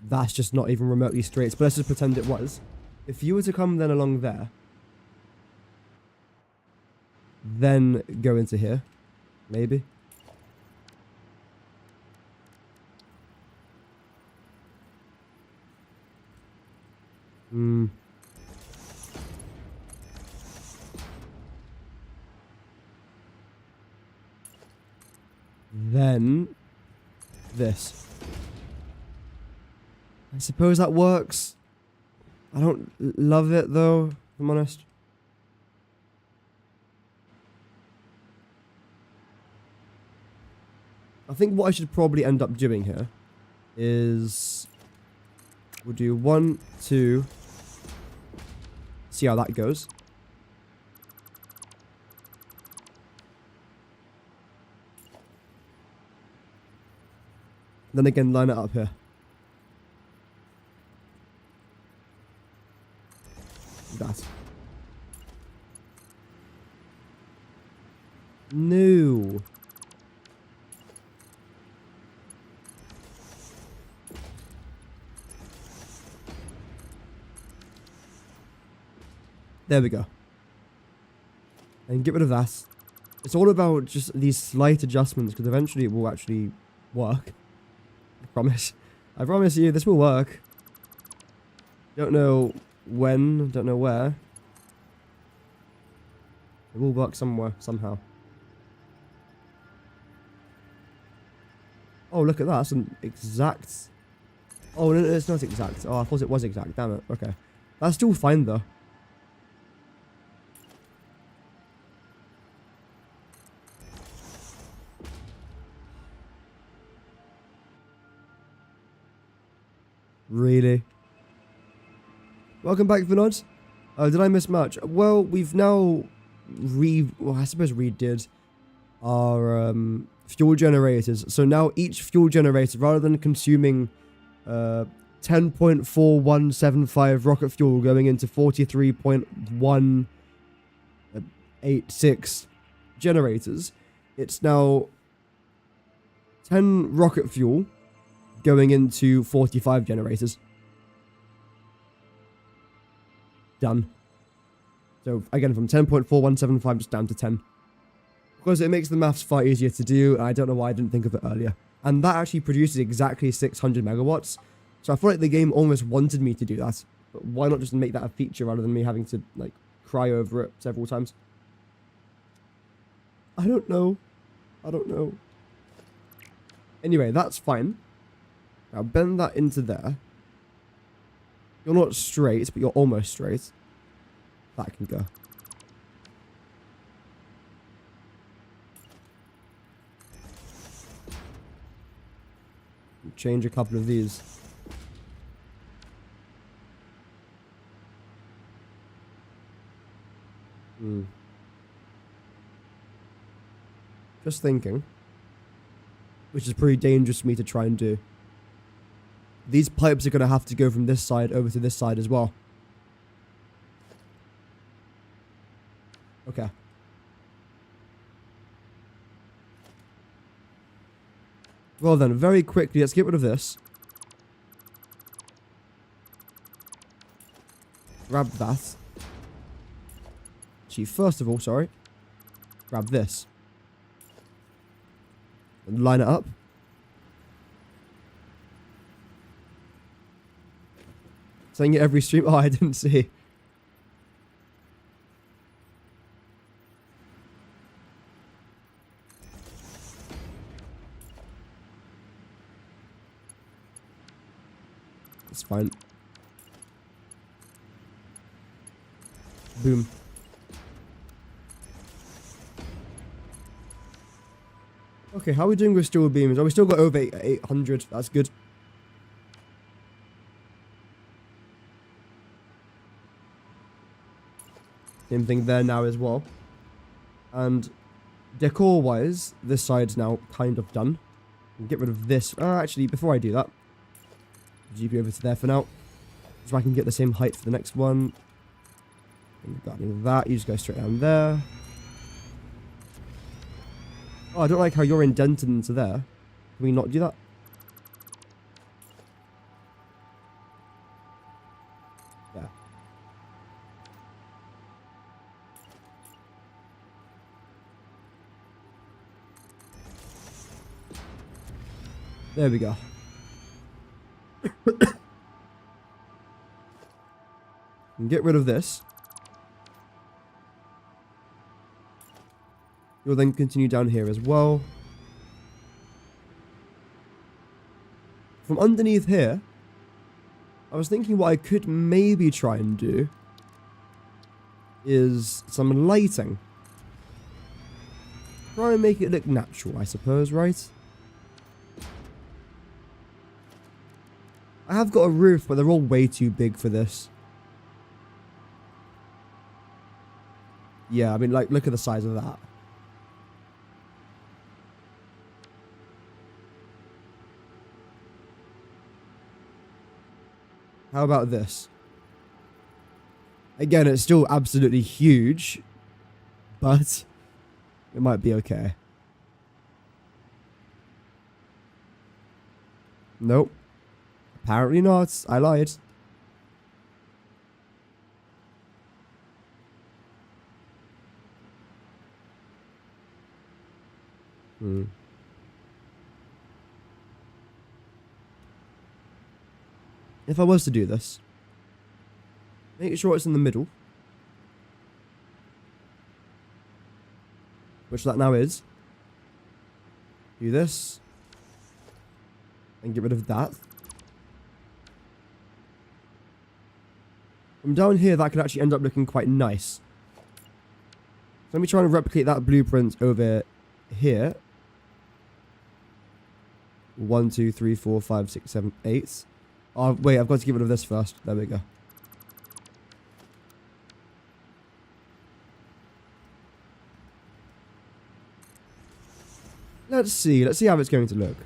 That's just not even remotely straight, but let's just pretend it was. If you were to come then along there, then go into here, maybe. Then this. I suppose that works. I don't love it though, if I'm honest. I think what I should probably end up doing here is we'll do 1, 2. See how that goes. Then again, line it up here. that. No. There we go. And get rid of that. It's all about just these slight adjustments, because eventually it will actually work. I promise. I promise you, this will work. Don't know when, don't know where. It will work somewhere, somehow. Oh, look at that. That's an exact... Oh, no, it's not exact. Oh, I thought it was exact. Damn it. Okay. That's still fine, though. Really? Welcome back, Vinod. Did I miss much? Well, we've now I suppose redid our fuel generators. So now each fuel generator, rather than consuming 10.4175 rocket fuel going into 43.186 generators, it's now 10 rocket fuel going into 45 generators. Done. So again, from 10.4175 just down to 10. Because it makes the maths far easier to do, and I don't know why I didn't think of it earlier. And that actually produces exactly 600 megawatts. So I feel like the game almost wanted me to do that. But why not just make that a feature rather than me having to, like, cry over it several times? I don't know. I don't know. Anyway, that's fine. Now bend that into there. You're not straight, but you're almost straight. That can go. Change a couple of these. Just thinking. Which is pretty dangerous for me to try and do. These pipes are going to have to go from this side over to this side as well. Okay. Well then, very quickly, let's get rid of this. Grab that. Actually, first of all, sorry. Grab this. And line it up. Saying it every stream. Oh, I didn't see. It's fine. Boom. Okay, how are we doing with steel beams? Oh, we still got over 800. That's good. Same thing there now as well. And decor-wise, this side's now kind of done. Get rid of this. Actually, before I do that, GP over to there for now. So I can get the same height for the next one. And regarding that, you just go straight down there. Oh, I don't like how you're indented into there. Can we not do that? Yeah. There we go. And get rid of this. You'll then continue down here as well. From underneath here, I was thinking what I could maybe try and do is some lighting. Try and make it look natural, I suppose, right? I have got a roof, but they're all way too big for this. Yeah, I mean, like, look at the size of that. How about this? Again, it's still absolutely huge, but it might be okay. Nope. Apparently not. I lied. If I was to do this, make sure it's in the middle, which that now is. Do this, and get rid of that. From down here, that could actually end up looking quite nice. So let me try and replicate that blueprint over here. 1, 2, 3, 4, 5, 6, 7, 8. Oh, wait, I've got to get rid of this first. There we go. Let's see how it's going to look.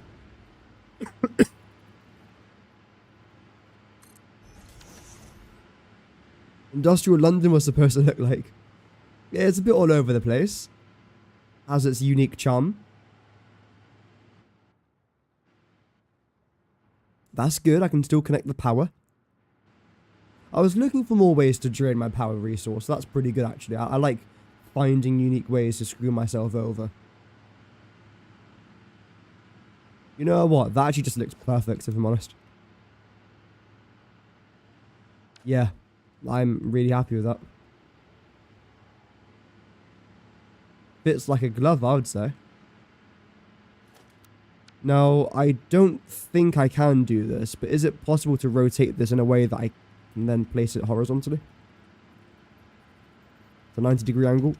Industrial London was supposed to look like. Yeah, it's a bit all over the place. Has its unique charm. That's good, I can still connect the power. I was looking for more ways to drain my power resource. That's pretty good, actually. I like finding unique ways to screw myself over. You know what? That actually just looks perfect, if I'm honest. Yeah, I'm really happy with that. Fits like a glove, I would say. Now, I don't think I can do this, but is it possible to rotate this in a way that I can then place it horizontally? It's a 90-degree angle.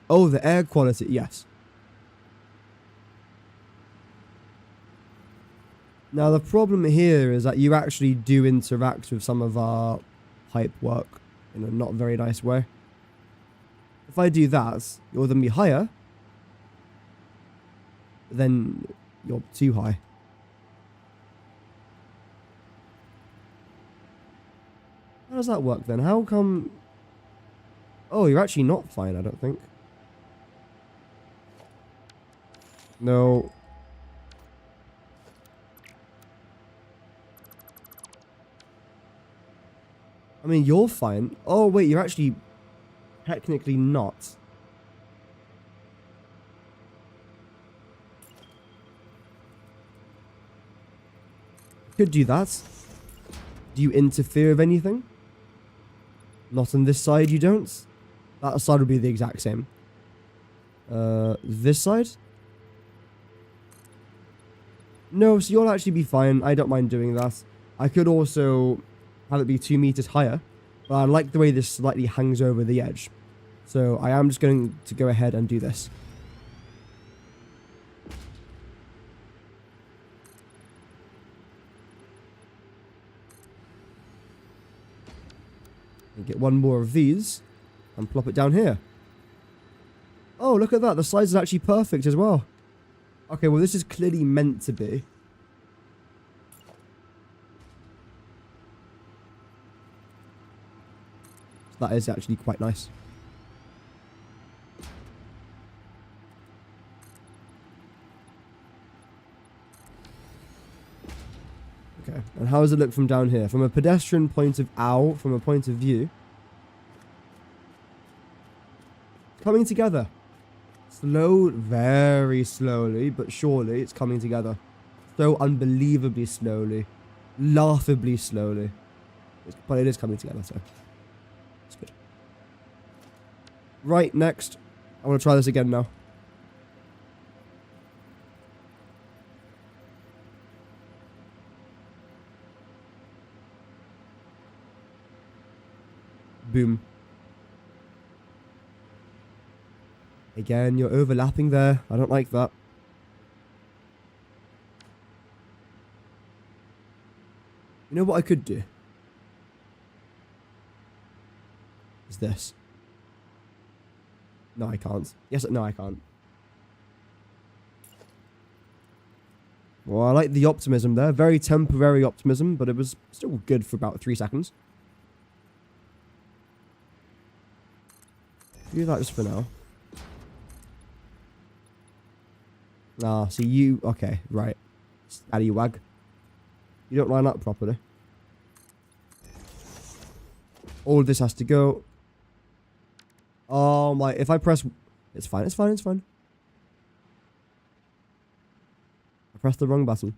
Oh, the air quality, yes. Now, the problem here is that you actually do interact with some of our pipe work in a not very nice way. If I do that, you'll then be higher. Then you're too high. How does that work then? How come... Oh, you're actually not fine, I don't think. No. I mean, you're fine. Oh, wait, you're actually technically not. Could do that. Do you interfere with anything? Not on this side, you don't. That side would be the exact same. This side? No, so you'll actually be fine. I don't mind doing that. I could also have it be 2 meters higher, but I like the way this slightly hangs over the edge. So I am just going to go ahead and do this. And get one more of these and plop it down here. Oh, look at that. The size is actually perfect as well. Okay, well, this is clearly meant to be. That is actually quite nice. Okay, and how does it look from down here? From a pedestrian point of from a point of view. Coming together. Very slowly, but surely it's coming together. So unbelievably slowly. Laughably slowly. But it is coming together, so it's good. Right, next. I want to try this again now. Boom. Again, you're overlapping there. I don't like that. You know what I could do? Is this. No, I can't. Yes, no, I can't. Well, I like the optimism there. Very temporary optimism, but it was still good for about 3 seconds. Do that just for now. Ah, so you... Okay, right. Scallywag. You don't line up properly. All of this has to go. Oh my... If I press... It's fine, it's fine, it's fine. I pressed the wrong button.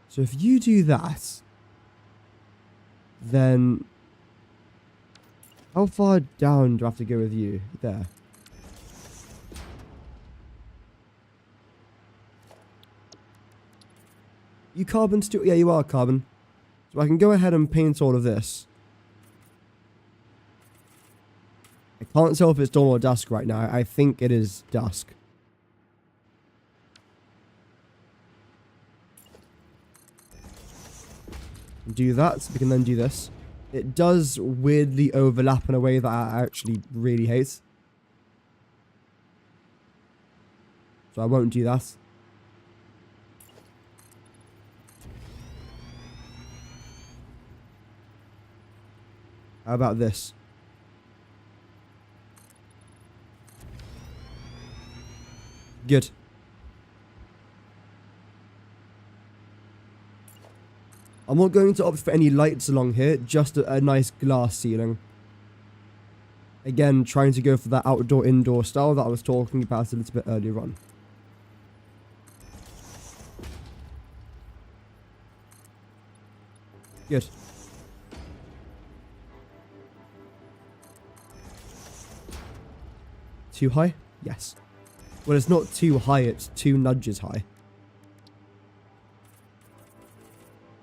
So if you do that... Then... How far down do I have to go with you? There. You carbon still? Yeah, you are carbon. So I can go ahead and paint all of this. I can't tell if it's dawn or dusk right now. I think it is dusk. Do that. We can then do this. It does weirdly overlap in a way that I actually really hate. So I won't do that. How about this? Good. I'm not going to opt for any lights along here, just a nice glass ceiling. Again, trying to go for that outdoor-indoor style that I was talking about a little bit earlier on. Good. Too high? Yes. Well, it's not too high, it's 2 nudges high.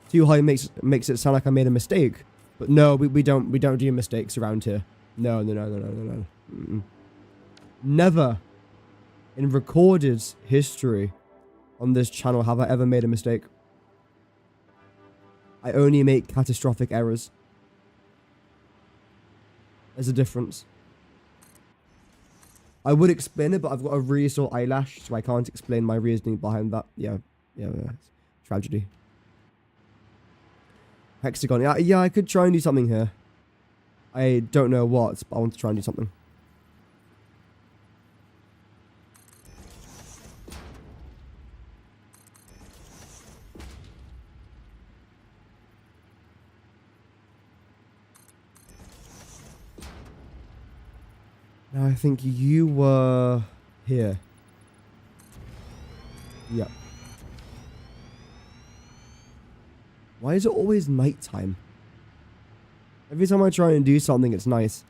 Too high makes it sound like I made a mistake. But no, we don't do mistakes around here. No. Mm-mm. Never in recorded history on this channel have I ever made a mistake. I only make catastrophic errors. There's a difference. I would explain it, but I've got a really sore eyelash, so I can't explain my reasoning behind that. Yeah. Tragedy. Hexagon. Yeah, I could try and do something here. I don't know what, but I want to try and do something. Now I think you were here. Yep. Why is it always nighttime? Every time I try and do something, it's nice.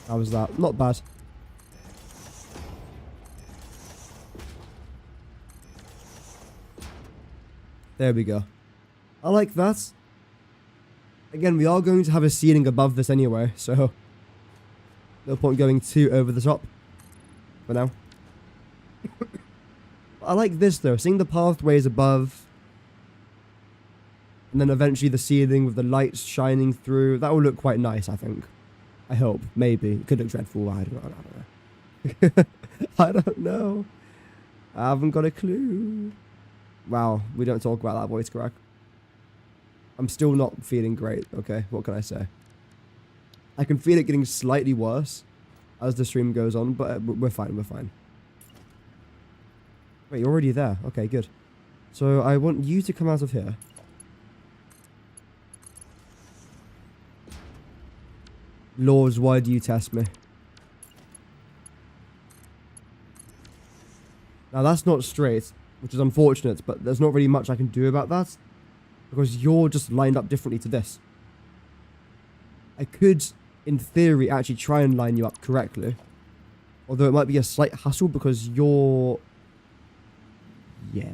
How was that? Not bad. There we go. I like that. Again, we are going to have a ceiling above this anyway, so no point going too over the top for now. I like this though, seeing the pathways above, and then eventually the ceiling with the lights shining through. That will look quite nice, I think. I hope. Maybe. It could look dreadful. I don't know. I don't know. I haven't got a clue. Wow, we don't talk about that voice crack. I'm still not feeling great, okay? What can I say? I can feel it getting slightly worse as the stream goes on, but we're fine, we're fine. Wait, you're already there. Okay, good. So I want you to come out of here. Lords, why do you test me? Now that's not straight, which is unfortunate, but there's not really much I can do about that. Because you're just lined up differently to this. I could, in theory, actually try and line you up correctly. Although it might be a slight hassle because you're... Yeah.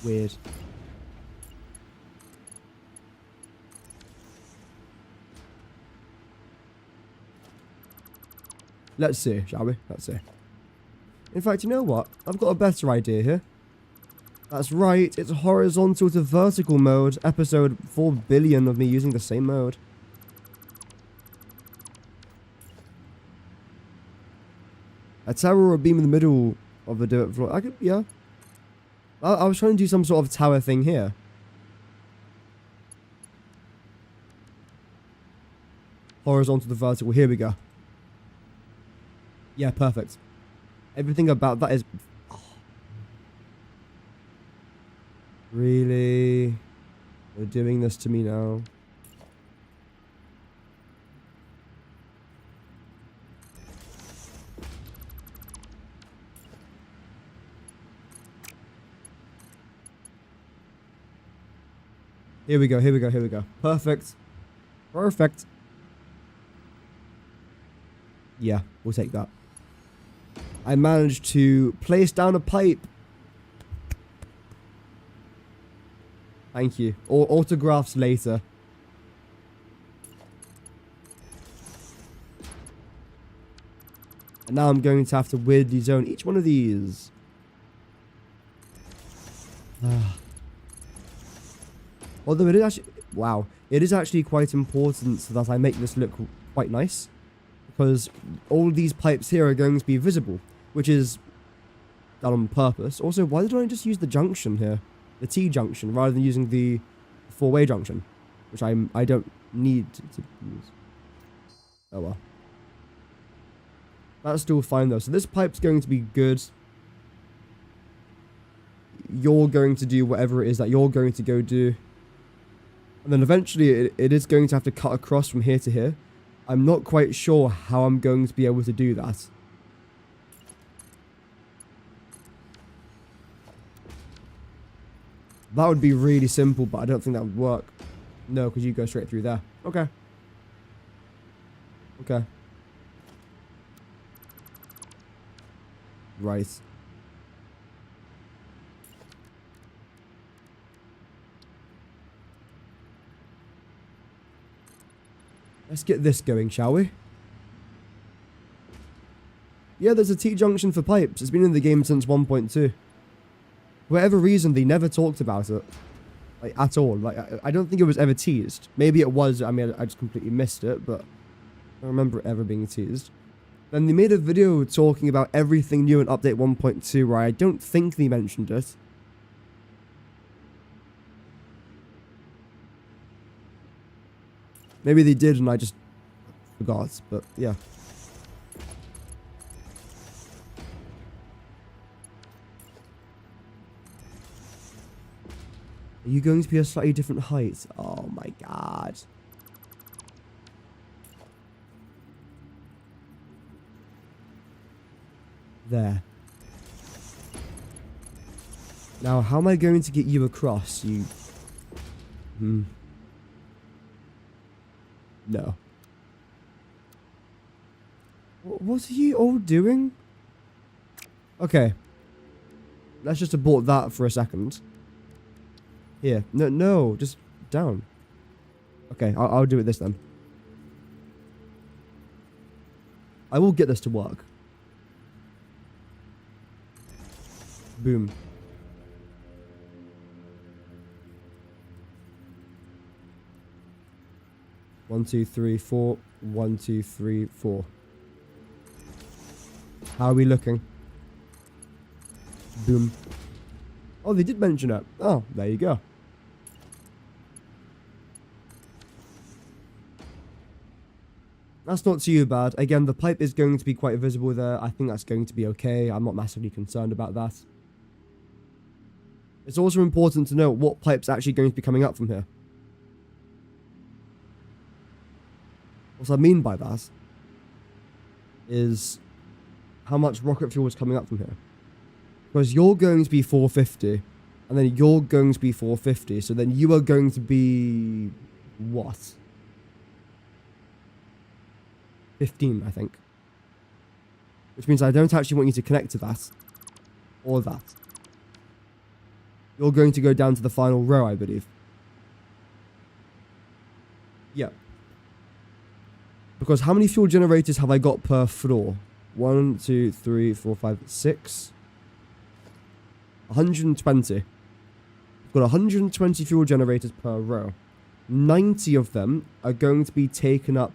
Weird. Let's see, shall we? Let's see. In fact, you know what? I've got a better idea here. That's right, it's horizontal to vertical mode. Episode 4 billion of me using the same mode. A tower or a beam in the middle of the dirt floor. I could, yeah. I was trying to do some sort of tower thing here. Horizontal to vertical. Here we go. Yeah, perfect. Everything about that is... Oh. Really? They're doing this to me now. Here we go, here we go, here we go. Perfect. Perfect. Yeah, we'll take that. I managed to place down a pipe. Thank you. Or autographs later. And now I'm going to have to weirdly zone each one of these. Although it is actually... Wow. It is actually quite important that I make this look quite nice. Because all these pipes here are going to be visible. Which is done on purpose. Also, why did I just use the junction here? The T-junction, rather than using the four-way junction. Which I don't need to use. Oh well. That's still fine though. So this pipe's going to be good. You're going to do whatever it is that you're going to go do. And then eventually it is going to have to cut across from here to here. I'm not quite sure how I'm going to be able to do that. That would be really simple, but I don't think that would work. No, because you go straight through there. Okay. Okay. Right. Let's get this going, shall we? Yeah, there's a T-junction for pipes. It's been in the game since 1.2. For whatever reason, they never talked about it. Like, at all. Like, I don't think it was ever teased. Maybe it was. I mean, I just completely missed it, but I don't remember it ever being teased. Then they made a video talking about everything new in Update 1.2 where I don't think they mentioned it. Maybe they did and I just forgot, but yeah. Are you going to be a slightly different height? Oh my god. There. Now, how am I going to get you across? You... No. What are you all doing? Okay. Let's just abort that for a second. Here. No, just down. Okay, I'll do it this then. I will get this to work. Boom. One, two, three, four. 1, 2, 3, 4. How are we looking? Boom. Oh, they did mention it. Oh, there you go. That's not too bad. Again, the pipe is going to be quite visible there. I think that's going to be okay. I'm not massively concerned about that. It's also important to know what pipe's actually going to be coming up from here. What I mean by that is how much rocket fuel is coming up from here. Because you're going to be 450, and then you're going to be 450, so then you are going to be... what? 15, I think. Which means I don't actually want you to connect to that. Or that. You're going to go down to the final row, I believe. Yeah. Because how many fuel generators have I got per floor? 1, 2, 3, 4, 5, 6. 120. got 120 fuel generators per row. 90 of them are going to be taken up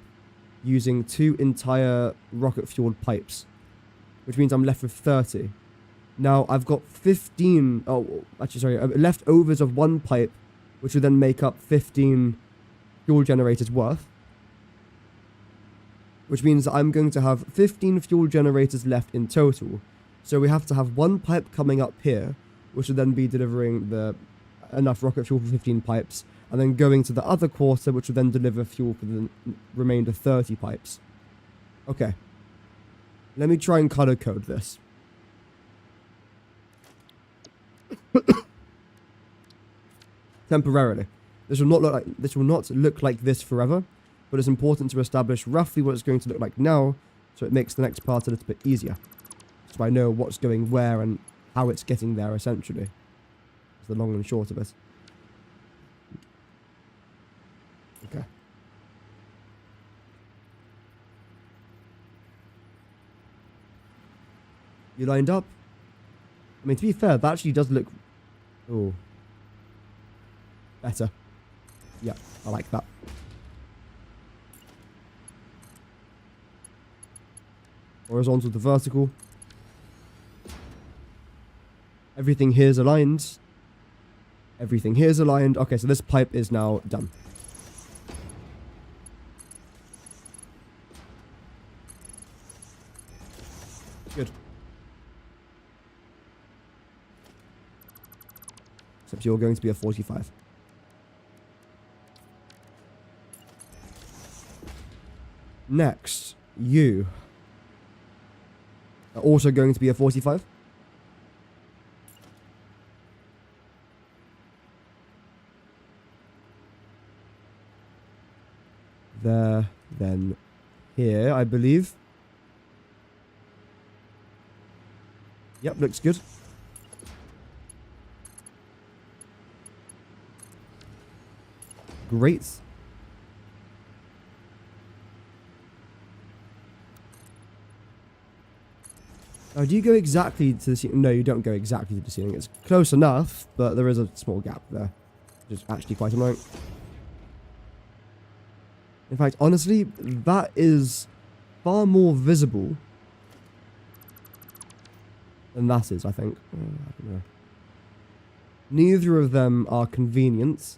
using 2 entire rocket-fueled pipes, which means I'm left with 30. Now, I've got 15... Oh, actually, sorry. Leftovers of 1 pipe, which will then make up 15 fuel generators worth. Which means that I'm going to have 15 fuel generators left in total. So we have to have 1 pipe coming up here, which will then be delivering enough rocket fuel for 15 pipes, and then going to the other quarter, which will then deliver fuel for the remainder 30 pipes. Okay. Let me try and color code this. Temporarily. This will not look like this forever, but it's important to establish roughly what it's going to look like now, so it makes the next part a little bit easier. So I know what's going where and how it's getting there, essentially. It's the long and short of it. Okay. You lined up? I mean, to be fair, that actually does look... Oh. Better. Yeah, I like that. Horizontal to vertical. Everything here's aligned. Everything here's aligned. Okay, so this pipe is now done. Good. Except you're going to be a 45. Next, you are also going to be a 45. There, then here, I believe. Yep, looks good. Great. Now, do you go exactly to the ceiling? No, you don't go exactly to the ceiling. It's close enough, but there is a small gap there, which is actually quite annoying. In fact, honestly, that is far more visible than that is, I think. I don't know. Neither of them are convenient.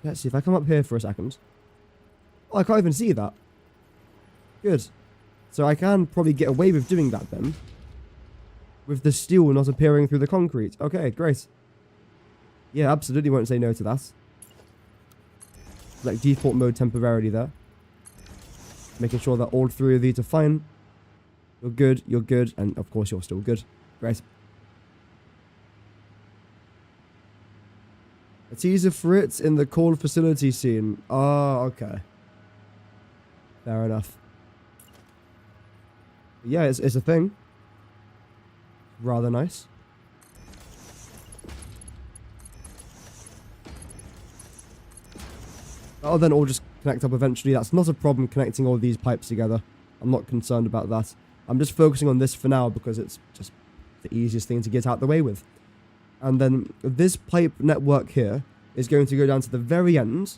Let's see, if I come up here for a second. Oh, I can't even see that. Good. So I can probably get away with doing that then. With the steel not appearing through the concrete. Okay, great. Yeah, absolutely won't say no to that. Like default mode temporarily there. Making sure that all 3 of these are fine. You're good, and of course you're still good. Great. A teaser for it in the cold facility scene. Oh, okay. Fair enough. Yeah, it's a thing. Rather nice. That'll then all just connect up eventually. That's not a problem connecting all these pipes together. I'm not concerned about that. I'm just focusing on this for now because it's just the easiest thing to get out the way with. And then this pipe network here is going to go down to the very end,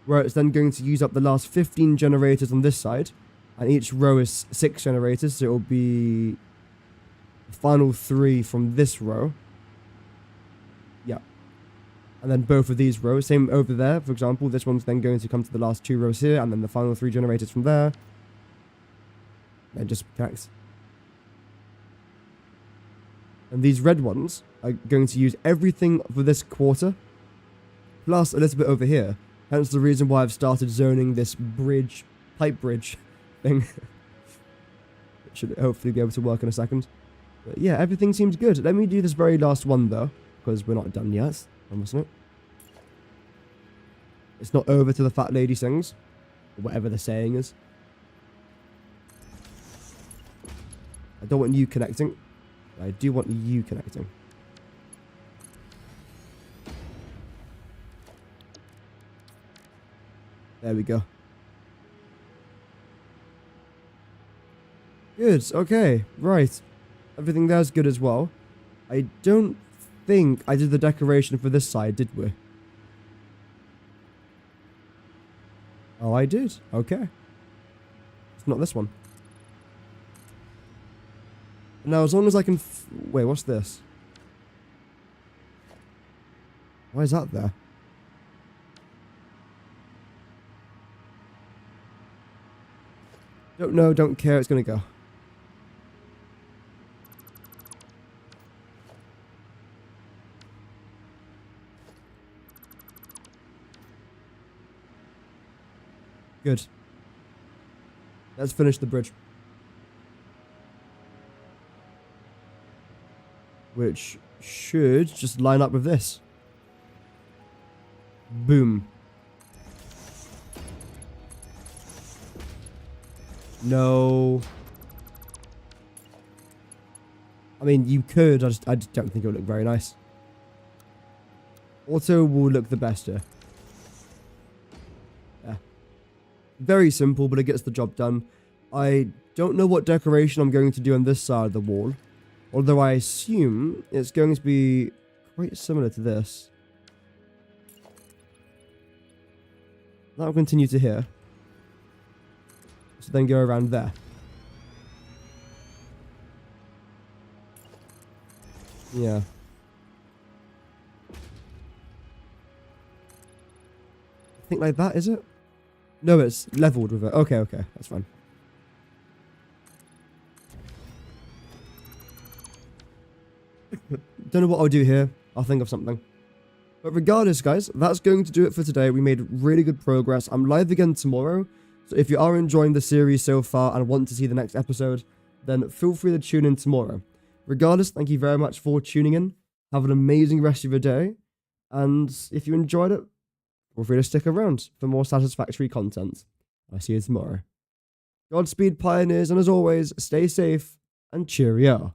where it's then going to use up the last 15 generators on this side. And each row is 6 generators, so it will be the final 3 from this row. Yeah. And then both of these rows, same over there, for example. This one's then going to come to the last 2 rows here, and then the final 3 generators from there. And just connects. And these red ones are going to use everything for this quarter, plus a little bit over here. Hence the reason why I've started zoning this bridge, pipe bridge thing. It should hopefully be able to work in a second. But yeah, everything seems good. Let me do this very last one though, because we're not done yet. Isn't it? It's not over to the fat lady sings, or whatever the saying is. I don't want you connecting. I do want you connecting. There we go. Good, okay, right. Everything there's good as well. I don't think I did the decoration for this side, did we? Oh, I did. Okay. It's not this one. Now, as long as I can... Wait, what's this? Why is that there? Don't know, don't care, it's gonna go. Good. Let's finish the bridge. Which should just line up with this. Boom. No. I mean, you could, I just don't think it would look very nice. Auto will look the best here. Yeah. Very simple, but it gets the job done. I don't know what decoration I'm going to do on this side of the wall. Although I assume it's going to be quite similar to this. That'll continue to here. So then go around there. Yeah. I think like that, is it? No, it's leveled with it. Okay, okay, that's fine. Don't know what I'll do here. I'll think of something. But regardless, guys, that's going to do it for today. We made really good progress. I'm live again tomorrow. So if you are enjoying the series so far and want to see the next episode, then feel free to tune in tomorrow. Regardless, thank you very much for tuning in. Have an amazing rest of your day. And if you enjoyed it, feel free to stick around for more Satisfactory content. I'll see you tomorrow. Godspeed, pioneers, and as always, stay safe and cheerio.